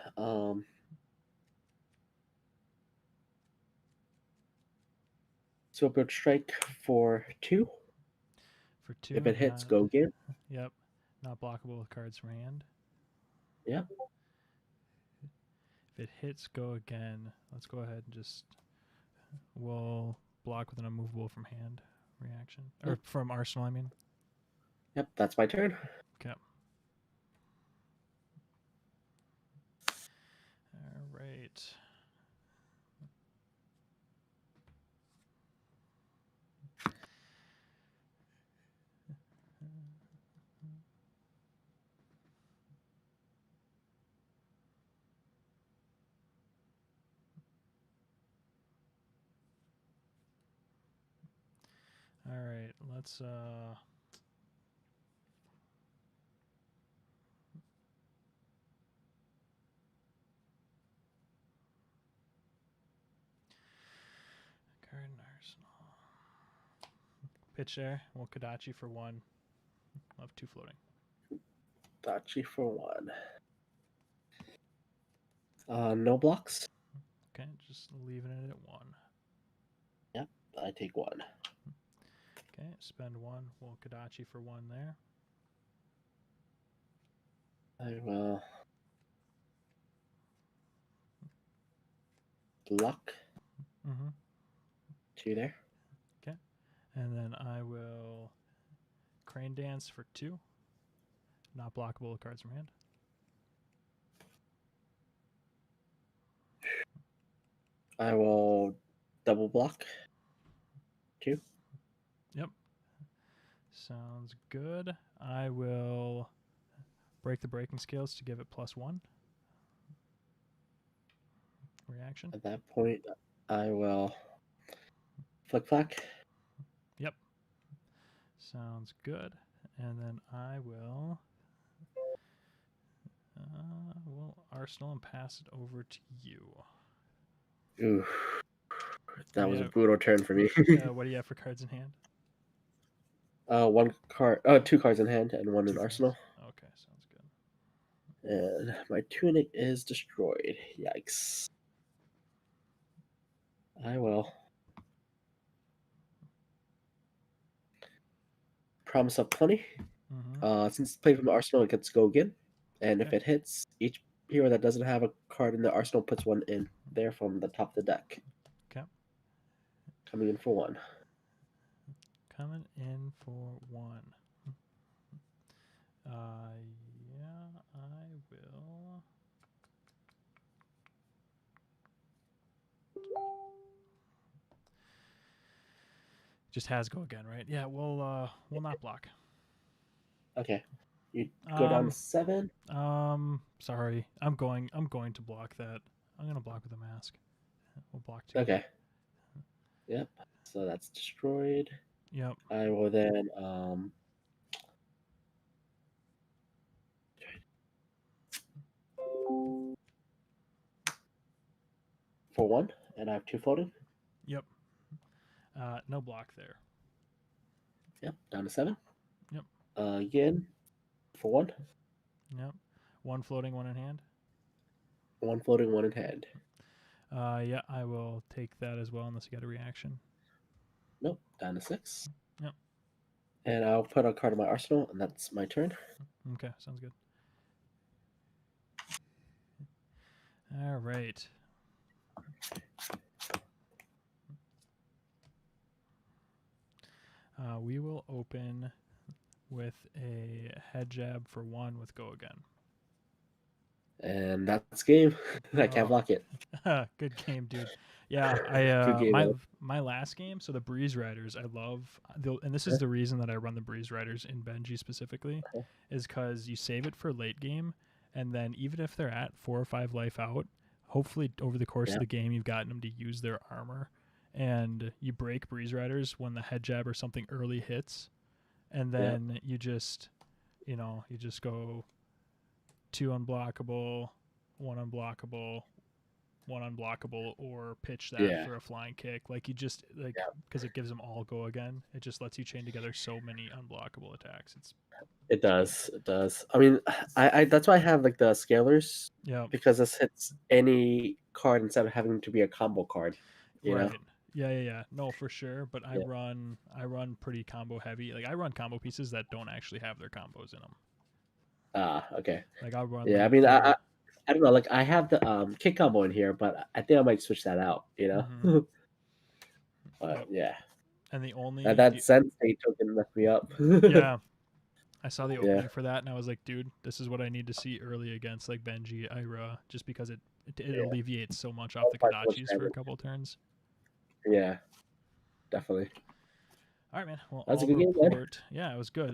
Silver Strike for 2. For 2. If it hits, not- go again. Yep. Not blockable with cards from hand. Yep. If it hits, go again. Let's go ahead and just. We'll block with an unmovable from hand reaction. Or Yep. from arsenal, I mean. Yep, that's my turn. Okay. All right. All right, let's card and arsenal. Pitch there. We'll Kodachi for 1. We'll have 2 floating. Dachi for 1. No blocks. Okay, just leaving it at 1. Yep, I take 1. Okay, spend 1. We'll Kodachi for 1 there. I will block Mm-hmm. 2 there. And then I will crane dance for 2. Not blockable with cards from hand. I will double block 2. Yep. Sounds good. I will break the breaking scales to give it +1. Reaction. At that point, I will flick flack. Yep. Sounds good. And then I will arsenal and pass it over to you. Ooh, that was a Yeah. brutal turn for me. What do you have for cards in hand? 1 card, 2 cards in hand and 1 in 2 cards. arsenal. Okay, sounds good. And my tunic is destroyed. Yikes. I will promise up 20. Mm-hmm. Since it's played from the arsenal, it gets to go again. And if Okay. it hits, each hero that doesn't have a card in the arsenal puts 1 in there from the top of the deck. Okay. Coming in for 1. Coming in for 1. Yeah, I will. Just has go again, right? Yeah, we'll not block. Okay. You go down Um, to 7. Sorry. I'm going to block that. I'm gonna block with a mask. We'll block 2. Okay. Yep. So that's destroyed. Yep. I will then for 1, and I have 2 floating. Yep. No block there. Yep, down to 7. Yep. Again, for 1. Yep. 1 floating, 1 in hand. 1 floating, 1 in hand. Yeah, I will take that as well unless you got a reaction. Nope, down to 6. Yep. And I'll put a card in my arsenal, and that's my turn. Okay, sounds good. All right. We will open with a head jab for 1 with go again. And that's game. I can't Oh. block it. Good game, dude. Yeah, Good game, my last game. So the Breeze Riders, I love, and this is the reason that I run the Breeze Riders in Benji specifically, is because you save it for late game, and then even if they're at 4 or 5 life out, hopefully over the course of the game you've gotten them to use their armor, and you break Breeze Riders when the head jab or something early hits, and then you just go 2 unblockable, 1 unblockable, 1 unblockable, or pitch that for a flying kick. Like you just because it gives them all go again. It just lets you chain together so many unblockable attacks. It does. I mean, I that's why I have like the scalers. Yeah. Because this hits any card instead of having to be a combo card. You know? Yeah. No, for sure. But I Yeah. run pretty combo heavy. Like I run combo pieces that don't actually have their combos in them. Okay. Like I'll run. Yeah, like, I mean, pure- I don't know. Like I have the kick combo in here, but I think I might switch that out. Mhm. But Yep. yeah, And the only that Sensei token messed me up. yeah, I saw the Yeah. opening for that and I was like, dude, this is what I need to see early against like Benji, Ira, just because it Yeah. alleviates so much off the Fight so much Kodachis for a damage. couple turns. Yeah, definitely. All right, man. Well, That was a I'll good game, man. report. Yeah, it was good.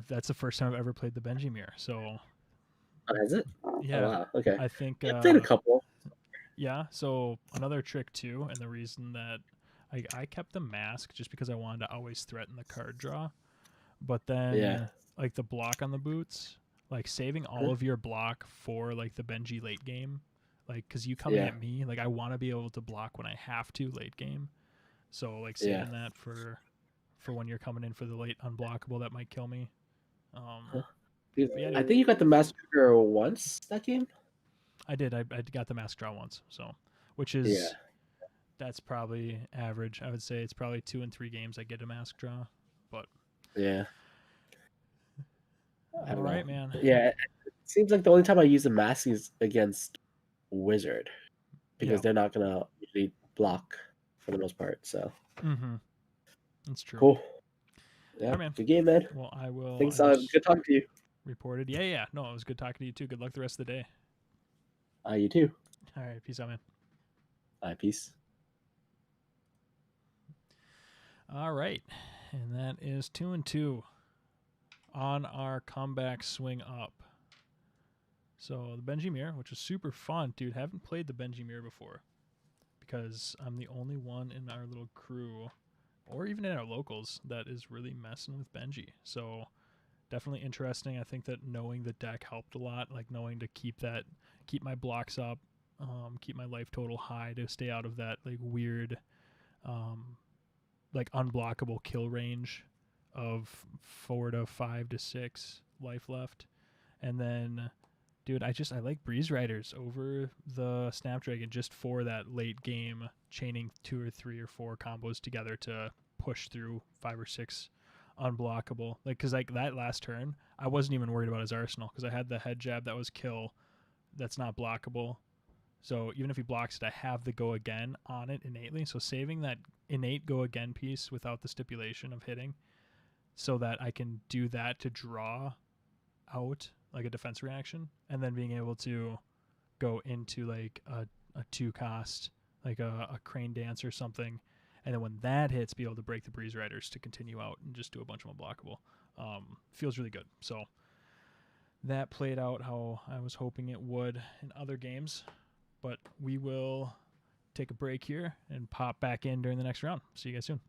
That's the first time I've ever played the Benji mirror. So Is it? yeah, Oh, wow. Okay. I think I played a couple. yeah. So another trick too, and the reason that I kept the mask just because I wanted to always threaten the card draw, but then Yeah. like the block on the boots, like saving all of your block for like the Benji late game, like because you coming Yeah. at me, like I want to be able to block when I have to late game. So like saving that for when you're coming in for the late unblockable that might kill me. Yeah, I think you got the massacre once that game. I did. I got the mask draw once, so which is that's probably average. I would say it's probably 2 and 3 games I get a mask draw, but Yeah. all right, man. Yeah, it seems like the only time I use the mask is against Wizard because Yeah. they're not gonna usually block for the most part. So Mm-hmm. That's true. cool. Yeah, All right, man. good game, man. Well, I will. Thanks. I just Good talking to you. reported. Yeah. No, it was good talking to you too. Good luck the rest of the day. You too. All right, peace out, man. Peace. All right, and that is 2 and 2 on our comeback swing up. So the Benji mirror, which is super fun, dude. Haven't played the Benji mirror before because I'm the only one in our little crew, or even in our locals, that is really messing with Benji. So definitely interesting. I think that knowing the deck helped a lot, like knowing to keep my blocks up, keep my life total high to stay out of that like weird, like unblockable kill range of 4 to 5 to 6 life left. And then, dude, I like Breeze Riders over the Snapdragon just for that late game chaining 2 or 3 or 4 combos together to push through 5 or 6 unblockable. Like, because like that last turn, I wasn't even worried about his arsenal because I had the head jab that was kill that's not blockable. So even if he blocks it, I have the go again on it innately. So saving that innate go again piece without the stipulation of hitting so that I can do that to draw out like a defense reaction, and then being able to go into like a 2 cost, like a crane dance or something. And then when that hits, be able to break the Breeze Riders to continue out and just do a bunch of unblockable. Feels really good. So that played out how I was hoping it would in other games. But we will take a break here and pop back in during the next round. See you guys soon.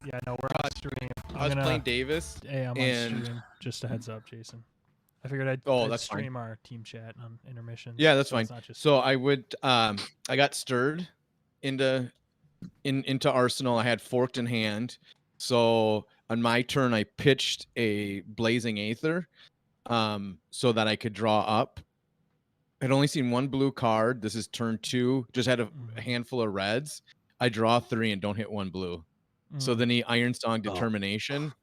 Yeah, no, we're on stream. I was playing Davis. Hey, I'm and- on stream. Just a heads up, Jason. I figured I'd that's fine. stream our team chat on intermission. Yeah, that's so fine. It's not just So I would, I got stirred into Arsenal. I had forked in hand. So on my turn, I pitched a Blazing Aether, so that I could draw up. I'd only seen one blue card. This is turn 2. Just had a handful of reds. I draw 3 and don't hit one blue. So then he Iron Song Determination.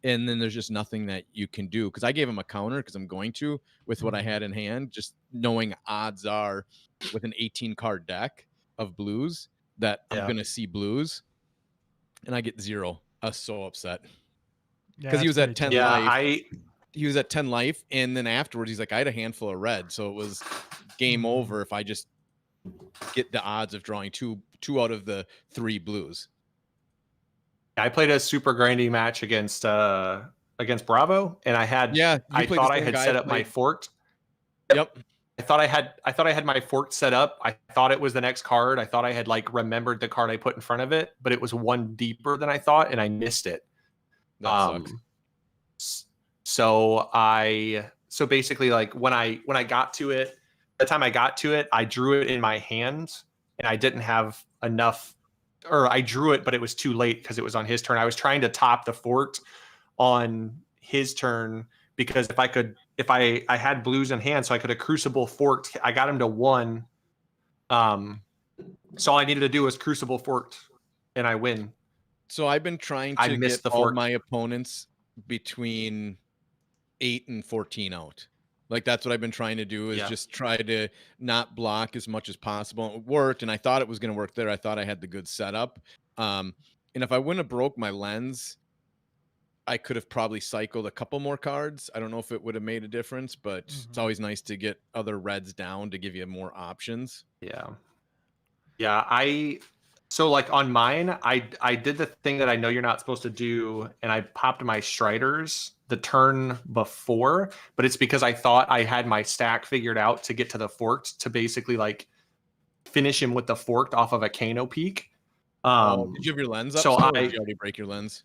And then there's just nothing that you can do. Because I gave him a counter because I'm going to with what I had in hand. Just knowing odds are with an 18-card deck of blues that I'm going to see blues. And I get 0. I was so upset. Because he was at 10 life. He was at 10 life. And then afterwards, he's like, I had a handful of red. So it was game over if I just get the odds of drawing two out of the 3 blues. I played a super grindy match against Bravo, and I had I thought I had set up my forked. Yep. I thought I had my forked set up. I thought it was the next card. I thought I had like remembered the card I put in front of it, but it was one deeper than I thought, and I missed it. That sucks. So basically, like when I got to it, the time I got to it, I drew it in my hand, and I didn't have enough. Or I drew it, but it was too late because it was on his turn. I was trying to top the forked on his turn because if I had blues in hand, so I could have Crucible forked. I got him to 1. So all I needed to do was Crucible forked, and I win. So I've been trying to get all my opponents between 8 and 14 out. Like that's what I've been trying to do is just try to not block as much as possible. It worked, and I thought it was going to work there. I thought I had the good setup. And if I wouldn't have broke my lens, I could have probably cycled a couple more cards. I don't know if it would have made a difference, but it's always nice to get other reds down to give you more options. So like on mine, I did the thing that I know you're not supposed to do, and I popped my Striders the turn before, but it's because I thought I had my stack figured out to get to the forked to basically like finish him with the forked off of a Kano Peak. Did you have your lens up? So or did you already break your lens?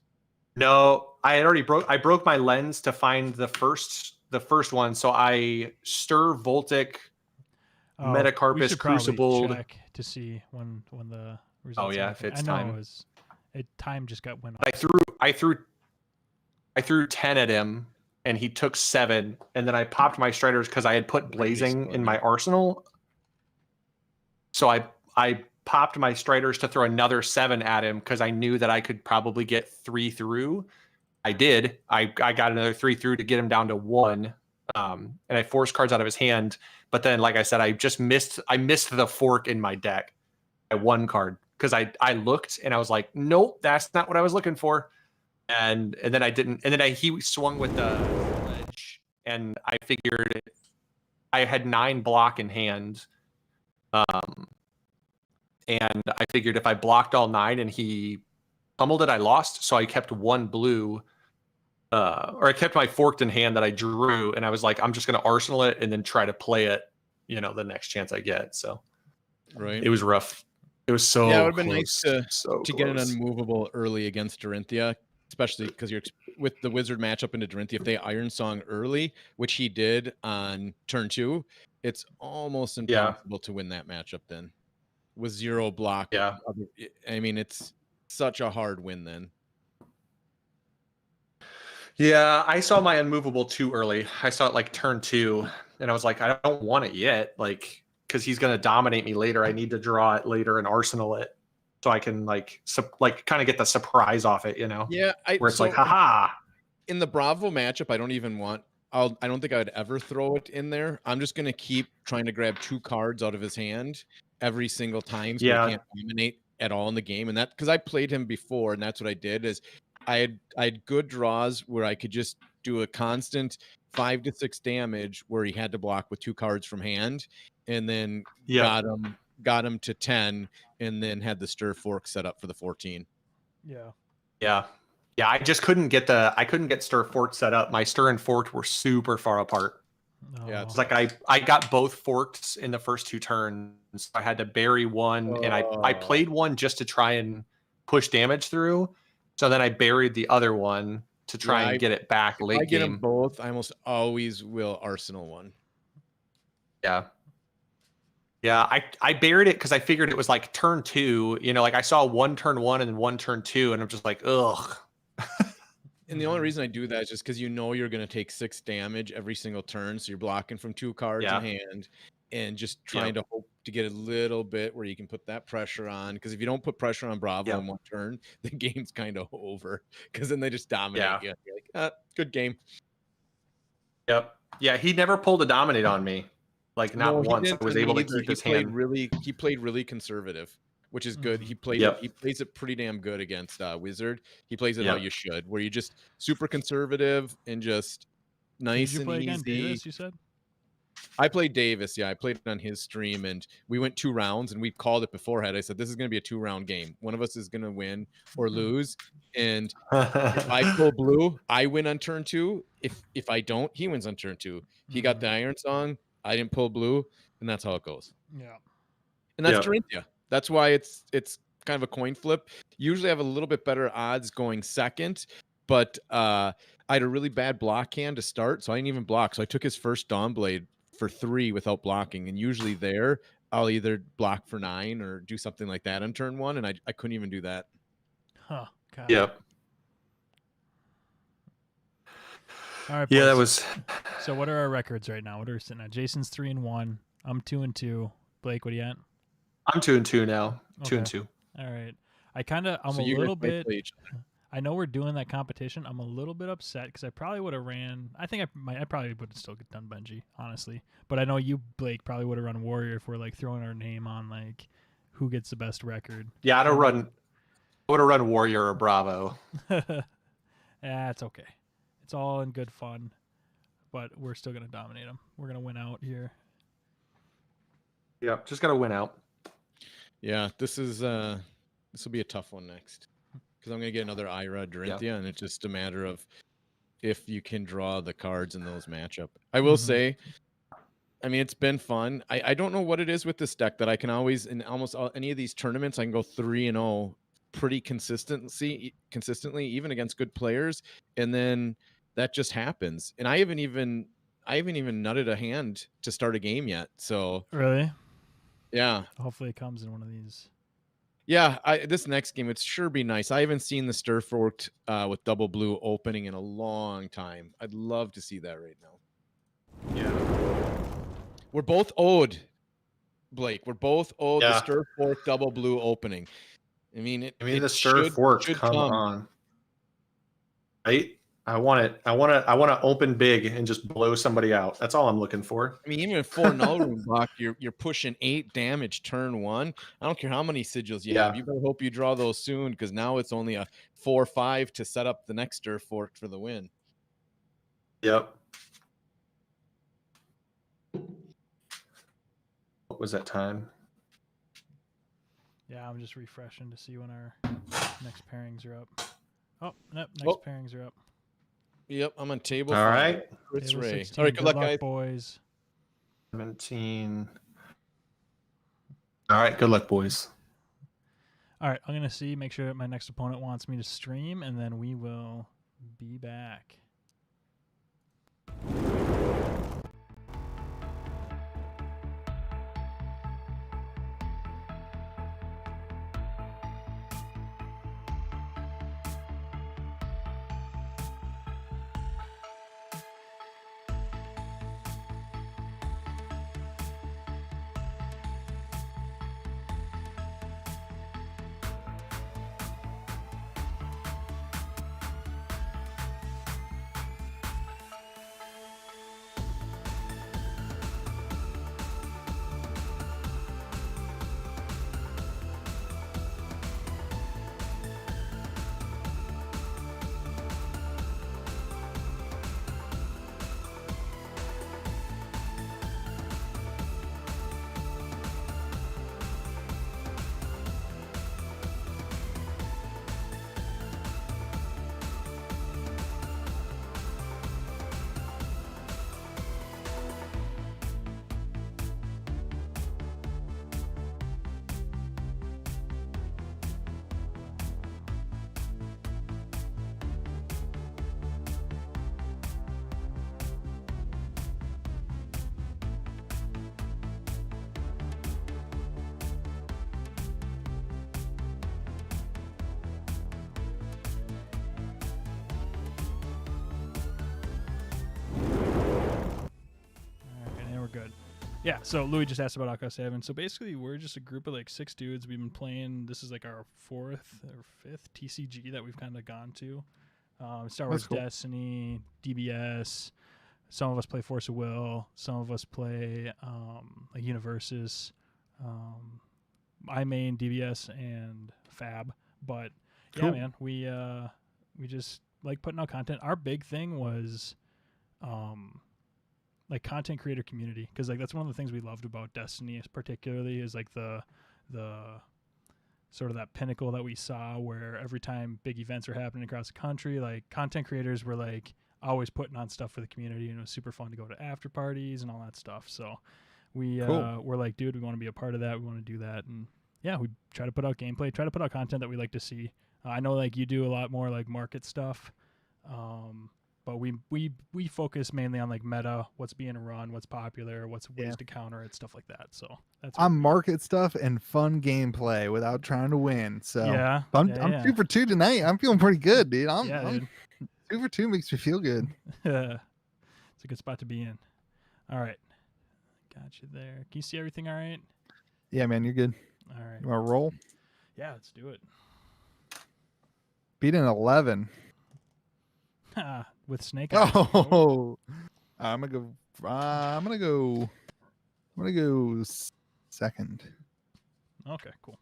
No, I had already broke my lens to find the first one. So I Stir Voltic, Metacarpus Crucibled check to see when the results. If it's time. Time just went off. I threw 10 at him, and he took 7, and then I popped my Striders because I had put Blazing in my arsenal. So I popped my Striders to throw another 7 at him because I knew that I could probably get 3 through. I did. I got another 3 through to get him down to 1, and I forced cards out of his hand. But then, like I said, I missed the fork in my deck by 1 card because I looked and I was like, nope, that's not what I was looking for. And then I didn't. And then he swung with the ledge, and I figured I had 9 block in hand. And I figured if I blocked all 9 and he pummeled it, I lost. So I kept 1 blue, or I kept my forked in hand that I drew, and I was like, I'm just going to arsenal it and then try to play it, the next chance I get. So it was rough. It was so it would have been nice to get an unmovable early against Dorinthia, especially because you're with the Wizard matchup into Dorinthia. If they Iron Song early, which he did on turn 2, it's almost impossible to win that matchup then with 0 block. Yeah. I mean, it's such a hard win then. Yeah, I saw my unmovable too early. I saw it like turn 2, and I was like, I don't want it yet, like, because he's going to dominate me later. I need to draw it later and arsenal it so I can like kind of get the surprise off it, Yeah, where it's like, haha. In the Bravo matchup, I don't even want. I don't think I would ever throw it in there. I'm just going to keep trying to grab 2 cards out of his hand every single time, so he can't dominate at all in the game. And that because I played him before, and that's what I did. Is I had good draws where I could just do a constant 5 to 6 damage where he had to block with 2 cards from hand, and then got him to 10, and then had the Stir Fork set up for the 14. Yeah. I just couldn't get Stir Fork set up. My Stir and Forked were super far apart. Yeah, it's like I got both forked in the first 2 turns. I had to bury one, and I played one just to try and push damage through. So then I buried the other one to try and get it back If late I get them game. both, I almost always will Arsenal one. Yeah. Yeah, I buried it because I figured it was like turn 2. You know, like I saw one turn 1 and then one turn 2, and I'm just like, ugh. And the only reason I do that is just because you're going to take 6 damage every single turn. So you're blocking from 2 cards in hand and just trying to hope to get a little bit where you can put that pressure on. Because if you don't put pressure on Bravo in one turn, the game's kind of over. Because then they just dominate you. You're like, good game. Yep. Yeah, he never pulled a dominate on me. Like not once. I was able to keep his hand. He played really conservative, which is good. He played he plays it pretty damn good against Wizard. He plays it how you should, where you just super conservative and just nice and easy. Again, Davis, you said? I played Davis, I played it on his stream, and we went 2 rounds, and we called it beforehand. I said, this is going to be a 2-round game. One of us is going to win or lose, and if I pull blue, I win on turn 2. If I don't, he wins on turn 2. He got the Iron Song, I didn't pull blue, and that's how it goes. Yeah. And that's Dorinthia. That's why it's kind of a coin flip. Usually I have a little bit better odds going second, but I had a really bad block hand to start, so I didn't even block. So I took his first Dawnblade for 3 without blocking, and usually there I'll either block for 9 or do something like that on turn 1, and I couldn't even do that. Huh. God. Yep. All right. Yeah, boys. that was. So what are our records right now? What are we sitting at? Jason's 3-1. I'm 2-2. Blake, what are you at? I'm 2-2 now. Okay. 2-2. All right. I'm So a little bit. I know we're doing that competition. I'm a little bit upset because I probably would have ran. I think I probably would have still done Benji, honestly. But I know you, Blake, probably would have run Warrior if we're like throwing our name on like who gets the best record. Yeah, I would have run Warrior or Bravo. Yeah, it's okay. It's all in good fun, but we're still gonna dominate them. We're gonna win out here. Yep, just gotta win out. Yeah, this will be a tough one next. Because I'm going to get another Ira Dorinthia, and it's just a matter of if you can draw the cards in those matchup. I will say, I mean, it's been fun. I don't know what it is with this deck that I can always, in almost any of these tournaments, I can go 3-0 pretty consistently, even against good players, and then that just happens. And I haven't even nutted a hand to start a game yet. So really, yeah. Hopefully, it comes in one of these. Yeah, this next game, it'd sure be nice. I haven't seen the Stir Forked with double blue opening in a long time. I'd love to see that right now. Yeah. We're both owed, Blake. We're both owed the Stir Fork double blue opening. I mean, the Stir Fork come on. Right? I want it. I want to open big and just blow somebody out. That's all I'm looking for. I mean, even in 4 null room block, you're pushing 8 damage turn 1. I don't care how many sigils you have. You better hope you draw those soon, because now it's only a 4-5 to set up the next Stir Fork for the win. Yep. What was that time? Yeah, I'm just refreshing to see when our next pairings are up. Oh, nope, next pairings are up. Yep, I'm on table. All 5. right. It's table Ray. 16. All right, good luck, guys. Boys. 17. All right, good luck, boys. All right, I'm going to make sure that my next opponent wants me to stream, and then we will be back. Yeah, so Louis just asked about Outcast 7. So basically, we're just a group of like 6 dudes. We've been playing. This is like our 4th or 5th TCG that we've kind of gone to. Star Wars cool. Destiny, DBS. Some of us play Force of Will. Some of us play like Universes. I main DBS and Fab. But yeah, Cool. man, we just like putting out content. Our big thing was like content creator community, because like that's one of the things we loved about Destiny particularly is like the sort of that pinnacle that we saw where every time big events are happening across the country, like content creators were like always putting on stuff for the community, and it was super fun to go to after parties and all that stuff. So we Cool. we're like, dude, we want to be a part of that, we want to do that. And yeah, we try to put out gameplay, try to put out content that we like to see. I know like you do a lot more like market stuff, but we focus mainly on like meta, what's being run, what's popular, what's ways Yeah. to counter it, stuff like that. So that's I'm market stuff and fun gameplay without trying to win. So yeah, I'm yeah. 2 for 2 tonight. I'm feeling pretty good, dude. I'm dude. 2 for 2 makes me feel good. It's a good spot to be in. All right, got you there. Can you see everything all right? Yeah, man, you're good. All right, You want to roll? yeah, let's do it. Beat an 11. With Snake Eyes. Oh, I'm gonna go. I'm gonna go second. Okay, cool.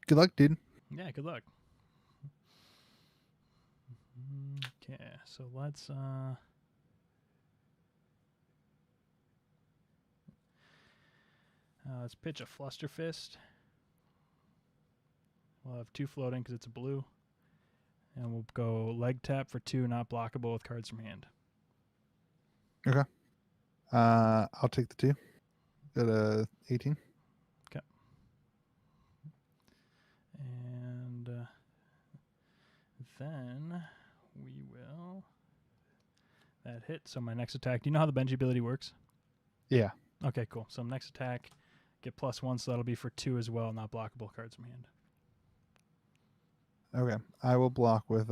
Good luck, dude. Yeah, good luck. Okay, so let's pitch a Fluster Fist. We'll have 2 floating because it's a blue. And we'll go leg tap for 2, not blockable with cards from hand. I'll take the 2. Got a 18. And then we will... That hit. So my next attack... Do you know how the Benji ability works? Yeah. Okay, cool. So next attack, get +1, so that'll be for 2 as well, not blockable cards from hand. Okay. I will block with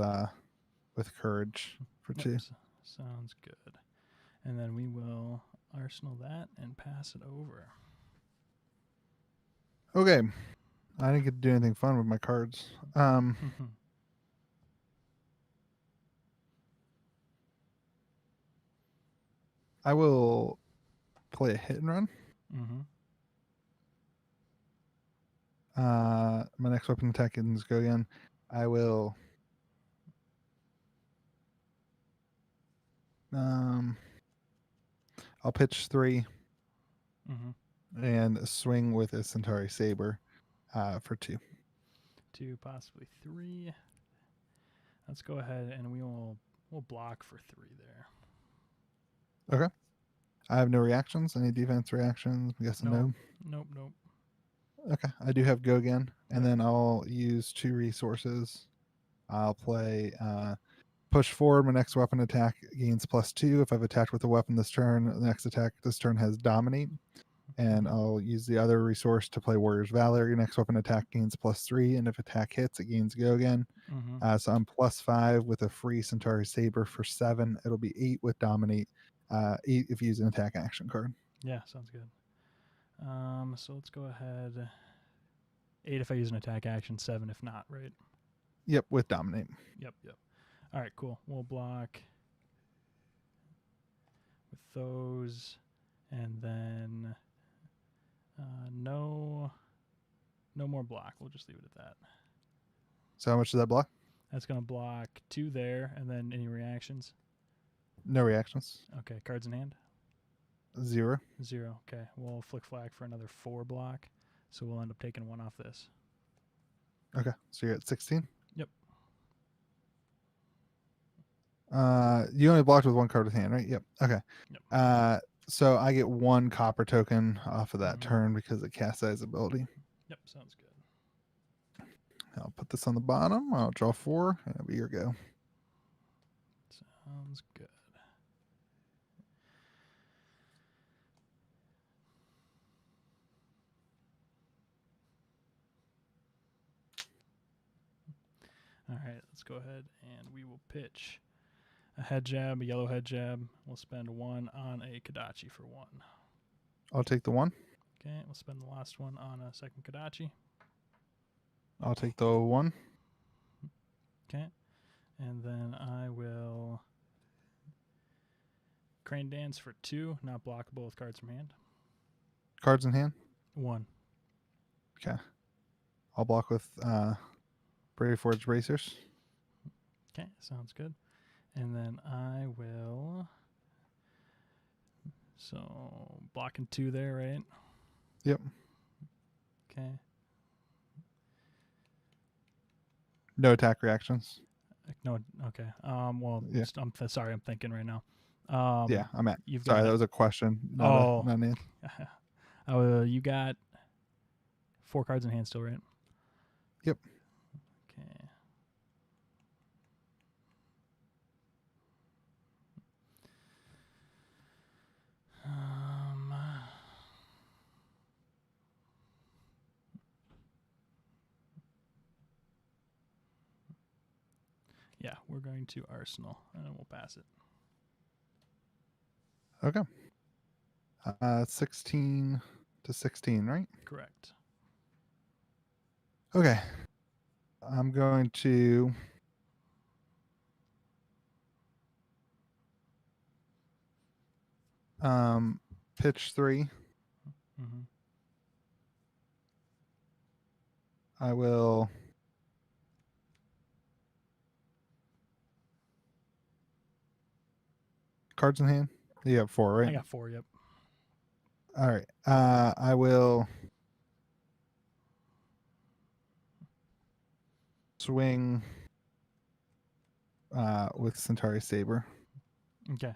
courage for 2. Sounds good. And then we will arsenal that and pass it over. Okay. I didn't get to do anything fun with my cards. I will play a hit and run. Mm-hmm. My next weapon attack is go again. I will I'll pitch 3 and swing with a Centauri Saber for 2. 2, possibly 3. Let's go ahead and we'll block for 3 there. Okay. I have no reactions. Any defense reactions? I'm guessing no. Nope. Okay. I do have go again, and then I'll use 2 resources. I'll play push forward. My next weapon attack gains +2. If I've attacked with a weapon this turn, the next attack this turn has dominate. And I'll use the other resource to play Warrior's Valor. Your next weapon attack gains +3, and if attack hits, it gains go again. So I'm +5 with a free Centauri Saber for 7. It'll be 8 with dominate. 8 if you use an attack action card. Yeah, sounds good. So let's go ahead. 8 if I use an attack action, 7 if not, right? Yep, with dominate. Yep. All right, cool. We'll block with those, and then no more block. We'll just leave it at that. So how much does that block? That's going to block 2 there, and then any reactions? No reactions. Okay, cards in hand? 0. 0. Okay, we'll flick flag for another 4 block, so we'll end up taking 1 off this. Okay, so you're at 16? Yep. You only blocked with 1 card with hand, right? Yep. Okay. Yep. So I get 1 copper token off of that turn because of Cast Eye's ability. Yep, sounds good. I'll put this on the bottom. I'll draw 4, and it'll be your go. Sounds good. All right, let's go ahead and we will pitch a head jab, a yellow head jab. We'll spend 1 on a Kodachi for 1. I'll take the 1. Okay, we'll spend the last one on a second Kodachi. I'll take the 1. Okay, and then I will Crane Dance for 2, not blockable with cards from hand. Cards in hand. 1. Okay. I'll block with Brave Forge Bracers. Okay, sounds good. And then I will. So blocking 2 there, right? Yep. Okay. No attack reactions. No. Okay. Well, Yeah. I'm sorry. I'm thinking right now. Yeah, I'm at. You've Sorry, got. that was a question. Not an answer. You got 4 cards in hand still, right? Yep. Okay. Yeah, we're going to Arsenal, and then we'll pass it. Okay. 16 to 16, right? Correct. Okay. I'm going to pitch 3. Mm-hmm. I will cards in hand. You have 4, right? I got 4. Yep. All right. I will swing with Centauri Saber. Okay.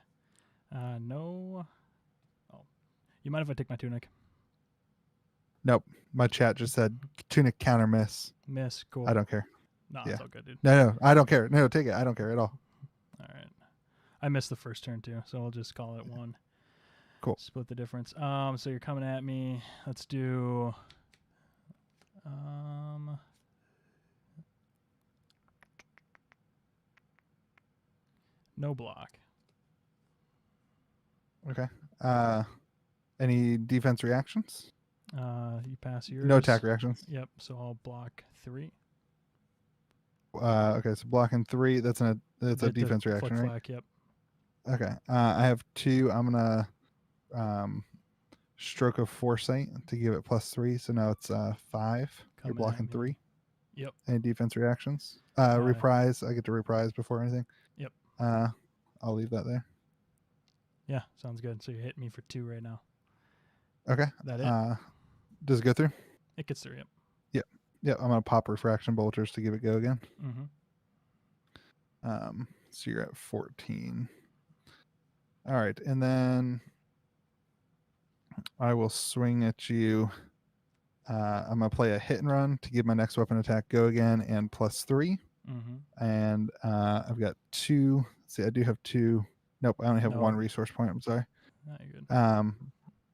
No. Oh, you mind if I take my tunic? Nope. My chat just said tunic counter miss. Miss. Cool. I don't care. No, Yeah. it's all good, dude. No, I don't care. No, take it. I don't care at all. All right. I missed the first turn too, so we'll just call it 1. Cool. Split the difference. So you're coming at me. Let's do. No block. Okay. Any defense reactions? You pass yours. No attack reactions. Yep. So I'll block 3. Okay, so blocking 3. That's a defense reaction, flick right? Flack, yep. Okay. I have 2. I'm gonna stroke of foresight to give it +3. So now it's 5. You're Coming at blocking me. 3. Yep. Any defense reactions? Reprise. I get to reprise before anything. Yep. I'll leave that there. Yeah, sounds good. So you're hitting me for 2 right now. Okay. That it? Does it go through? It gets through. Yep. Yep. I'm gonna pop refraction bolters to give it go again. Mm-hmm. So you're at 14. All right, and then I will swing at you. I'm gonna play a hit and run to give my next weapon attack go again and +3. Mm-hmm. And I've got 2. See, I do have 2. Nope, I only have 1 resource point. I'm sorry. No, you're good.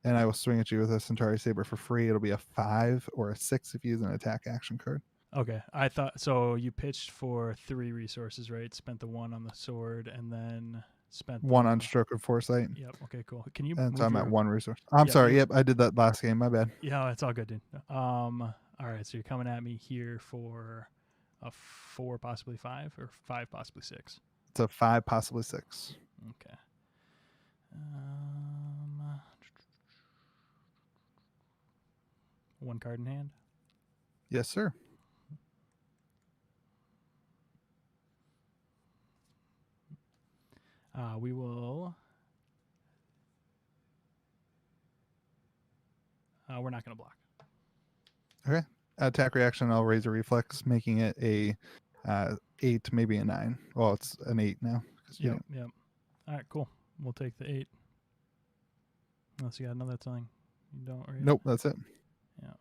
And I will swing at you with a Centauri Saber for free. It'll be a 5 or a 6 if you use an attack action card. Okay, I thought so. You pitched for 3 resources, right? Spent the 1 on the sword, and then spent 1 on stroke of foresight. Yep. Okay. Cool. Can you? And move so I'm your... at 1 resource. I'm sorry. Yep, I did that last game. My bad. Yeah, it's all good, dude. All right. So you're coming at me here for a 4, possibly 5, or 5, possibly 6. It's a 5, possibly 6. Okay. 1 card in hand. Yes, sir. We will. We're not going to block. Okay. Attack reaction. I'll raise a reflex, making it a 8, maybe a 9. Well, it's an 8 now. Yep. All right. Cool. We'll take the 8. Unless you got another thing. You don't, right? Nope. That's it. Yeah.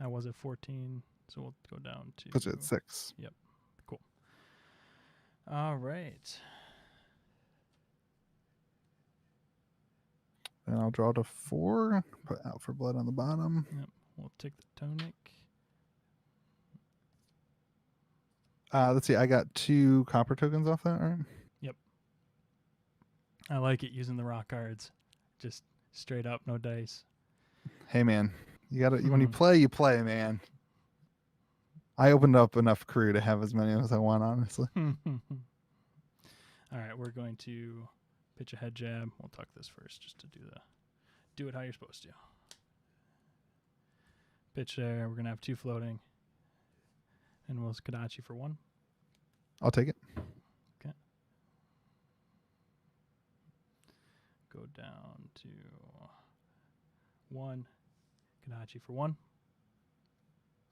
I was at 14, so we'll go down to. Puts it at 6. Yep. Cool. All right. And I'll draw to 4. Put out for blood on the bottom. Yep. We'll take the tonic. Let's see. I got 2 copper tokens off that, right? I like it using the rock cards. Just straight up, no dice. Hey, man. You gotta when you play, man. I opened up enough crew to have as many as I want, honestly. All right, we're going to pitch a head jab. We'll tuck this first just to do it how you're supposed to. Pitch there. We're gonna have 2 floating, and we'll Kadachi for 1. I'll take it. Okay. Go down to 1. Kadachi for 1.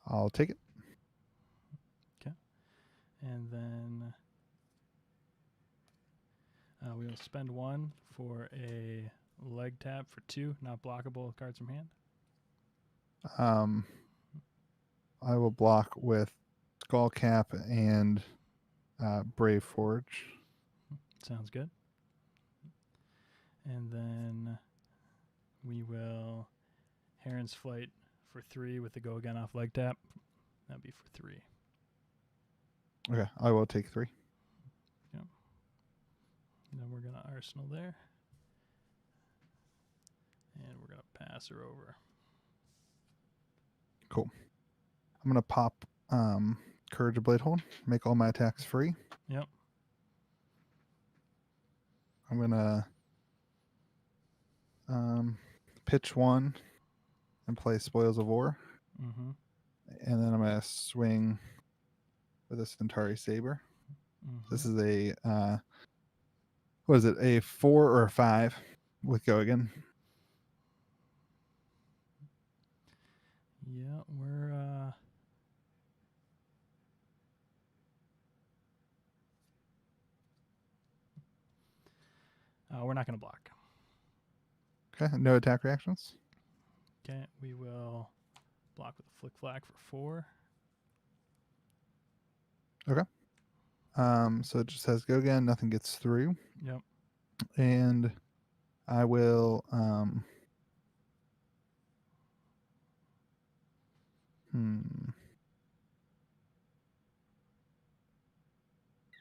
I'll take it. Okay. And then we will spend 1 for a leg tap for 2, not blockable cards from hand. I will block with Skull Cap and Brave Forge. Sounds good. And then we will Heron's Flight for 3 with the go again off leg tap. That'd be for 3. Okay, I will take 3. Yep. And then we're gonna Arsenal there. And we're gonna pass her over. Cool. I'm gonna pop Courage of Blade Hold, make all my attacks free. Yep. I'm gonna pitch 1 and play Spoils of War. Mm-hmm. And then I'm gonna swing with a Centauri Saber. Mm-hmm. This is a what is it? A 4 or a 5 with go again. Yeah, we're not gonna block. Okay, no attack reactions. Okay, we will block with a flick flack for 4. So it just says go again, nothing gets through. Yep. And I will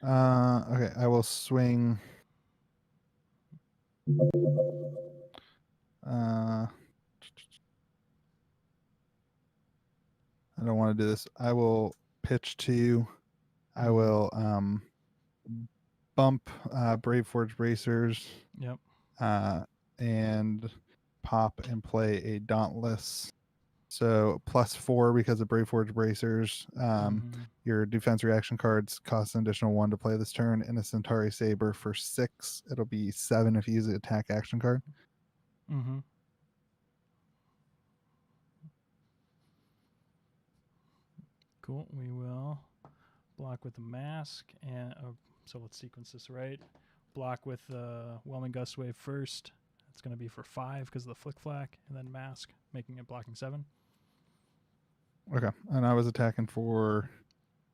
okay, I will swing I don't want to do this. I will pitch 2. I will bump Brave Forge Bracers. Yep. And pop and play a Dauntless. So +4 because of Brave Forge Bracers. Your defense reaction cards cost an additional 1 to play this turn, and a Centauri Saber for 6. It'll be 7 if you use the attack action card. Mm-hmm. Cool. We will block with the mask, and so let's sequence this right. Block with the Whelming Gust Wave first. It's going to be for 5 because of the flick flack, and then mask, making it blocking 7. Okay, and I was attacking for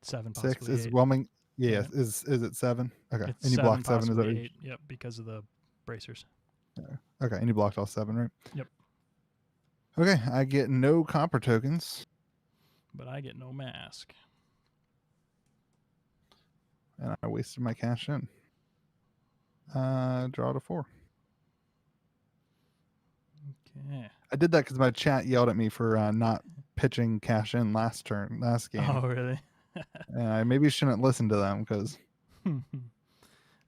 7, 6. possibly Is 8. Whelming? Yeah, Yeah. Is it 7? Okay, It's and you 7, blocked 7. Is that possibly right? 8. Yep, because of the bracers. Okay, and you blocked all 7, right? Yep. Okay, I get no copper tokens. But I get no mask. And I wasted my cash in. Draw to 4. Okay. I did that because my chat yelled at me for not pitching cash in last game. Oh, really? And I maybe shouldn't listen to them because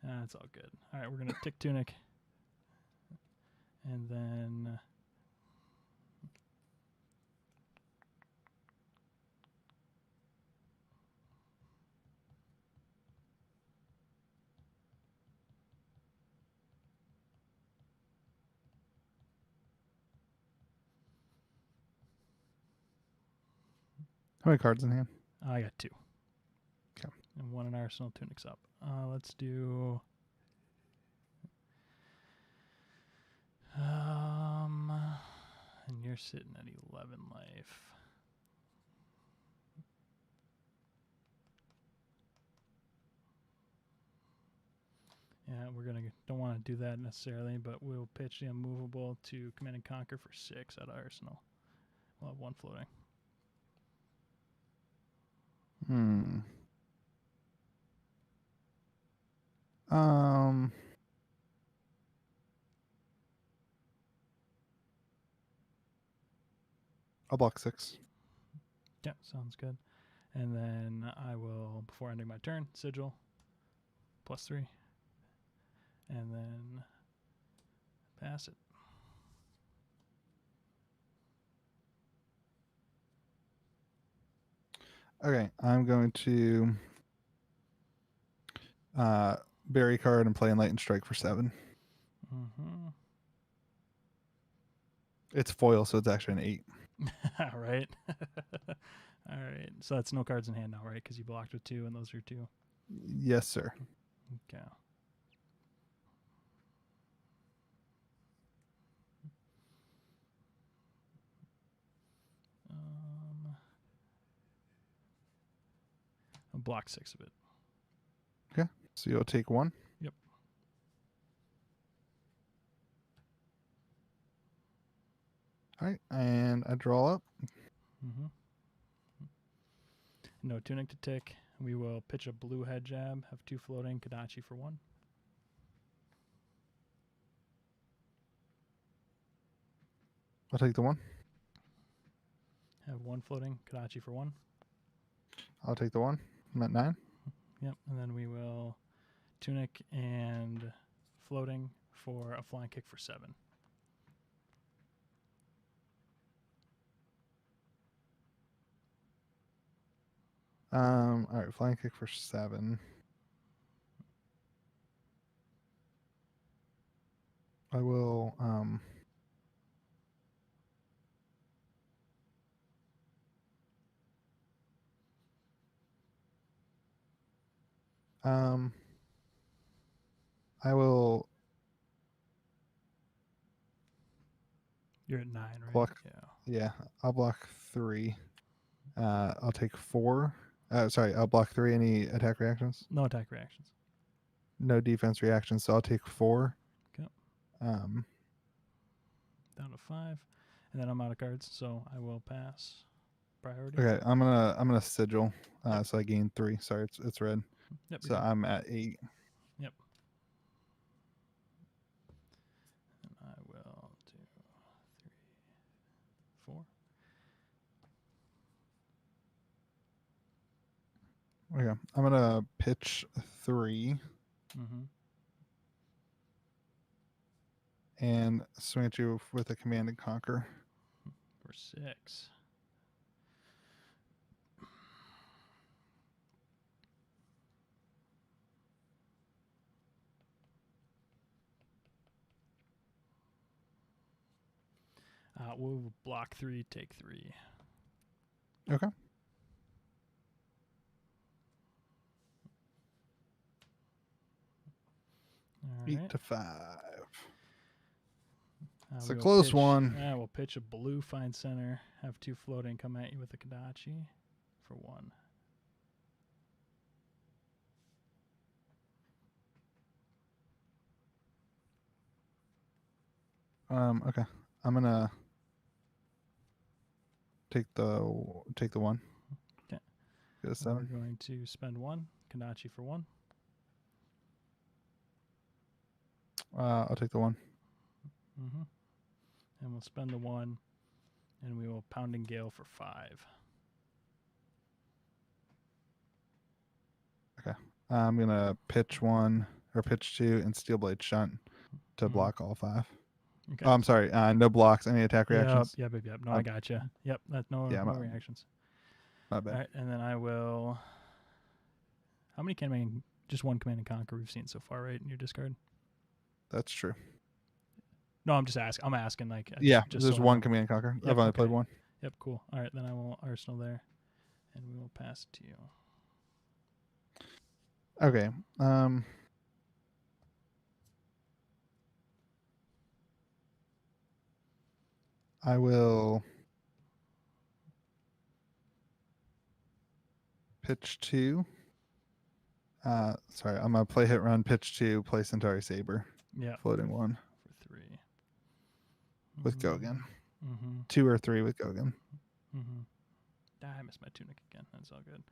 That's all good. All right, we're going to Tick Tunic. And then how many cards in hand? I got 2. Okay. And 1 in Arsenal, Tunic's up. Let's do and you're sitting at 11 life. Yeah, don't want to do that necessarily, but we'll pitch the Unmovable to Command and Conquer for 6 out of Arsenal. We'll have 1 floating. Um. I'll block 6. Yeah, sounds good. And then I will, before ending my turn, sigil +3, and then pass it. Okay, I'm going to bury card and play Enlightened Strike for 7. Mm-hmm. It's foil, so it's actually an 8. All right. All right. So that's no cards in hand now, right? Because you blocked with 2, and those are 2. Yes, sir. Okay. I'll block 6 of it. Okay, so you'll take 1. Yep. All right, and I draw up. Mm-hmm. No tunic to tick. We will pitch a blue head jab, have 2 floating, Kadachi for 1. I'll take the 1. Have 1 floating, Kadachi for 1. I'll take the 1. I'm at 9. Yep. And then we will tunic and floating for a flying kick for 7. All right, flying kick for 7. I will I will You're at 9, right? block. Yeah. Yeah, I'll block 3. I'll take 4. Sorry, I'll block 3. Any attack reactions? No attack reactions. No defense reactions, so I'll take 4. Okay. Um, Down to 5, and then I'm out of cards, so I will pass priority. okay, I'm gonna sigil. So I gain 3. Sorry, it's red. Yep. So I'm at 8. Yep. And I will do 3, 4. Okay, I'm gonna pitch 3 Mm-hmm. and swing at you with a command and conquer. For 6. We'll block 3, take 3. Okay. All 8 right. to 5. It's a We'll close pitch, one. Yeah, we'll pitch a blue fine center, have 2 floating, come at you with a Kadachi for 1. Okay. I'm gonna take the 1. Okay. Get a We're 7. going to spend 1, Kadachi for 1. I'll take the 1. Mm-hmm. And we'll spend the 1, and we will pounding gale for 5. Okay. I'm gonna pitch 1 or pitch 2 and steel blade shunt to Mhm. block all 5. Okay. Oh, I'm sorry. No blocks. Any attack reactions? Yep. No, I gotcha. Yep. That's no reactions. My bad. All right, and then I will. How many just 1 command and conquer we've seen so far, right? In your discard. That's true. No, I'm just asking. I'm asking like. Yeah, just there's so I 1 know. command conquer. Yep, I've only okay. played 1. Yep. Cool. All right, then I will arsenal there, and we will pass it to you. Okay. I will pitch 2. Sorry, I'm gonna play hit run, pitch 2, play Centauri Saber. Yeah. Floating 1 For 3. with Gogan. Mm-hmm. 2 or 3 with Gogan. Mm-hmm. I missed my tunic again. That's all good.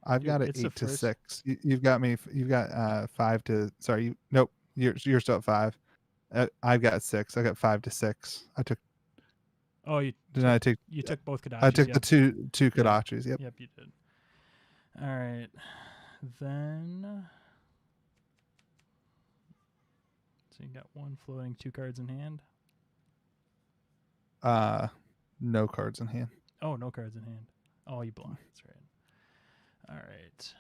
I've got it it's the 8 to first- 6. You've got me. You've got 5 to. Sorry, nope. You're still at 5. I've got 6. I got 5 to 6. I took. Oh, you took both Kodachis. I took yep. the two Kodachis. Yep. Yep, you did. All right, then. So you got 1 floating, 2 cards in hand. No cards in hand. Oh, no cards in hand. Oh, you blocked. That's right. All right.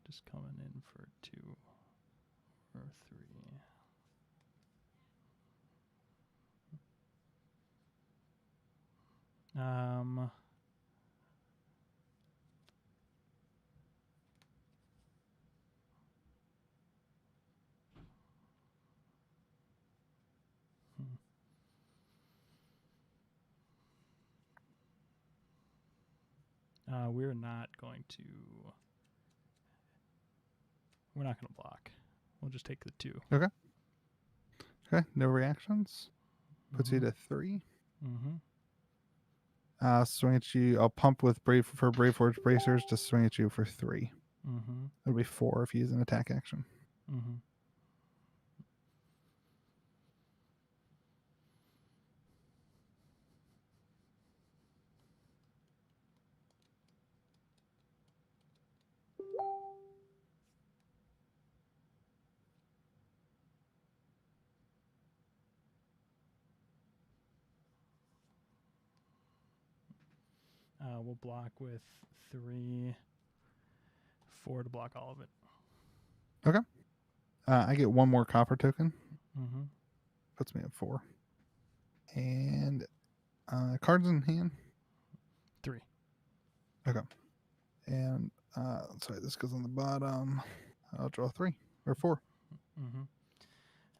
Just coming in for 2 or 3. We're not going to. We're not going to block. We'll just take the 2. Okay. No reactions. Puts you to 3. Mm-hmm. Swing at you. I'll pump with Brave Forge Bracers to swing at you for 3. Mm-hmm. It'll be 4 if you use an attack action. Mm-hmm. We'll block with 3, 4 to block all of it. Okay. I get 1 more copper token. Mm-hmm. Puts me at 4. And cards in hand. 3. Okay. And sorry, this goes on the bottom. I'll draw 3 or 4. Mm-hmm.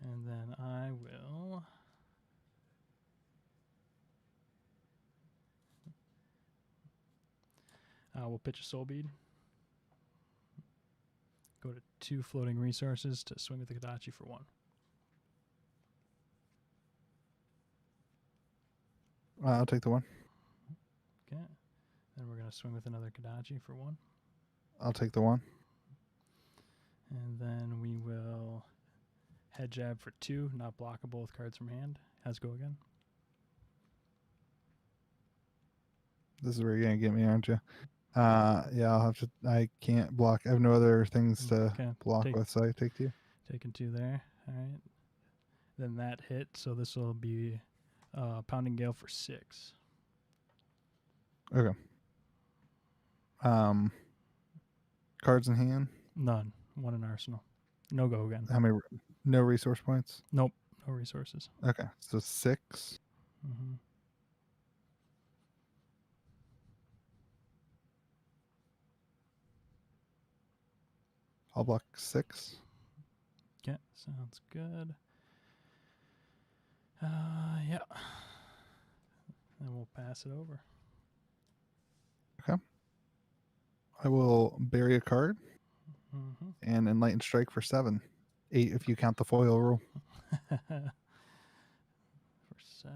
And then I will. We'll pitch a soul bead. Go to 2 floating resources to swing with the Kodachi for 1. I'll take the 1. Okay. Then we're going to swing with another Kodachi for 1. I'll take the 1. And then we will head jab for 2, not blockable with cards from hand. Has go again. This is where you're gonna get me, aren't you? Yeah, I'll have to. I can't block. I have no other things to Okay, block take- with, so I take 2. Taking 2 there. All right. Then that hit, so this will be Pounding Gale for 6. Okay. Cards in hand. None. 1 in arsenal. No go again. How many? No resource points. Nope. No resources. Okay, so 6. Mm-hmm. I'll block 6. Okay, sounds good. Yeah. Then we'll pass it over. I will bury a card Mm-hmm. and Enlightened Strike for 7. 8 if you count the foil rule. For 7.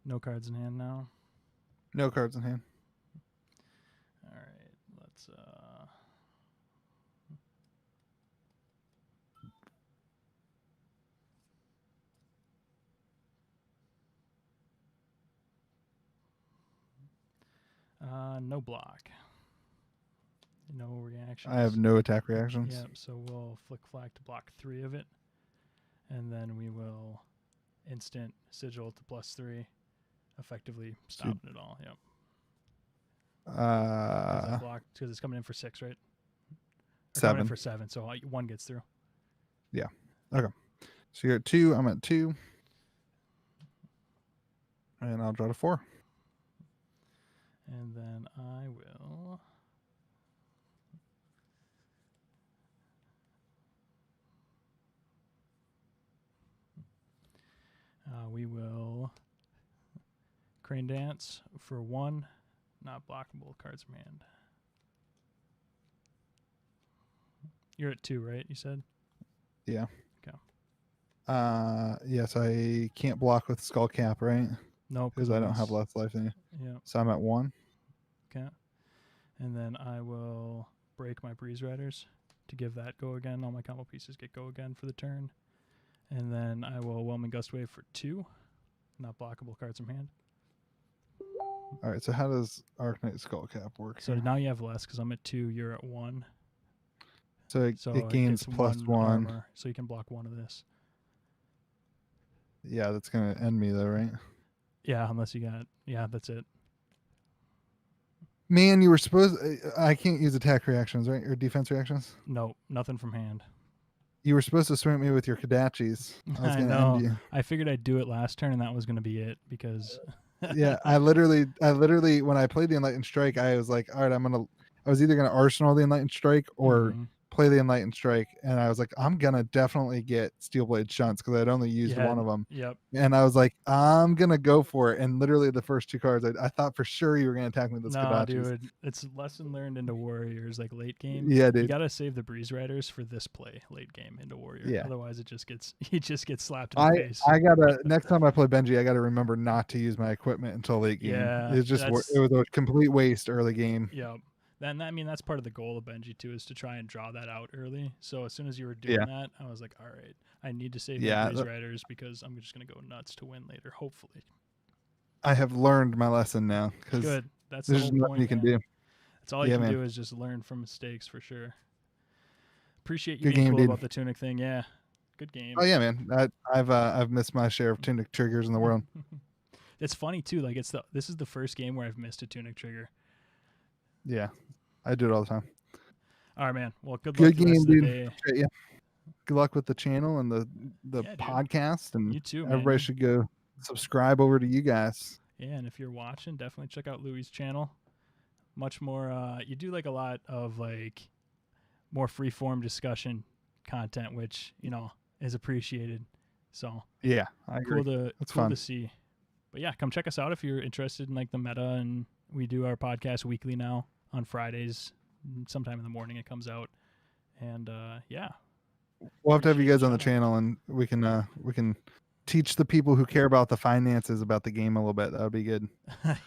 No cards in hand now. No cards in hand. All right, let's no block. No reactions. I have no attack reactions. Yep, so we'll flick flag to block 3 of it. And then we will instant sigil to +3, effectively stopping it all. Yep. Because it's coming in for 6, right? Or coming in 7. for 7, so 1 gets through. Yeah. Okay. So you're at 2. I'm at 2. And I'll draw to 4. And then I will. We will Crane Dance for 1, not blockable cards from hand. You're at 2, right? You said? Yeah. Okay. Yes, I can't block with Skull Cap, right? No, Because I don't have less life than you. Yeah. So I'm at 1. Okay. And then I will break my Breeze Riders to give that go again. All my combo pieces get go again for the turn. And then I will Whelming Gust Wave for 2. Not blockable cards from hand. All right, so how does Arcanite Skull Cap work? So now you have less because I'm at 2, you're at 1. So it gains gets plus 1. armor, so you can block 1 of this. Yeah, that's going to end me though, right? Yeah, unless you got... Yeah, that's it. Man, you were supposed... I can't use attack reactions, right? Or defense reactions? No, nothing from hand. You were supposed to swing at me with your Kadachis. I was going to end you. I figured I'd do it last turn, and that was going to be it, because... Yeah, I literally, when I played the Enlightened Strike, I was like, all right, I was either going to Arsenal the Enlightened Strike or play the Enlightened Strike. And I was like, I'm going to definitely get Steelblade Shunts because I'd only used one of them. Yep. And I was like, I'm going to go for it. And literally the first 2 cards, I thought for sure you were going to attack me with those Kadachis. Dude, it's lesson learned into Warriors, like late game. Yeah, dude. You got to save the Breeze Riders for this play, late game into Warrior. Yeah. Otherwise, he just gets slapped in the face. I got to, next time I play Benji, I got to remember not to use my equipment until late game. Yeah. It was a complete waste early game. Yep. I mean, that's part of the goal of Benji, too, is to try and draw that out early. So as soon as you were doing that, I was like, all right, I need to save my Breeze Riders because I'm just going to go nuts to win later, hopefully. I have learned my lesson now. Good. That's there's the whole nothing point, you can man. do. That's all you can do is just learn from mistakes, for sure. Appreciate you Good being game, cool dude. about the Tunic thing. Yeah. Good game. Oh, yeah, man. I've missed my share of Tunic triggers in the world. It's funny, too. Like, this is the first game where I've missed a Tunic trigger. Yeah. I do it all the time. All right, man. Well, good Good luck the rest game, of the dude. day. Yeah. Good luck with the channel and the podcast. And you too, man. everybody should go subscribe over to you guys. Yeah, and if you're watching, definitely check out Louis' channel. Much more, you do like a lot of like more free-form discussion content, which, is appreciated. So yeah, I agree. It's cool to see. But yeah, come check us out if you're interested in like the meta, and we do our podcast weekly now on Fridays. Sometime in the morning it comes out, and yeah, we'll have to have you guys on the channel, and we can teach the people who care about the finances about the game a little bit. That would be good.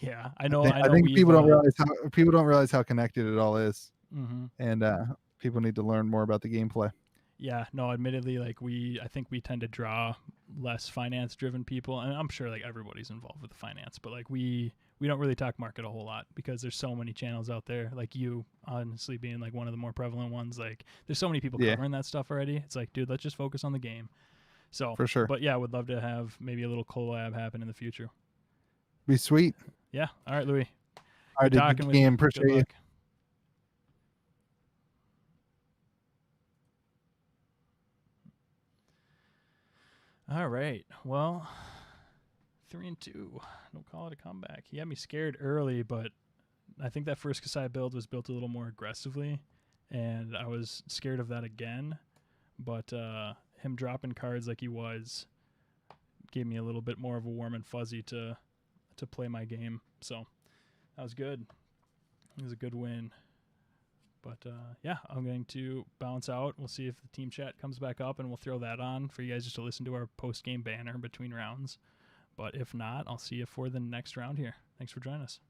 Yeah, I know. I think people don't realize how connected it all is, and people need to learn more about the gameplay. Yeah, no, admittedly, like I think we tend to draw less finance-driven people, and I'm sure like everybody's involved with the finance, but like we don't really talk market a whole lot because there's so many channels out there. Like you, honestly, being like one of the more prevalent ones. Like there's so many people covering that stuff already. It's like, dude, let's just focus on the game. So for sure. But yeah, would love to have maybe a little collab happen in the future. Be sweet. Yeah. All right, Louis. All right, talking with you. Appreciate you. All right. Well, 3-2. Don't call it a comeback. He had me scared early, but I think that first Kasai build was built a little more aggressively, and I was scared of that again. But him dropping cards like he was gave me a little bit more of a warm and fuzzy to play my game. So that was good. It was a good win. But yeah, I'm going to bounce out. We'll see if the team chat comes back up, and we'll throw that on for you guys just to listen to our post-game banner between rounds. But if not, I'll see you for the next round here. Thanks for joining us.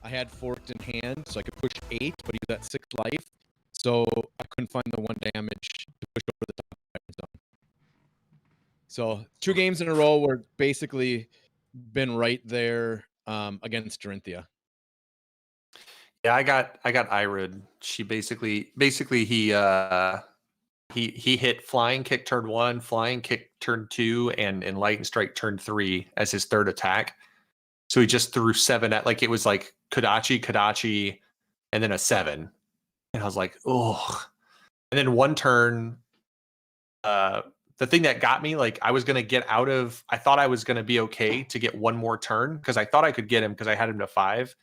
I had forked in hand, so I could push 8, but he was at 6 life, so I couldn't find the 1 damage to push over the top zone. So 2 games in a row were basically been right there against Dorinthia. Yeah, I got Irud. She basically he hit flying kick turn 1, flying kick turn 2, and enlighten strike turn 3 as his third attack. So he just threw 7 at, like, it was like Kodachi, and then a 7. And I was like, oh. And then one turn, the thing that got me, like, I thought I was gonna be okay to get one more turn because I thought I could get him because I had him to 5.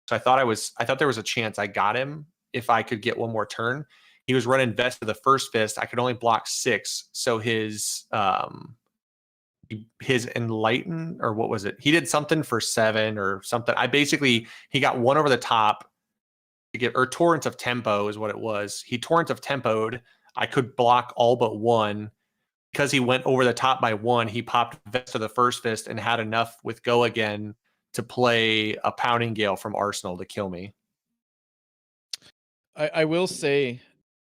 So I thought there was a chance I got him if I could get one more turn. He was running Vest to the first fist. I could only block 6. So his enlighten, or what was it? He did something for 7 or something. He got 1 over the top to get, or Torrent of Tempo is what it was. He Torrent of Tempo'd. I could block all but 1. Because he went over the top by 1, he popped Vest to the first fist and had enough with Go Again to play a Pounding Gale from Arsenal to kill me. I will say,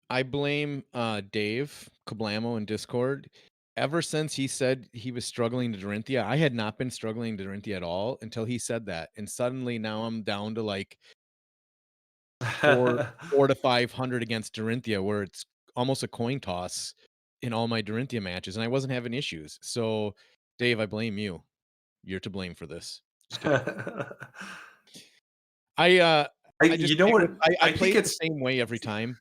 I blame Dave Kablamo in Discord. Ever since he said he was struggling to Dorinthia, I had not been struggling to Dorinthia at all until he said that. And suddenly now I'm down to like 4 to 500 against Dorinthia, where it's almost a coin toss in all my Dorinthia matches, and I wasn't having issues. So, Dave, I blame you. You're to blame for this. I play it the same way every time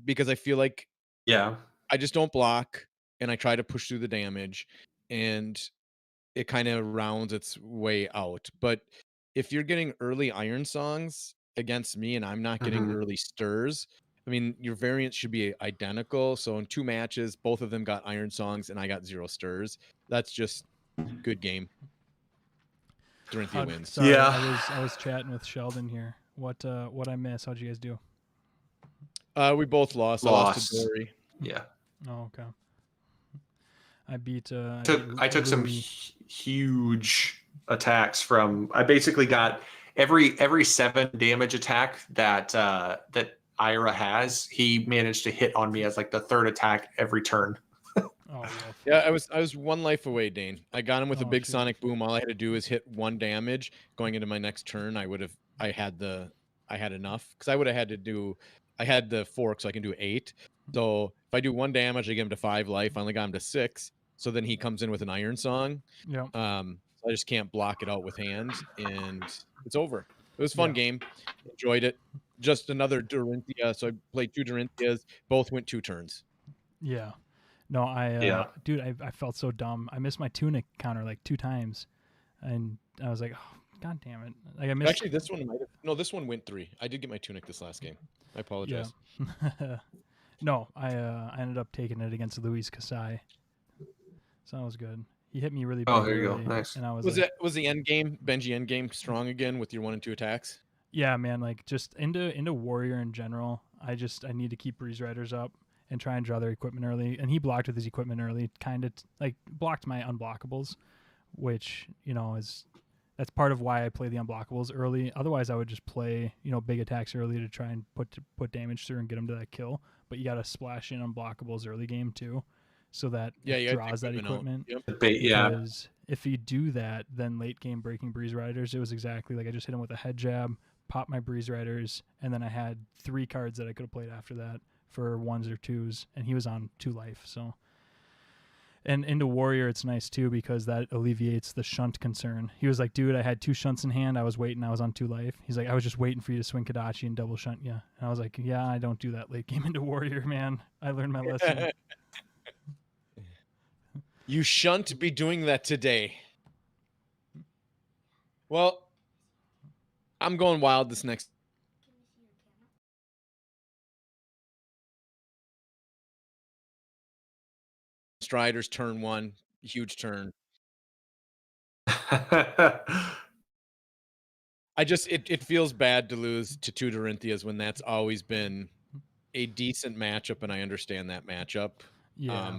because I feel like I just don't block and I try to push through the damage and it kind of rounds its way out. But if you're getting early Iron Songs against me and I'm not getting early stirs, I mean, your variants should be identical. So in 2 matches, both of them got Iron Songs and I got 0 stirs. That's just good game. Dorinthia wins. Sorry, I was chatting with Sheldon here. What I miss? How'd you guys do? We both lost. I lost to Dory. Yeah. Oh, okay. I beat. I took some huge attacks from. I basically got every 7 damage attack that Ira has. He managed to hit on me as like the 3rd attack every turn. Oh, yeah, I was 1 life away, Dane. I got him with a big sonic boom. All I had to do is hit 1 damage. Going into my next turn, I had enough because I would have had to do. I had the fork, so I can do 8. So if I do 1 damage, I get him to 5 life. I only got him to 6. So then he comes in with an Iron Song. Yeah. So I just can't block it out with hand, and it's over. It was a fun game. Enjoyed it. Just another Dorinthia. So I played 2 Dorinthias. Both went 2 turns. Yeah. No, dude, I felt so dumb. I missed my tunic counter like 2 times, and I was like, oh, God damn it! Like I missed. Actually, this one might have. No, this one went 3. I did get my tunic this last game. I apologize. Yeah. No, I ended up taking it against Luis Kasai, so that was good. He hit me really big. Oh, there you go. Nice. And I was was the end game Benji end game strong again with your 1 and 2 attacks? Yeah, man. Like just into warrior in general. I need to keep breeze riders up and try and draw their equipment early. And he blocked with his equipment early, kind of like blocked my unblockables, which that's part of why I play the unblockables early. Otherwise, I would just play big attacks early to try and put damage through and get them to that kill. But you got to splash in unblockables early game too, so that it draws that equipment. Yep. Because if you do that, then late game breaking breeze riders, it was exactly like I just hit him with a head jab, popped my breeze riders, and then I had 3 cards that I could have played after that for 1s or 2s, and he was on 2 life. So, and into warrior, it's nice too because that alleviates the shunt concern. He was like, dude, I had 2 shunts in hand. I was waiting. I was on 2 life. He's like, I was just waiting for you to swing Kodachi and double shunt you. And I was like, yeah, I don't do that late game into warrior, man. I learned my lesson. You shan't be doing that today. Well, I'm going wild this next. Strider's turn 1, huge turn. It feels bad to lose to 2 Dorinthias when that's always been a decent matchup, and I understand that matchup. Yeah.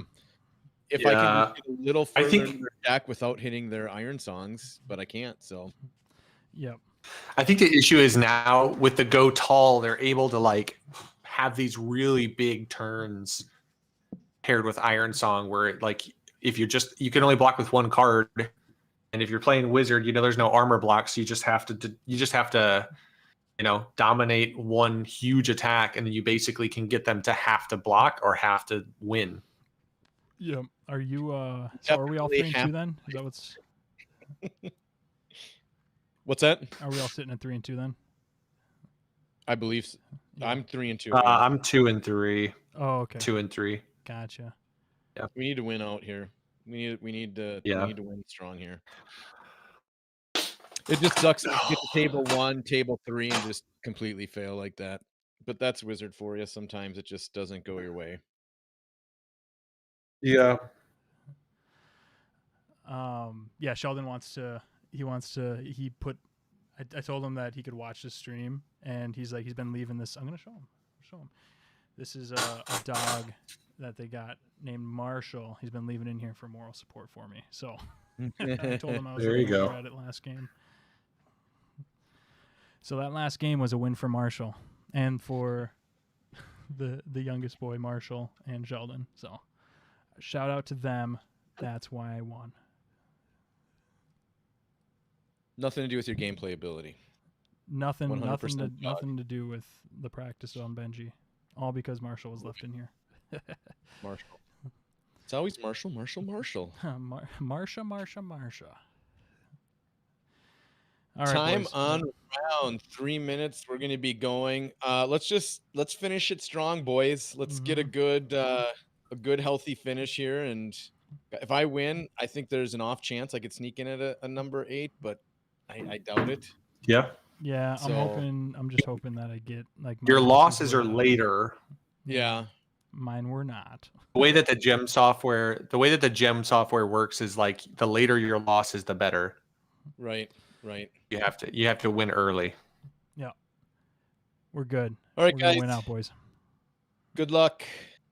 If I can get a little further in their deck without hitting their Iron Songs, but I can't. So, yep. I think the issue is now with the go tall, they're able to like have these really big turns paired with Iron Song, where it like if you can only block with one card, and if you're playing wizard, there's no armor blocks. So you just have to dominate one huge attack, and then you basically can get them to have to block or have to win. Yeah. Are you? So are we all 3-2 then? Is that what's? What's that? Are we all sitting at 3-2 then? I believe so. Yeah. I'm 3-2. I'm 2-3. Oh, okay. 2-3. Gotcha. Yeah. We need to win out here. We need to win strong here. It just sucks to get to table 1, table 3, and just completely fail like that. But that's Wizard for you. Sometimes it just doesn't go your way. Yeah. Yeah, Sheldon wants to. He put. I told him that he could watch the stream, and he's like, he's been leaving this. I'm gonna show him. This is a dog that they got named Marshall. He's been leaving in here for moral support for me. So I told him I was There you go. at it last game. So that last game was a win for Marshall and for the youngest boy, Marshall and Sheldon. So shout out to them. That's why I won. Nothing to do with your gameplay ability. Nothing 100% nothing to do with the practice on Benji. All because Marshall was left in here. Marshall. It's always Marshall. Marsha. All right, Time boys. on round. 3 minutes. We're going to be going. Let's finish it strong, boys. Let's get a good healthy finish here. And if I win, I think there's an off chance I could sneak in at a number 8, but I doubt it. Yeah. Yeah, So- I'm just hoping that I get like Your my losses are were- later. Yeah. Mine were not. The way that the gem software works is like the later your losses, the better. Right. You have to win early. Yeah. We're good. All right, We're gonna guys. win out, boys. Good luck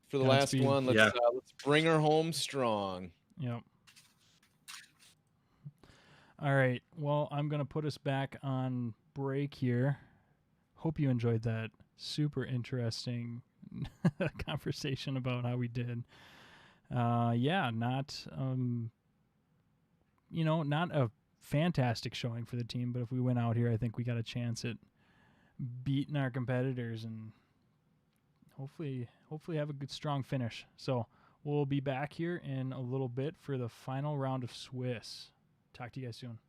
for the last Godspeed. one. Yeah. Let's bring her home strong. Yep. All right. Well, I'm going to put us back on break here. Hope you enjoyed that super interesting conversation about how we did. Yeah, not not a fantastic showing for the team, but if we went out here, I think we got a chance at beating our competitors and hopefully have a good strong finish. So, we'll be back here in a little bit for the final round of Swiss. Talk to you guys soon.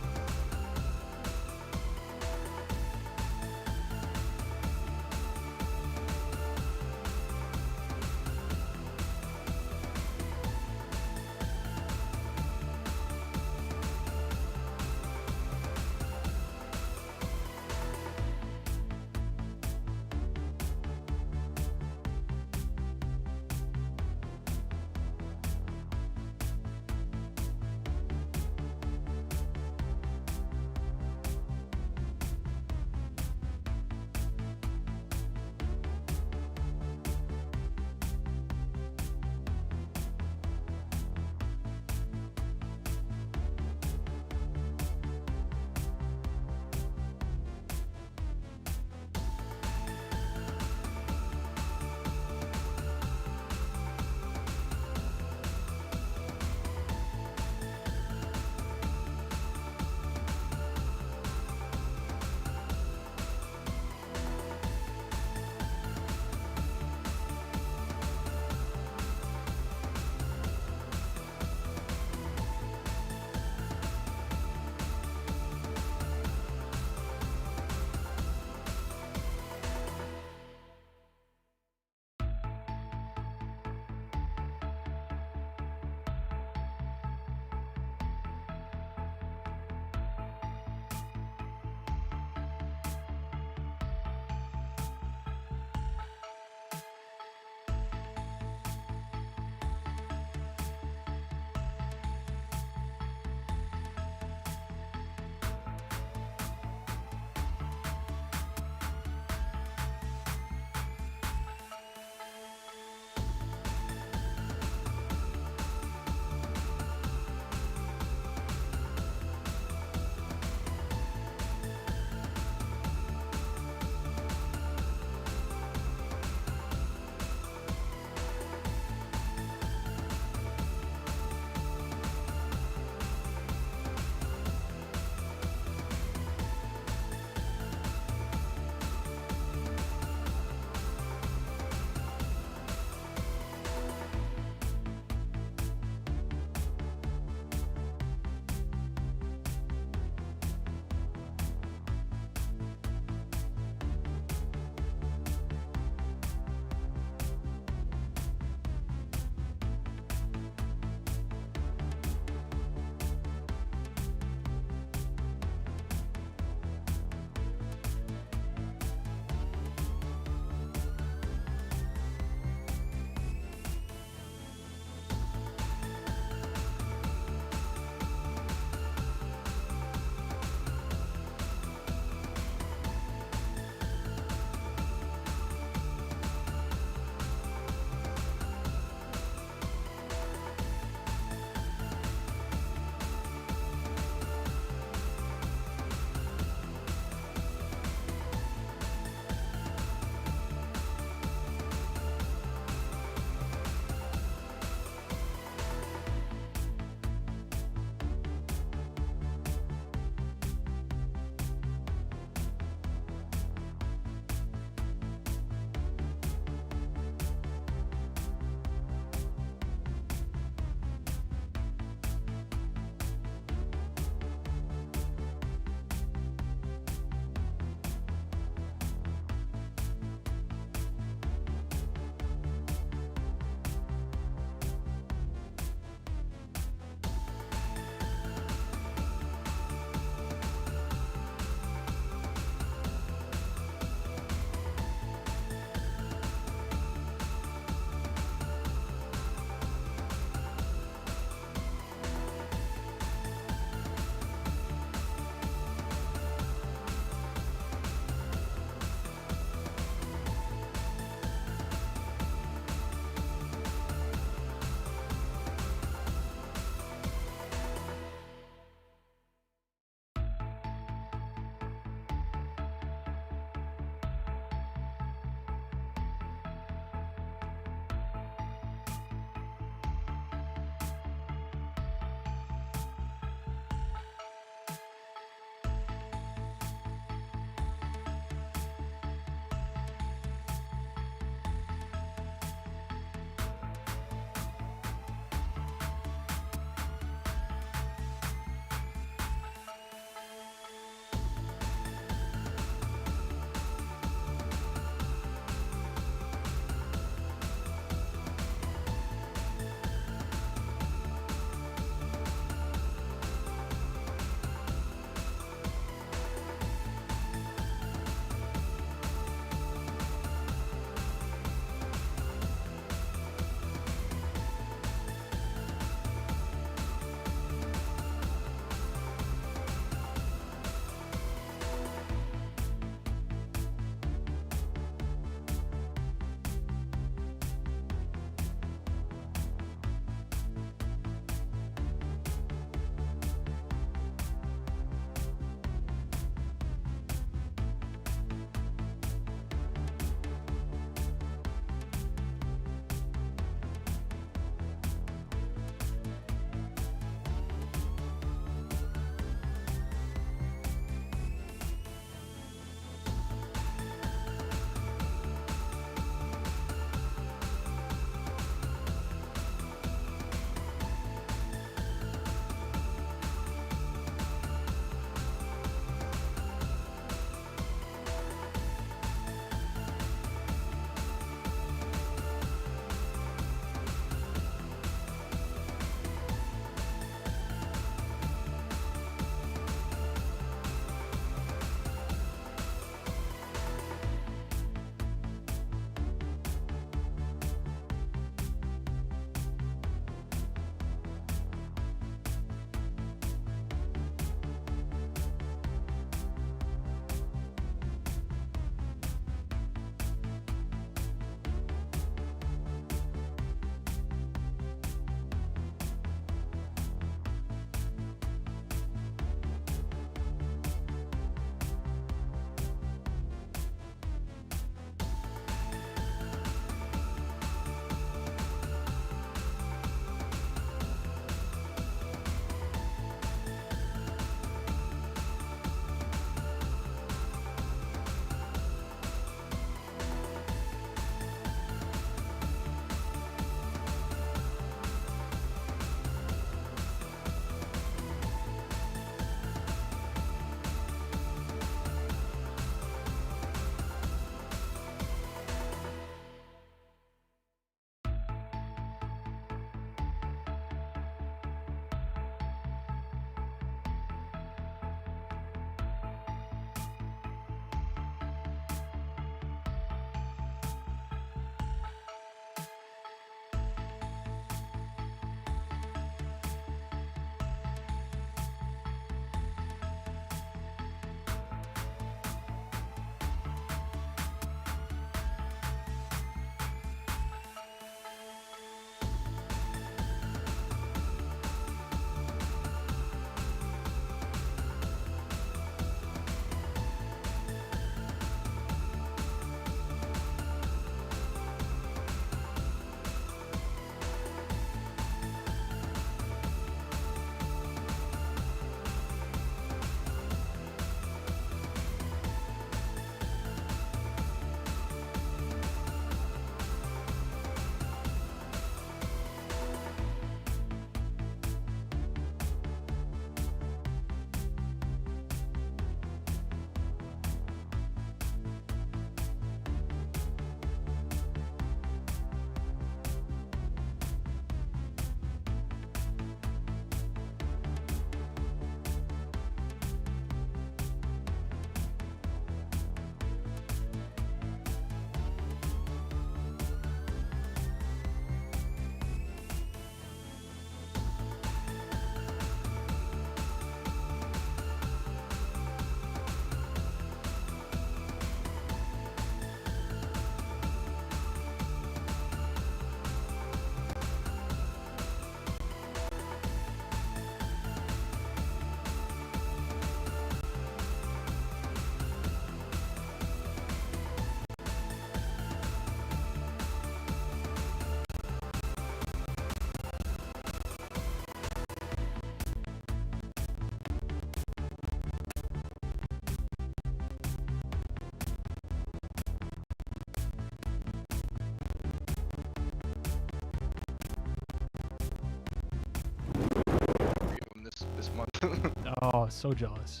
Oh, so jealous.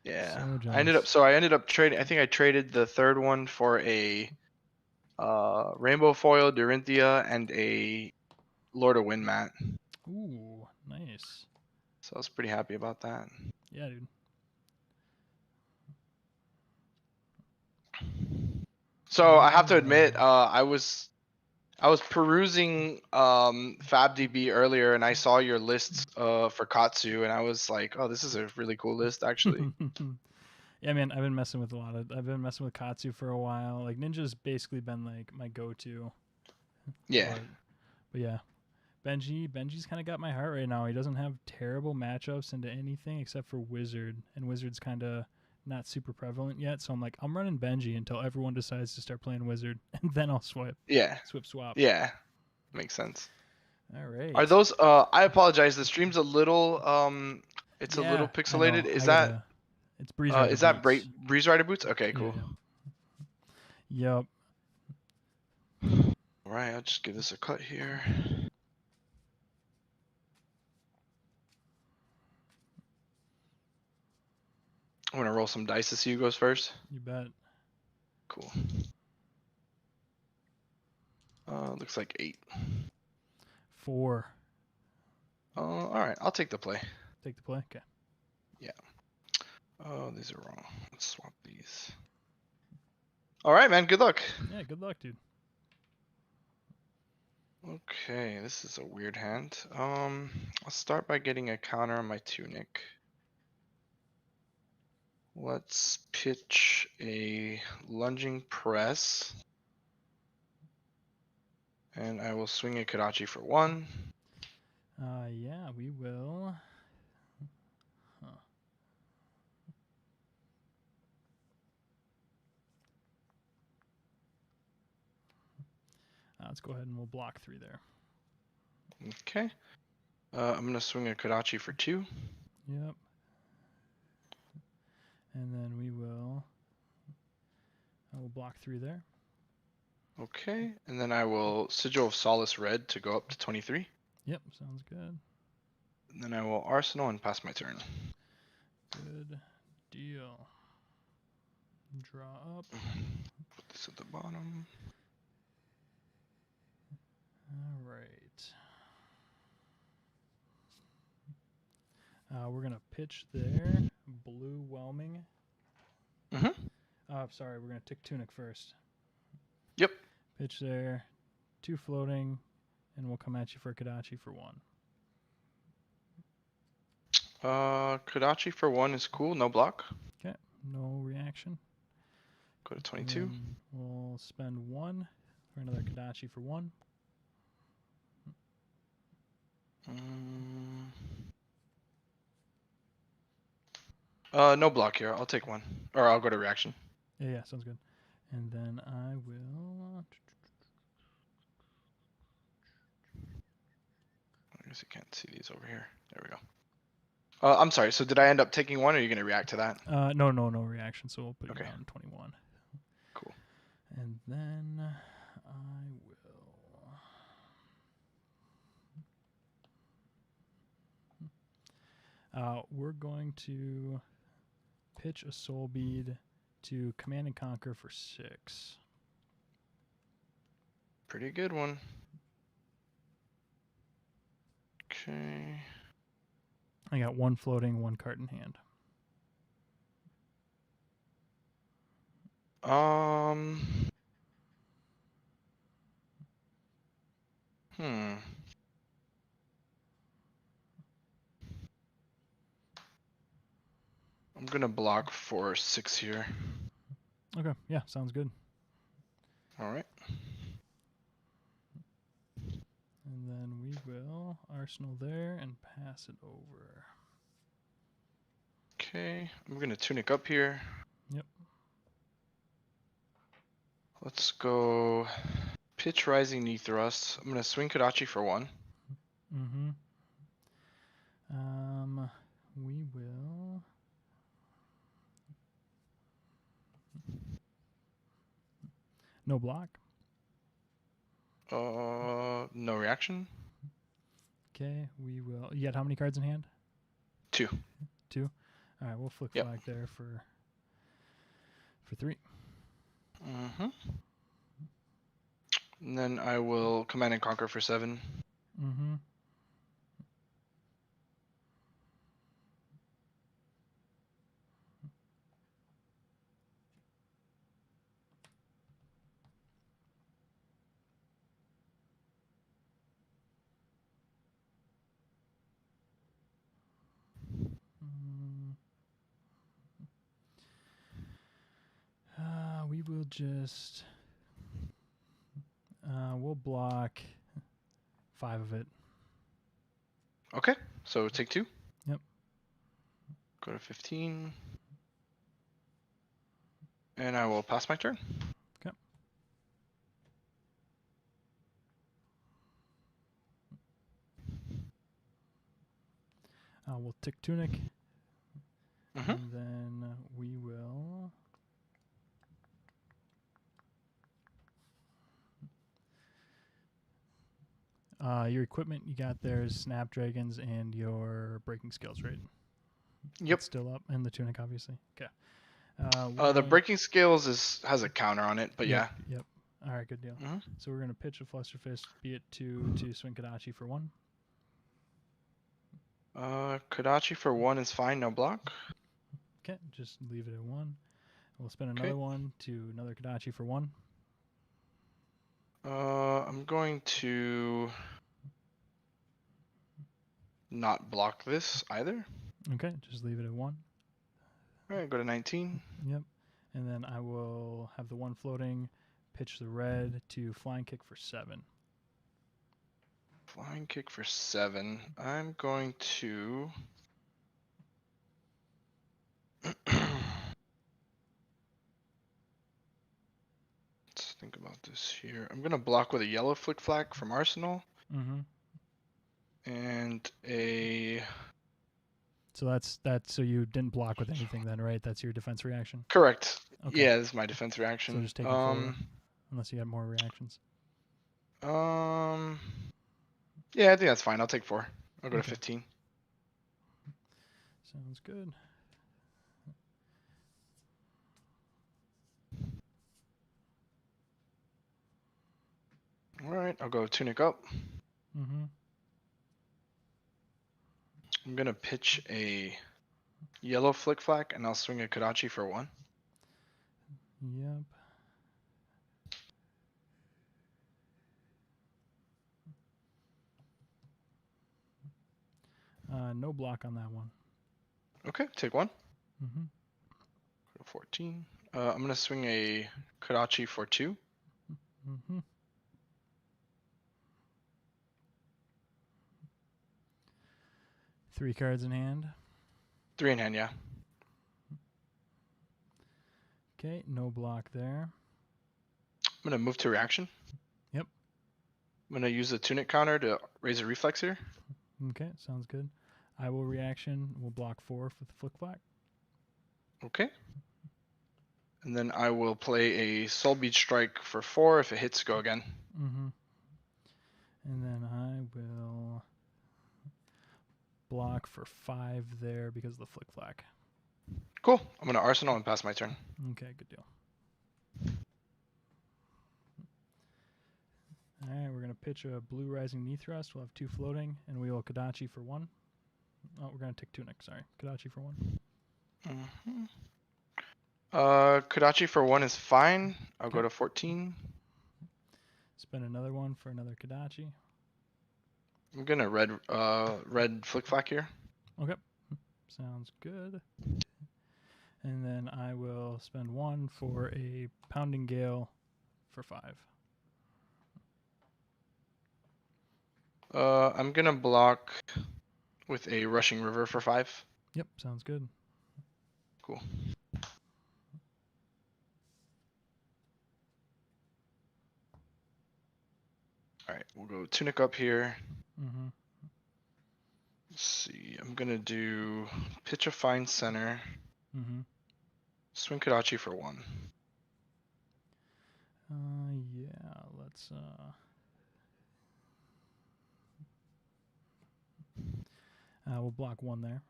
Yeah. So I ended up jealous. trading. I think I traded the third one for a Rainbow Foil, Dorinthia, and a Lord of Wind mat. Ooh, nice. So I was pretty happy about that. Yeah, dude. So I have to admit, I was perusing FabDB earlier, and I saw your lists for Katsu, and I was like, oh, this is a really cool list, actually. Yeah, man, I've been messing with Katsu for a while. Like Ninja's basically been like my go-to. Yeah. But yeah. Benji's kind of got my heart right now. He doesn't have terrible matchups into anything except for Wizard, and Wizard's kind of not super prevalent yet. So I'm like, I'm running Benji until everyone decides to start playing Wizard, and then I'll swap. Yeah, makes sense. All right. Are those? I apologize. The stream's a little it's a little I pixelated. know. Is that? It's Breeze Rider Is that Boots. Breeze Rider Boots? Okay, cool. Yep. All right, I'll just give this a cut here. I'm gonna roll some dice to see who goes first. You bet. Cool. Looks like 8. 4. All right, I'll take the play. Take the play. Okay. Yeah. Oh, these are wrong. Let's swap these. All right, man. Good luck. Yeah, good luck, dude. Okay, this is a weird hand. I'll start by getting a counter on my Tunic. Let's pitch a lunging press. And I will swing a Kadachi for 1. Yeah, we will. Huh. Let's go ahead and we'll block 3 there. Okay. I'm gonna swing a Kadachi for 2. Yep. And then I will block 3 there. Okay, and then I will Sigil of Solace Red to go up to 23. Yep, sounds good. And then I will Arsenal and pass my turn. Good deal. Draw up. Put this at the bottom. All right. We're gonna pitch there. Blue whelming. Sorry, we're gonna tick Tunic first. Yep. Pitch there. 2 floating, and we'll come at you for Kadachi for 1. Kadachi for 1 is cool. No block. Okay. No reaction. Go to 22. We'll spend 1 for another Kadachi for 1. No block here. I'll take 1. Or I'll go to reaction. Yeah, sounds good. And then I will... I guess you can't see these over here. There we go. I'm sorry. So did I end up taking 1, or are you going to react to that? No reaction. So we'll put you down 21. Cool. And then I will... we're going to pitch a Soul Bead to Command and Conquer for 6. Pretty good one. Okay. I got 1 floating, 1 card in hand. I'm gonna block for 6 here. Okay, yeah, sounds good. All right. And then we will Arsenal there and pass it over. Okay, I'm gonna Tunic up here. Yep. Let's go pitch Rising Knee Thrust. I'm gonna swing Kadachi for 1. We will... No block. No reaction. Okay, we will... You got how many cards in hand? 2. 2. All right, we'll flick Yep. flag there for 3. Mm-hmm. And then I will Command and Conquer for 7. Mm-hmm. We will just we'll block 5 of it. Okay, so take 2. Yep. Go to 15. And I will pass my turn. Okay. We'll tick Tunic. Mm-hmm. And then we will your equipment you got there is Snapdragons and your breaking skills, right? Yep. It's still up, and the Tunic, obviously. Okay. The breaking skills has a counter on it, but Yep. All right, good deal. yeah. Mm-hmm. So we're going to pitch a Fluster Fist, be it 2 to swing Kodachi for 1. Kodachi for 1 is fine, no block. Okay, just leave it at 1. We'll spend Okay. another one to another Kodachi for 1. I'm going to not block this either. Okay, just leave it at 1. All right, go to 19. Yep. And then I will have the 1 floating, pitch the red to flying kick for 7. Flying kick for 7. I'm going to. Let's think about this here. I'm gonna block with a yellow flick flag from Arsenal Mm-hmm. and a. So that's so you didn't block with anything then, right? That's your defense reaction. Correct. Okay. Yeah, this is my defense reaction. So just take 4, unless you have more reactions. Yeah, I think that's fine. I'll take 4. I'll go to Okay. 15. Sounds good. All right, I'll go Tunic up. Mm-hmm. I'm gonna pitch a yellow flick flag and I'll swing a Kodachi for 1. Yep. No block on that one. Okay, take 1. Mm-hmm. Go to 14. I'm gonna swing a Kodachi for 2. Mm-hmm. Three cards in hand. 3 in hand, yeah. Okay, no block there. I'm gonna move to reaction. Yep. I'm gonna use the Tunic counter to raise a reflex here. Okay, sounds good. I will reaction. We'll block 4 with the flick flag. Okay. And then I will play a Soul Beach Strike for 4. If it hits, go again. Mm-hmm. And then I will block for 5 there because of the flick flag. Cool. I'm gonna Arsenal and pass my turn. Okay, good deal. All right, we're gonna pitch a blue rising knee thrust. We'll have 2 floating, and we will Kodachi for 1. Oh, we're gonna take Tunic. Sorry, Kodachi for 1. Mm-hmm. Kodachi for 1 is fine. I'll go Okay. to 14. Spend another one for another Kodachi. I'm gonna red flick flag here. Okay, sounds good. And then I will spend 1 for a pounding gale for 5. I'm gonna block with a rushing river for 5. Yep, sounds good. Cool. All right, we'll go Tunic up here. Mm-hmm. Let's see. I'm gonna do pitch a fine center. Mm-hmm. Swing Kodachi for 1. Yeah, let's we'll block 1 there.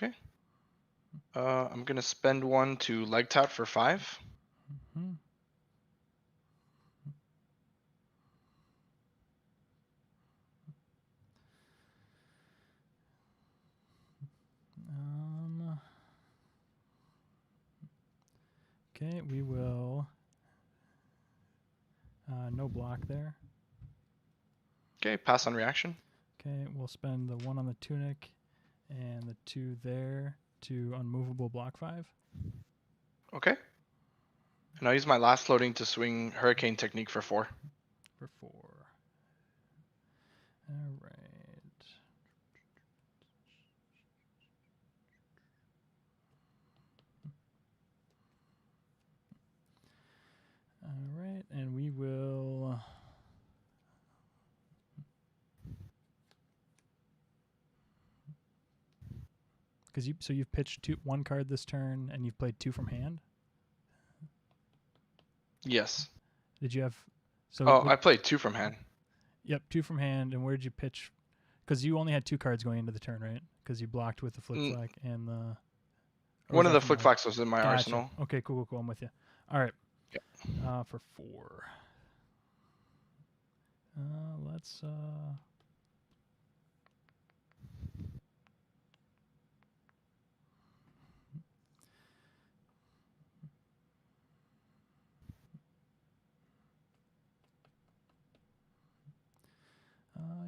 Okay. I'm gonna spend 1 to leg tap for 5. Mhm. Okay, we will. No block there. Okay, pass on reaction. Okay, we'll spend the 1 on the tunic and the 2 there to unmovable block 5. Okay. And I'll use my last floating to swing Hurricane Technique for 4. For 4. All right. All right, and we will. Because you've pitched 1 card this turn, and you've played 2 from hand. Yes. Did you have? So Oh, I played 2 from hand. Yep, 2 from hand. And where did you pitch? Because you only had 2 cards going into the turn, right? Because you blocked with the flick flack and the. One of the flick flacks was in my arsenal. Okay, cool. I'm with you. All right. Yep. For 4. Let's.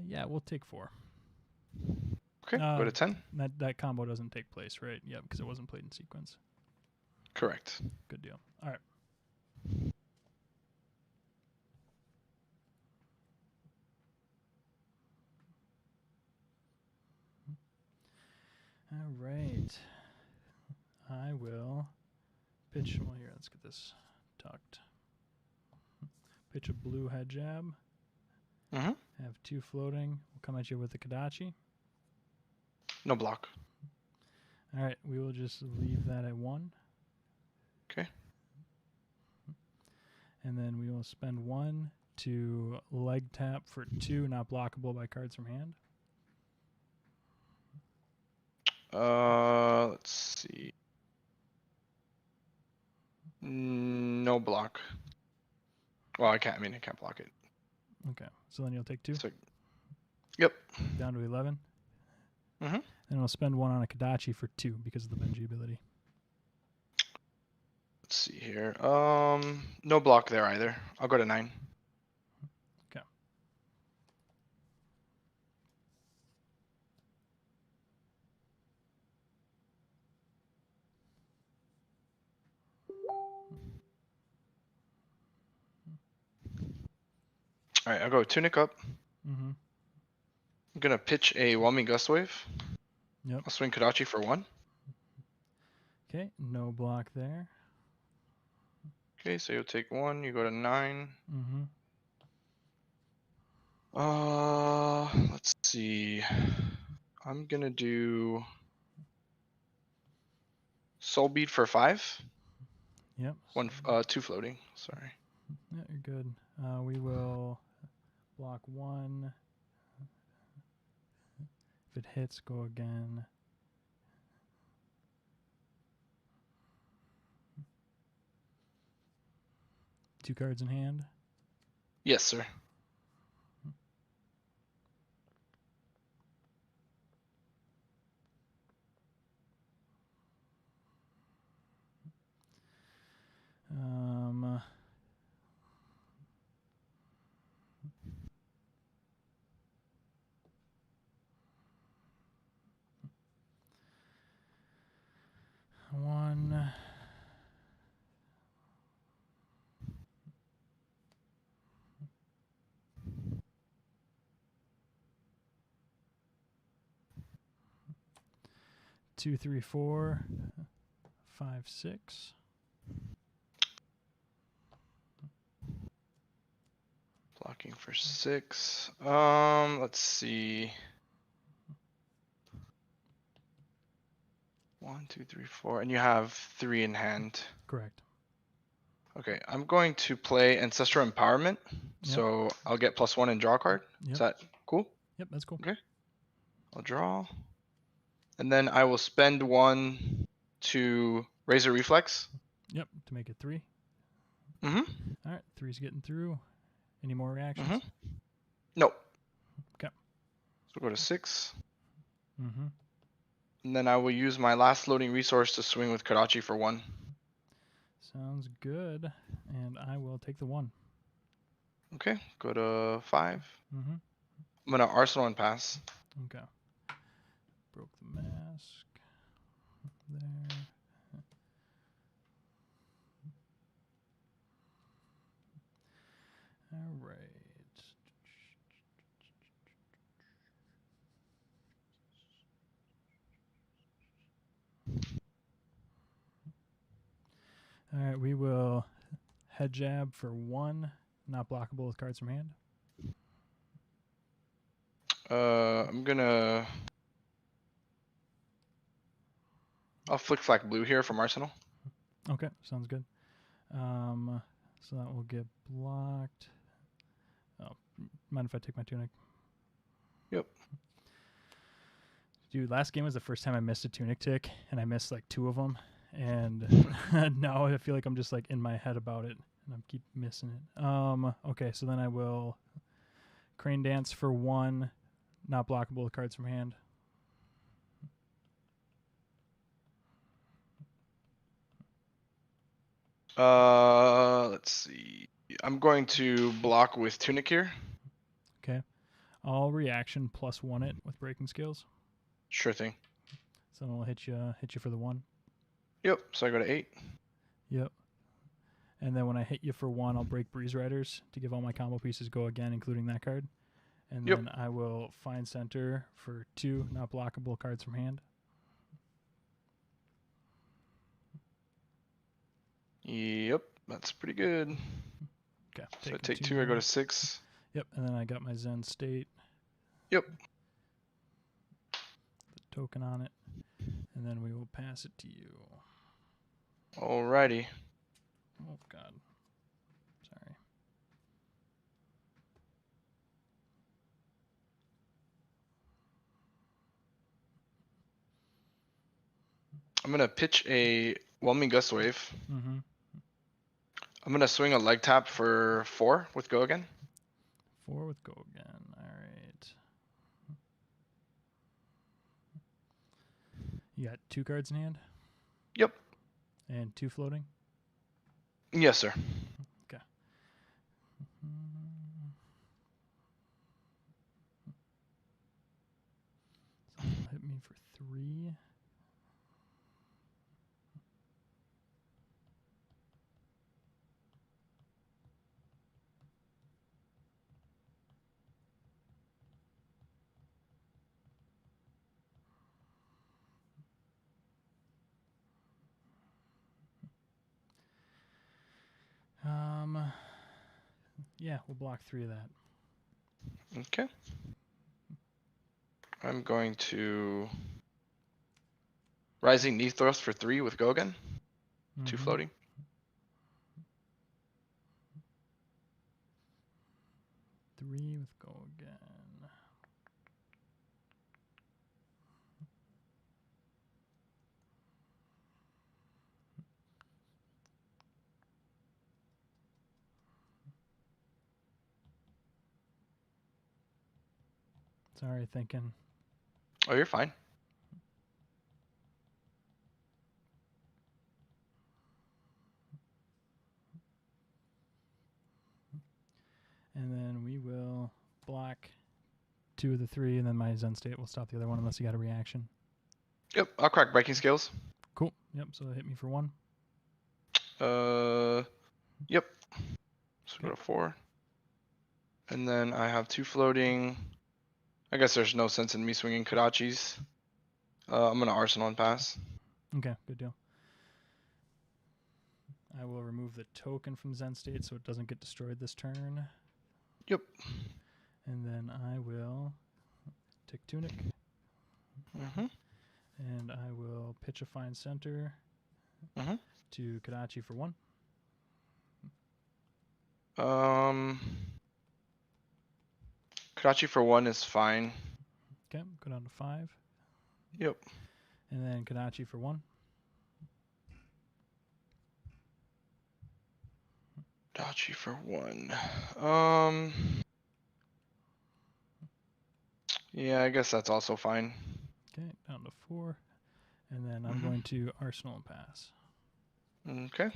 Yeah, we'll take 4. Okay, go to 10. That combo doesn't take place, right? Yeah, because it wasn't played in sequence. Correct. Good deal. All right. All right. I will pitch. Well, here, let's get this tucked. Pitch a blue head jab. Mm-hmm. Have 2 floating. We'll come at you with the Kadachi. No block. All right, we will just leave that at 1. Okay. And then we will spend 1 to leg tap for 2, not blockable by cards from hand. Let's see. No block. Well, I can't block it. Okay, so then you'll take 2. So, yep. Down to 11. Mm-hmm. And we'll spend 1 on a Kadachi for 2 because of the Benji ability. Let's see here. No block there either. I'll go to 9. Okay. All right, I'll go tunic up. Mm-hmm. I'm gonna pitch a whelming gust wave. Yep. I'll swing Kadachi for 1. Okay, no block there. Okay, so you'll take 1. You go to 9. Mm-hmm. Let's see. I'm gonna do soul bead for 5. Yep. 2 floating. Sorry. Yeah, you're good. We will block 1. If it hits, go again. Two cards in hand. Yes, sir. One. Two, 3, 4, 5, 6. Blocking for 6. Let's see. 1, 2, 3, 4, and you have 3 in hand. Correct. Okay, I'm going to play Ancestral Empowerment, so I'll get +1 and draw a card. Yep. Is that cool? Yep, that's cool. Okay. I'll draw. And then I will spend 1 to raise a reflex. Yep, to make it 3. Mm-hmm. All right, 3's getting through. Any more reactions? Mm-hmm. Nope. Okay. So we'll go to 6. Mm-hmm. And then I will use my last floating resource to swing with Karachi for 1. Sounds good. And I will take the 1. Okay, go to 5. Mm-hmm. I'm gonna Arsenal and pass. Okay. Broke the mask. There. All right. All right, we will head jab for 1, not blockable with cards from hand. I'm gonna. I'll flick flack blue here from Arsenal. Okay, sounds good. So that will get blocked. Oh, mind if I take my tunic? Yep. Dude, last game was the first time I missed a tunic tick, and I missed like 2 of them. And now I feel like I'm just like in my head about it, and I keep missing it. Okay, so then I will crane dance for 1, not blockable with cards from hand. Let's see. I'm going to block with tunic here. Okay. All reaction +1 it with breaking skills. Sure thing. So I'll hit you for the 1. Yep. So I go to 8. Yep. And then when I hit you for 1, I'll break Breeze Riders to give all my combo pieces go again, including that card. And Yep. then I will find center for 2, not blockable cards from hand. Yep. That's pretty good. Okay. So I take 2. I go to 6. Yep. And then I got my Zen State. Yep. The token on it. And then we will pass it to you. Alrighty. Oh, God. Sorry. I'm gonna pitch a Whelming Gust Wave. Mm-hmm. I'm gonna swing a leg tap for 4 with go again. 4 with go again. All right. You got 2 cards in hand? Yep. And 2 floating? Yes, sir. Okay. So hit me for 3. Yeah, we'll block 3 of that. Okay. I'm going to Rising Knee Thrust for 3 with go again. 2 Mhm. floating. Three with go again. Sorry, thinking. Oh, you're fine. And then we will block 2 of the 3, and then my Zen State will stop the other one unless you got a reaction. Yep, I'll crack Breaking Scales. Cool. Yep, so hit me for 1. Yep. So go to 4. And then I have 2 floating. I guess there's no sense in me swinging Kodachis. I'm gonna Arsenal and pass. Okay, good deal. I will remove the token from Zen State so it doesn't get destroyed this turn. Yep. And then I will take Tunic. Mm-hmm. And I will pitch a Fine Center Mm-hmm. to Kodachi for 1. Kodachi for 1 is fine. Okay, go down to 5. Yep. And then Kadachi for 1. Dachi for 1. Yeah, I guess that's also fine. Okay, down to 4. And then I'm going to Arsenal and pass. Okay.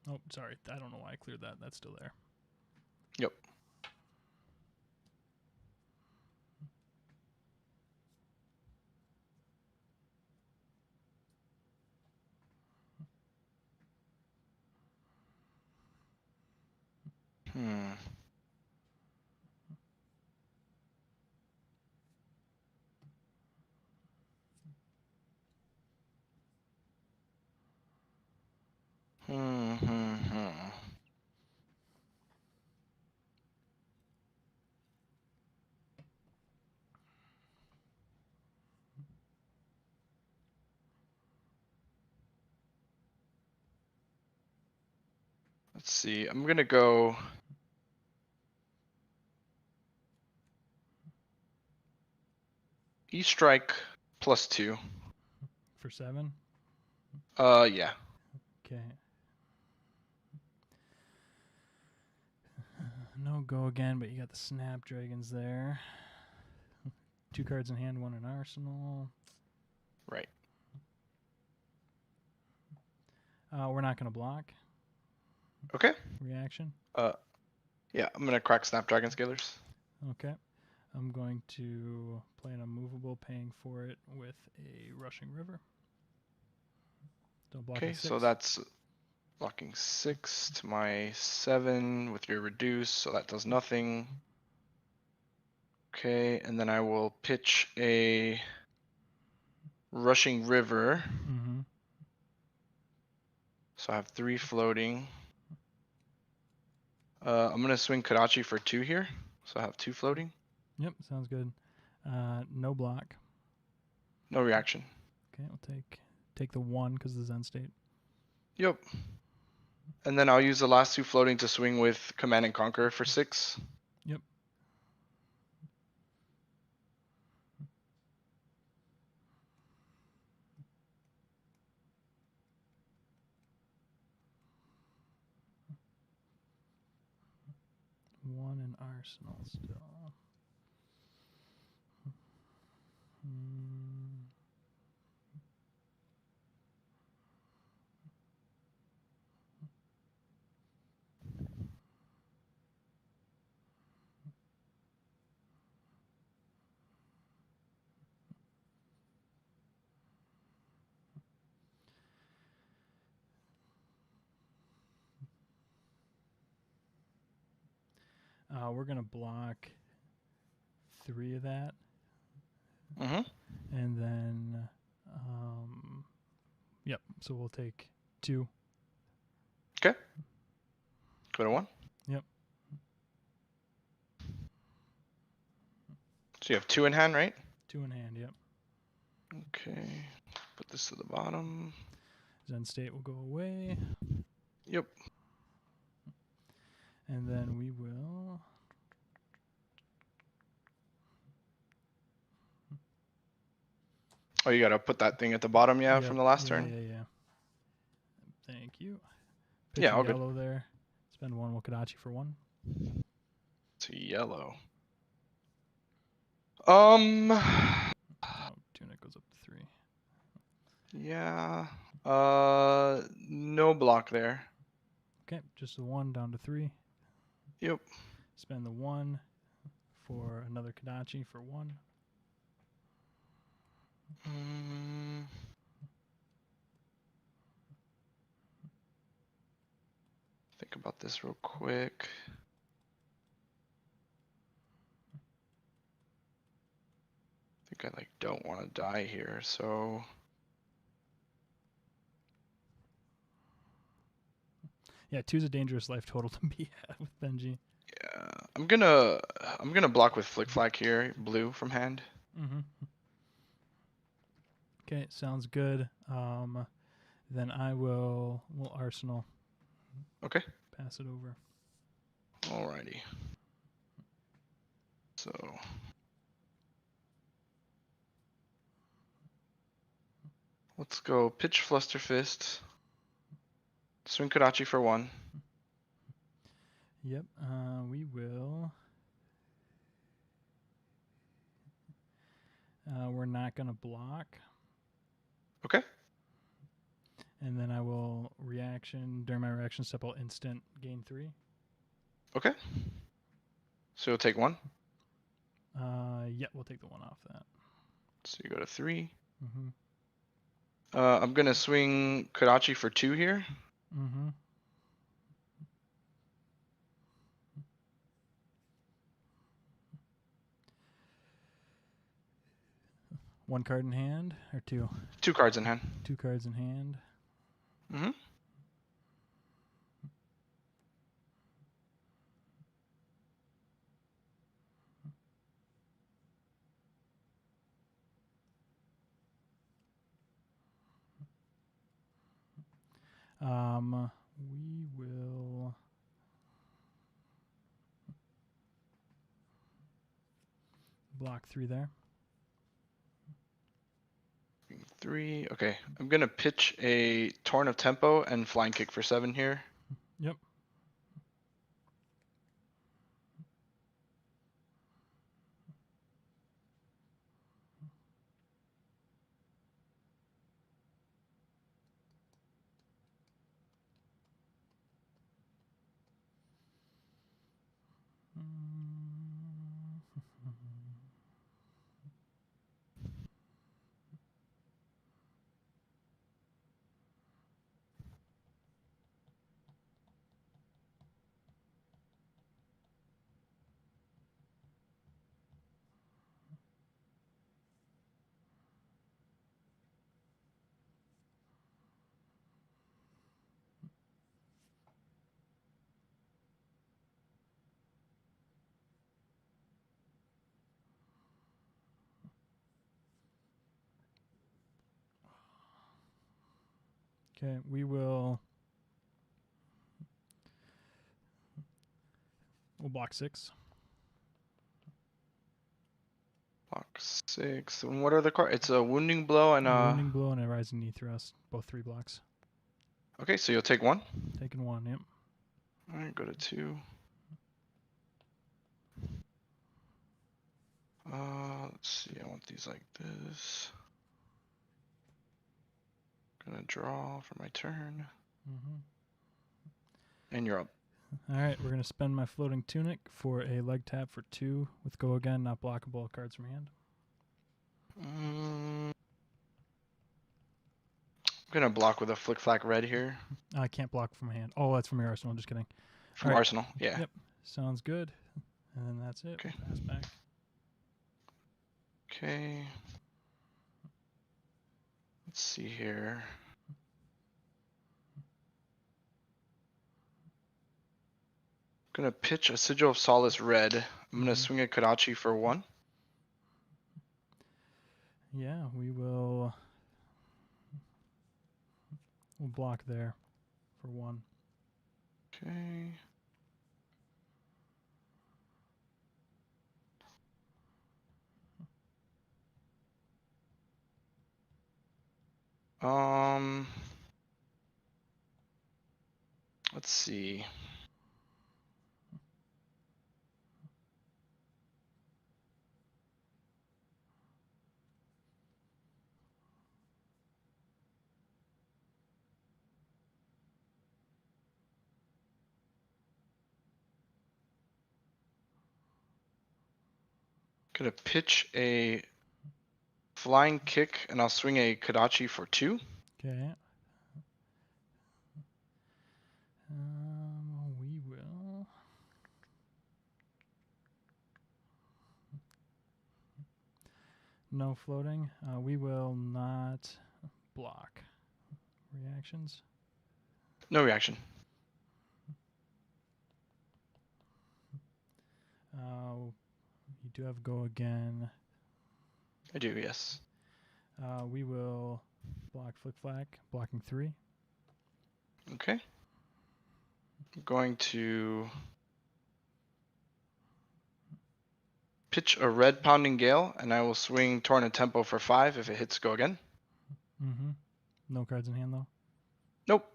Oh, sorry. I don't know why I cleared that. That's still there. Yep. Hmm. Let's see. I'm gonna go. E-strike +2. For 7? Yeah. Okay. No go again, but you got the Snapdragons there. 2 cards in hand, 1 in Arsenal. Right. We're not going to block. Okay. Reaction. Yeah, I'm gonna crack Snapdragon Scalers. Okay. I'm going to play an unmovable, paying for it with a Rushing River. Don't block Okay, at 6. so that's blocking 6 to my 7 with your reduce, so that does nothing. Okay, and then I will pitch a Rushing River. Mm-hmm. So I have 3 floating. I'm gonna swing Kadachi for 2 here, so I have 2 floating. Yep, sounds good. No block. No reaction. Okay, I'll take the 1 because of the Zen state. Yep. And then I'll use the last 2 floating to swing with Command and Conquer for 6. Yep. One in Arsenal still. We're gonna block 3 of that. Mm-hmm. And then, yep. So we'll take 2. Okay. Go to 1. Yep. So you have 2 in hand, right? 2 in hand. Yep. Okay. Put this to the bottom. Zen state will go away, Yep. and then we will. Oh, you gotta put that thing at the bottom, yeah, Yep, from the last yeah, turn. Yeah. Thank you. Pitch Yeah, a all good. yellow there. Spend 1 Wakadachi for 1. To yellow. Oh, Tunic goes up to 3. Yeah. No block there. Okay, just the 1 down to 3. Yep. Spend the 1 for another Kadachi for 1. Think about this real quick. I think I don't want to die here, so Yeah, 2's a dangerous life total to be at with Benji. yeah, I'm gonna block with Flick Flack here, blue from hand. Mm-hmm. Okay, sounds good. Then we'll Arsenal. Okay. Pass it over. Alrighty. So Let's go pitch Flusterfist. Swing Kodachi for 1. Yep. We will. We're not going to block. Okay. And then I will during my reaction step, I'll instant gain 3. Okay. So you'll take 1. Yeah, we'll take the 1 off that. So you go to 3. Mm-hmm. I'm gonna swing Kodachi for 2 here. Mm-hmm. One card in hand or 2? 2 cards in hand. 2 cards in hand. Mm-hmm. We will block 3 there. 3. Okay. I'm gonna pitch a Torn of Tempo and Flying Kick for 7 here. Yep. Okay, we'll block 6. Block 6. And what are the cards? It's a Wounding Blow and a Wounding Blow and a Rising Knee Thrust, both 3 blocks. Okay, so you'll take 1. Taking 1, yep. Alright, go to 2. Let's see, I want these like this. Gonna draw for my turn. Mm-hmm. And you're up. Alright, we're going to spend my Floating Tunic for a leg tap for 2 with Go Again, not blockable cards from hand. I'm gonna block with a Flick Flack Red here. I can't block from hand. Oh, that's from your arsenal, just kidding. From Alright. Arsenal, yeah. Yep, sounds good. And then that's it. Okay. Pass back. Okay. Let's see here. Gonna pitch a Sigil of Solace Red. I'm gonna swing a Kodachi for 1. Yeah, we'll block there for 1. Okay. Let's see. Gonna pitch a Flying Kick and I'll swing a Kodachi for 2. Okay. We will. No floating. We will not block reactions. No reaction. You do have Go Again. I do, yes. We will block Flick Flack, blocking 3. Okay. I'm going to pitch a red Pounding Gale, and I will swing Torn of Tempo for 5 if it hits Go Again. Mm-hmm. No cards in hand though. Nope.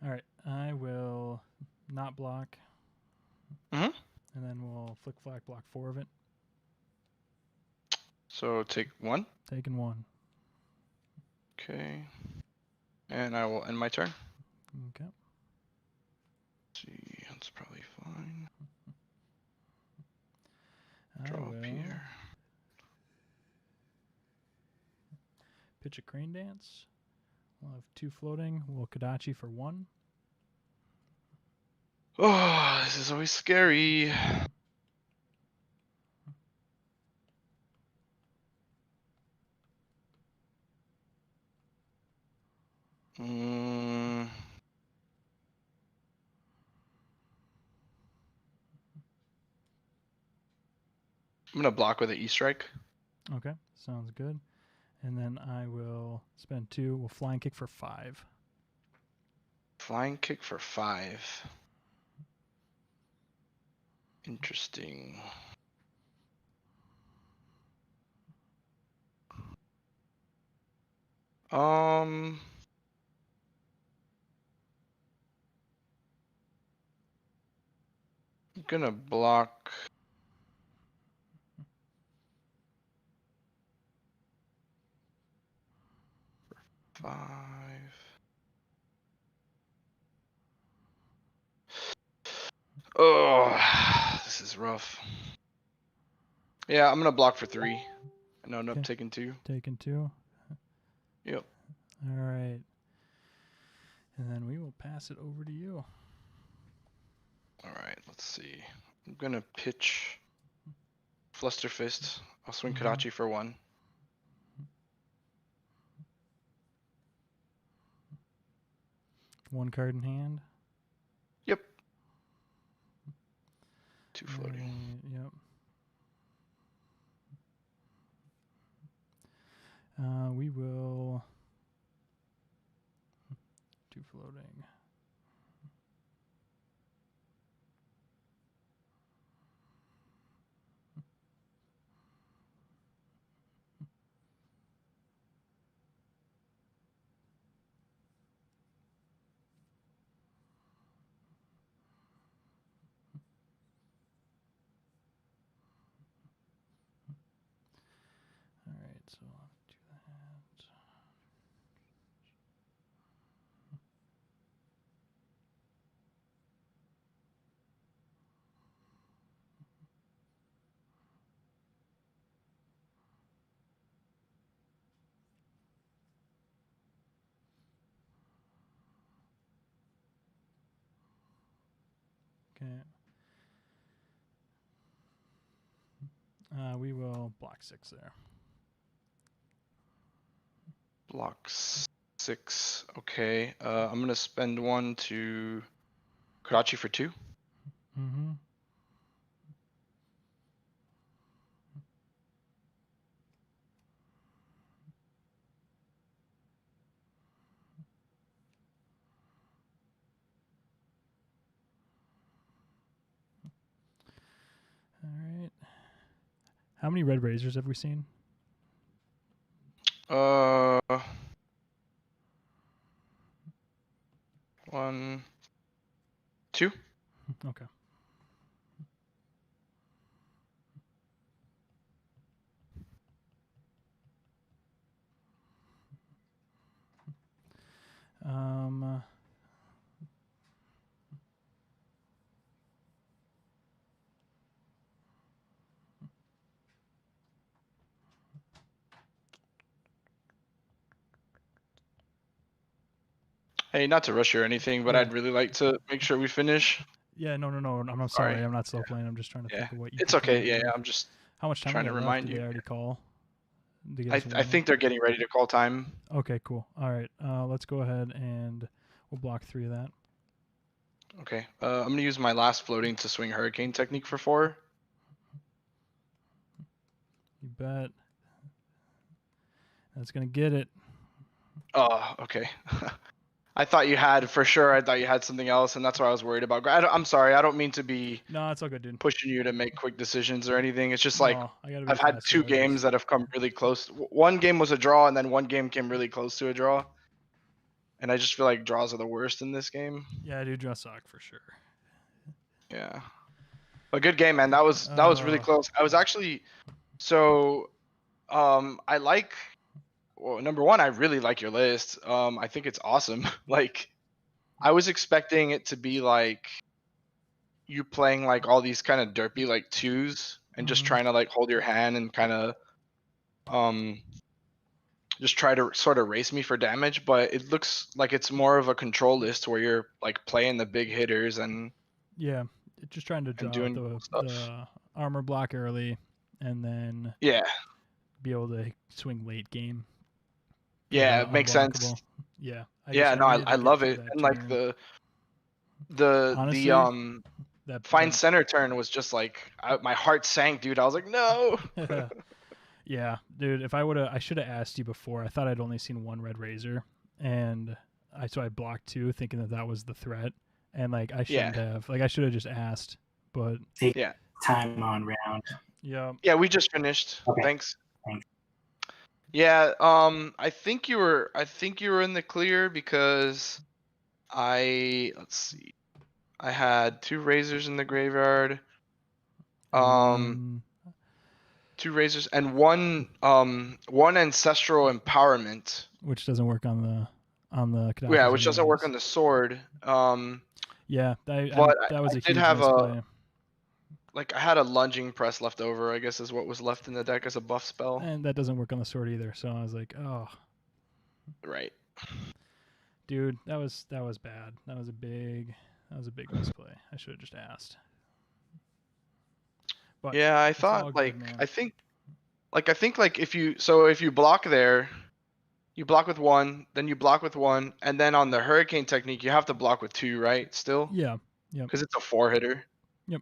All right, I will not block. Mhm. And then we'll flick flack block 4 of it. So take 1. Taking 1. Okay. And I will end my turn. Okay. Let's see, that's probably fine. I Draw will up here. pitch a crane dance. We'll have 2 floating. We'll Kodachi for 1. Oh, this is always scary. Mm. I'm gonna block with an E-strike. Okay, sounds good. And then I will spend 2. We'll flying kick for 5. Flying kick for 5. Interesting. I'm gonna block. For 5. Oh, this is rough. Yeah, I'm gonna block for 3. And end up Okay. taking 2. Taking 2. Yep. All right. And then we will pass it over to you. All right, let's see. I'm gonna pitch Fluster Fist. I'll swing Kodachi for 1. One card in hand. Yep. 2 floating. Yep. We will 2 floating. All right, so I'll do that. Okay. We will block 6 there. Block 6. Okay. I'm gonna spend 1 to Kodachi for 2. Mm-hmm. All right. How many red razors have we seen? 1, 2. Okay. Hey, not to rush you or anything, but Yeah. I'd really like to make sure we finish. Yeah, no. I'm sorry. I'm not slow playing. I'm just trying to think of what you It's could okay. do. Yeah, I'm just How much time trying we to got left? remind Did you. they already call? To get I us I think they're getting ready to call time. Okay, cool. All right. Let's go ahead and we'll block 3 of that. Okay. I'm gonna use my last floating to swing Hurricane Technique for 4. You bet. That's gonna get it. Oh, okay. I thought you had for sure. I thought you had something else, and that's what I was worried about. I'm sorry. I don't mean to be No, it's all good, dude. pushing you to make quick decisions or anything. It's just like No, I gotta be I've had faster. 2 games that have come really close. One game was a draw, and then one game came really close to a draw. And I just feel like draws are the worst in this game. Yeah, I do draw sock for sure. Yeah. But good game, man. That was really close. I was actually I like, well, number one, I really like your list. I think it's awesome. Like, I was expecting it to be like you playing like all these kind of derpy like 2s and just trying to like hold your hand and kind of just try to sort of race me for damage, but it looks like it's more of a control list where you're like playing the big hitters and yeah, just trying to draw doing the armor block early, and then be able to swing late game. Yeah, it makes sense. Yeah. I love it. And like Honestly, the find center turn was just like my heart sank, dude. I was like, no. Yeah, dude. I should have asked you before. I thought I'd only seen one red razor, and so I blocked 2, thinking that was the threat. And like I shouldn't have. Like I should have just asked. But take time on round. Yeah. Yeah, we just finished. Okay. Thanks. Thanks. Yeah. I think you were in the clear because let's see. I had 2 razors in the graveyard. 2 razors and one ancestral empowerment, which doesn't work on the Kadachis. Yeah, which doesn't work on the sword. Yeah, that was a huge misplay. Like I had a lunging press left over, I guess is what was left in the deck as a buff spell. And that doesn't work on the sword either, so I was like, oh. Right. Dude, that was bad. That was a big misplay. I should have just asked. But yeah, I thought like good, I think if you block there, you block with 1, then you block with 1, and then on the hurricane technique you have to block with 2, right? Still? Yeah. Yep. Because it's a 4-hitter. Yep.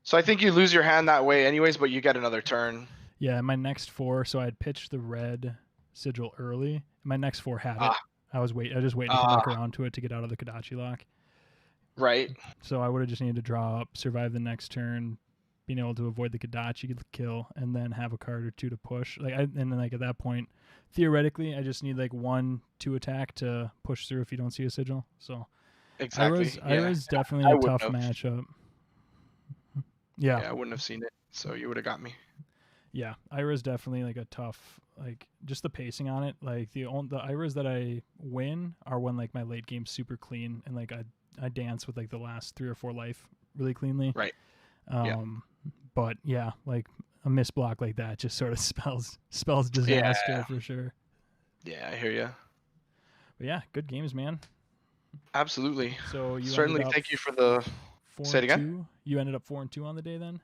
So I think you lose your hand that way anyways, but you get another turn. Yeah, my next 4, so I had pitched the red sigil early. My next 4 had it. I was just waiting to come back around to it to get out of the Kadachi lock. Right. So I would have just needed to draw up, survive the next turn, being able to avoid the Kadachi kill, and then have a card or 2 to push. And then at that point, theoretically, I just need like 1-2 attack to push through if you don't see a sigil. So exactly. Ira's definitely a tough matchup. Yeah. Yeah, I wouldn't have seen it, so you would have got me. Yeah, Ira's definitely like a tough, like just the pacing on it. Like the Iras that I win are when like my late game's super clean and like I dance with like the last 3 or 4 life really cleanly. Right. But yeah, like a miss block like that just sort of spells disaster for sure. Yeah, I hear you. But yeah, good games, man. Absolutely. So you certainly thank you for the. Say it again. You ended up 4-2 on the day then.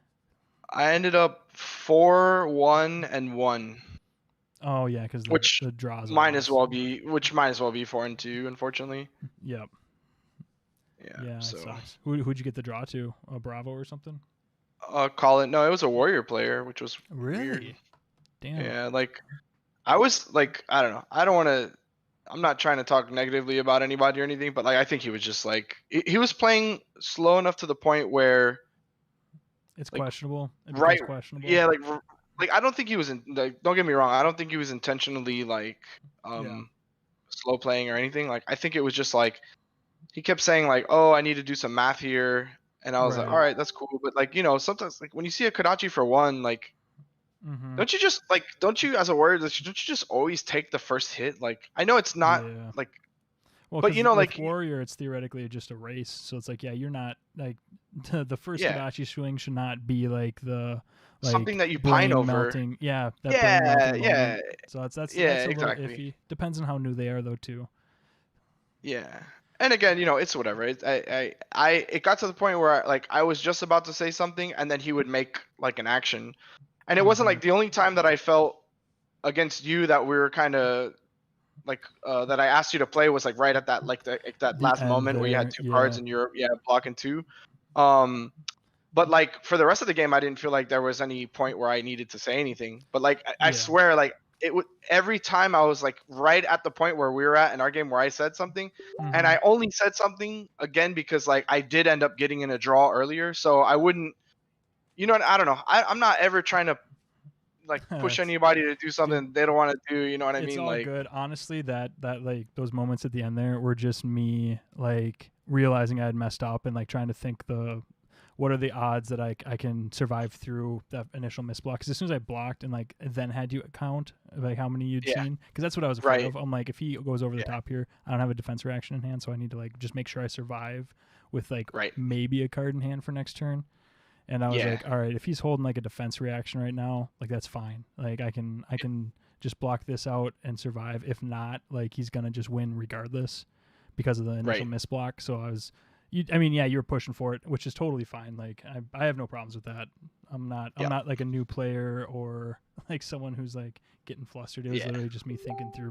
I ended up 4-1-1. Oh yeah, because the draws might as well be 4-2, unfortunately. Yep. Yeah. So sucks. Who'd you get the draw to? A Bravo or something? Colin. No, it was a Warrior player, which was really weird. Damn. Yeah, like I was like, I don't know. I don't want to. I'm not trying to talk negatively about anybody or anything, but like I think he was just like he was playing slow enough to the point where it's questionable. Right. Questionable. Yeah, like I don't think he was don't get me wrong. I don't think he was intentionally like slow playing or anything. Like I think it was just like he kept saying like, "Oh, I need to do some math here," and I was like, "All right, that's cool." But like sometimes like when you see a Kadachi for 1, like. Mm-hmm. Don't you as a warrior, don't you just always take the first hit? Like I know it's not like, well, but like warrior, it's theoretically just a race. So it's like, yeah, you're not like the first Kadachi swing should not be like the something that you pine over. Melting. Yeah, that yeah. So that's exactly. a little iffy. Depends on how new they are though too. Yeah. And again, it's whatever. It got to the point where I was just about to say something, and then he would make like an action. And it wasn't like the only time that I felt against you that we were kind of like that I asked you to play was like right at that that last moment where you had 2 cards and you're blocking 2. But like for the rest of the game, I didn't feel like there was any point where I needed to say anything. But like I swear, like it would every time I was like right at the point where we were at in our game where I said something, and I only said something again because like I did end up getting in a draw earlier, so I wouldn't, you know, I don't know. I'm not ever trying to like push That's- anybody to do something they don't want to do. You know what I It's mean? all Like, good. Honestly, that like those moments at the end there were just me like realizing I had messed up and like trying to think what are the odds that I can survive through that initial miss block? Because as soon as I blocked and like then had you count like how many you'd Yeah. seen, because that's what I was afraid Right. of. I'm like, if he goes over the Yeah. top here, I don't have a defense reaction in hand, so I need to like just make sure I survive with like Right. maybe a card in hand for next turn. And I was Yeah. like, all right, if he's holding like a defense reaction right now, like that's fine. Like I can just block this out and survive. If not, like he's gonna just win regardless because of the initial Right. miss block. So you were pushing for it, which is totally fine. Like I have no problems with that. I'm not like a new player or like someone who's like getting flustered. It was literally just me thinking through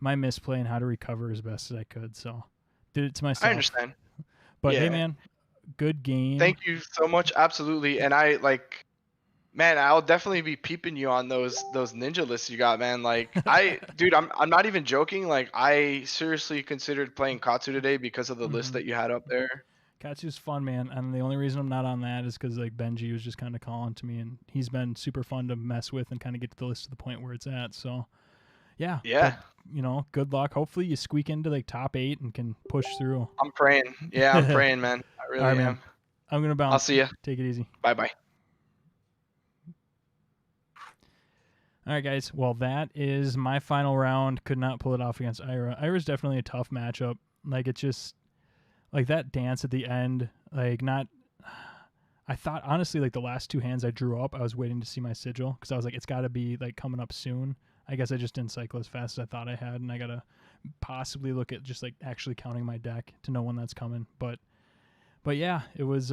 my misplay and how to recover as best as I could. So did it to myself. I understand. But hey Yeah. man, good game. Thank you so much. Absolutely. And I like, man, I'll definitely be peeping you on those ninja lists you got, man. Like dude, I'm not even joking. Like I seriously considered playing Katsu today because of the list that you had up there. Katsu's fun, man, and the only reason I'm not on that is because like Benji was just kind of calling to me, and he's been super fun to mess with and kind of get to the list to the point where it's at. So, yeah, Yeah. but, good luck. Hopefully, you squeak into like top 8 and can push through. I'm praying. Yeah, I'm praying, man. I really All right, am. man. I'm gonna bounce. I'll see ya. Take it easy. Bye. All right, guys. Well, that is my final round. Could not pull it off against Ira. Ira's definitely a tough matchup. Like it's just like that dance at the end. Like not. I thought honestly, like the last 2 hands I drew up, I was waiting to see my sigil because I was like, it's got to be like coming up soon. I guess I just didn't cycle as fast as I thought I had, and I gotta possibly look at just like actually counting my deck to know when that's coming. But yeah, it was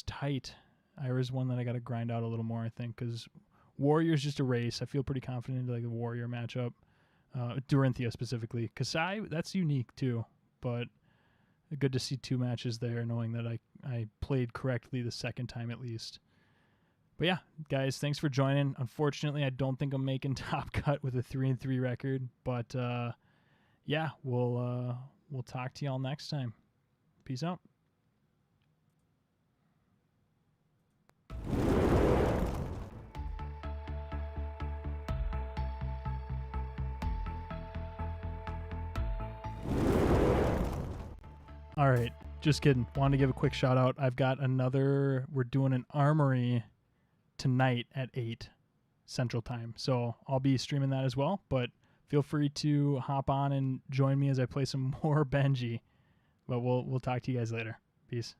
tight. Ira's one that I gotta grind out a little more, I think, because Warrior's just a race. I feel pretty confident into like a Warrior matchup. Dorinthia specifically. Kasai, that's unique too. But good to see 2 matches there, knowing that I played correctly the second time at least. But yeah, guys, thanks for joining. Unfortunately, I don't think I'm making top cut with a 3-3 record. But yeah, we'll talk to y'all next time. Peace out. All right, just kidding. Wanted to give a quick shout out. I've got we're doing an armory tonight at 8 Central Time. So I'll be streaming that as well, but feel free to hop on and join me as I play some more Benji. But we'll talk to you guys later. Peace.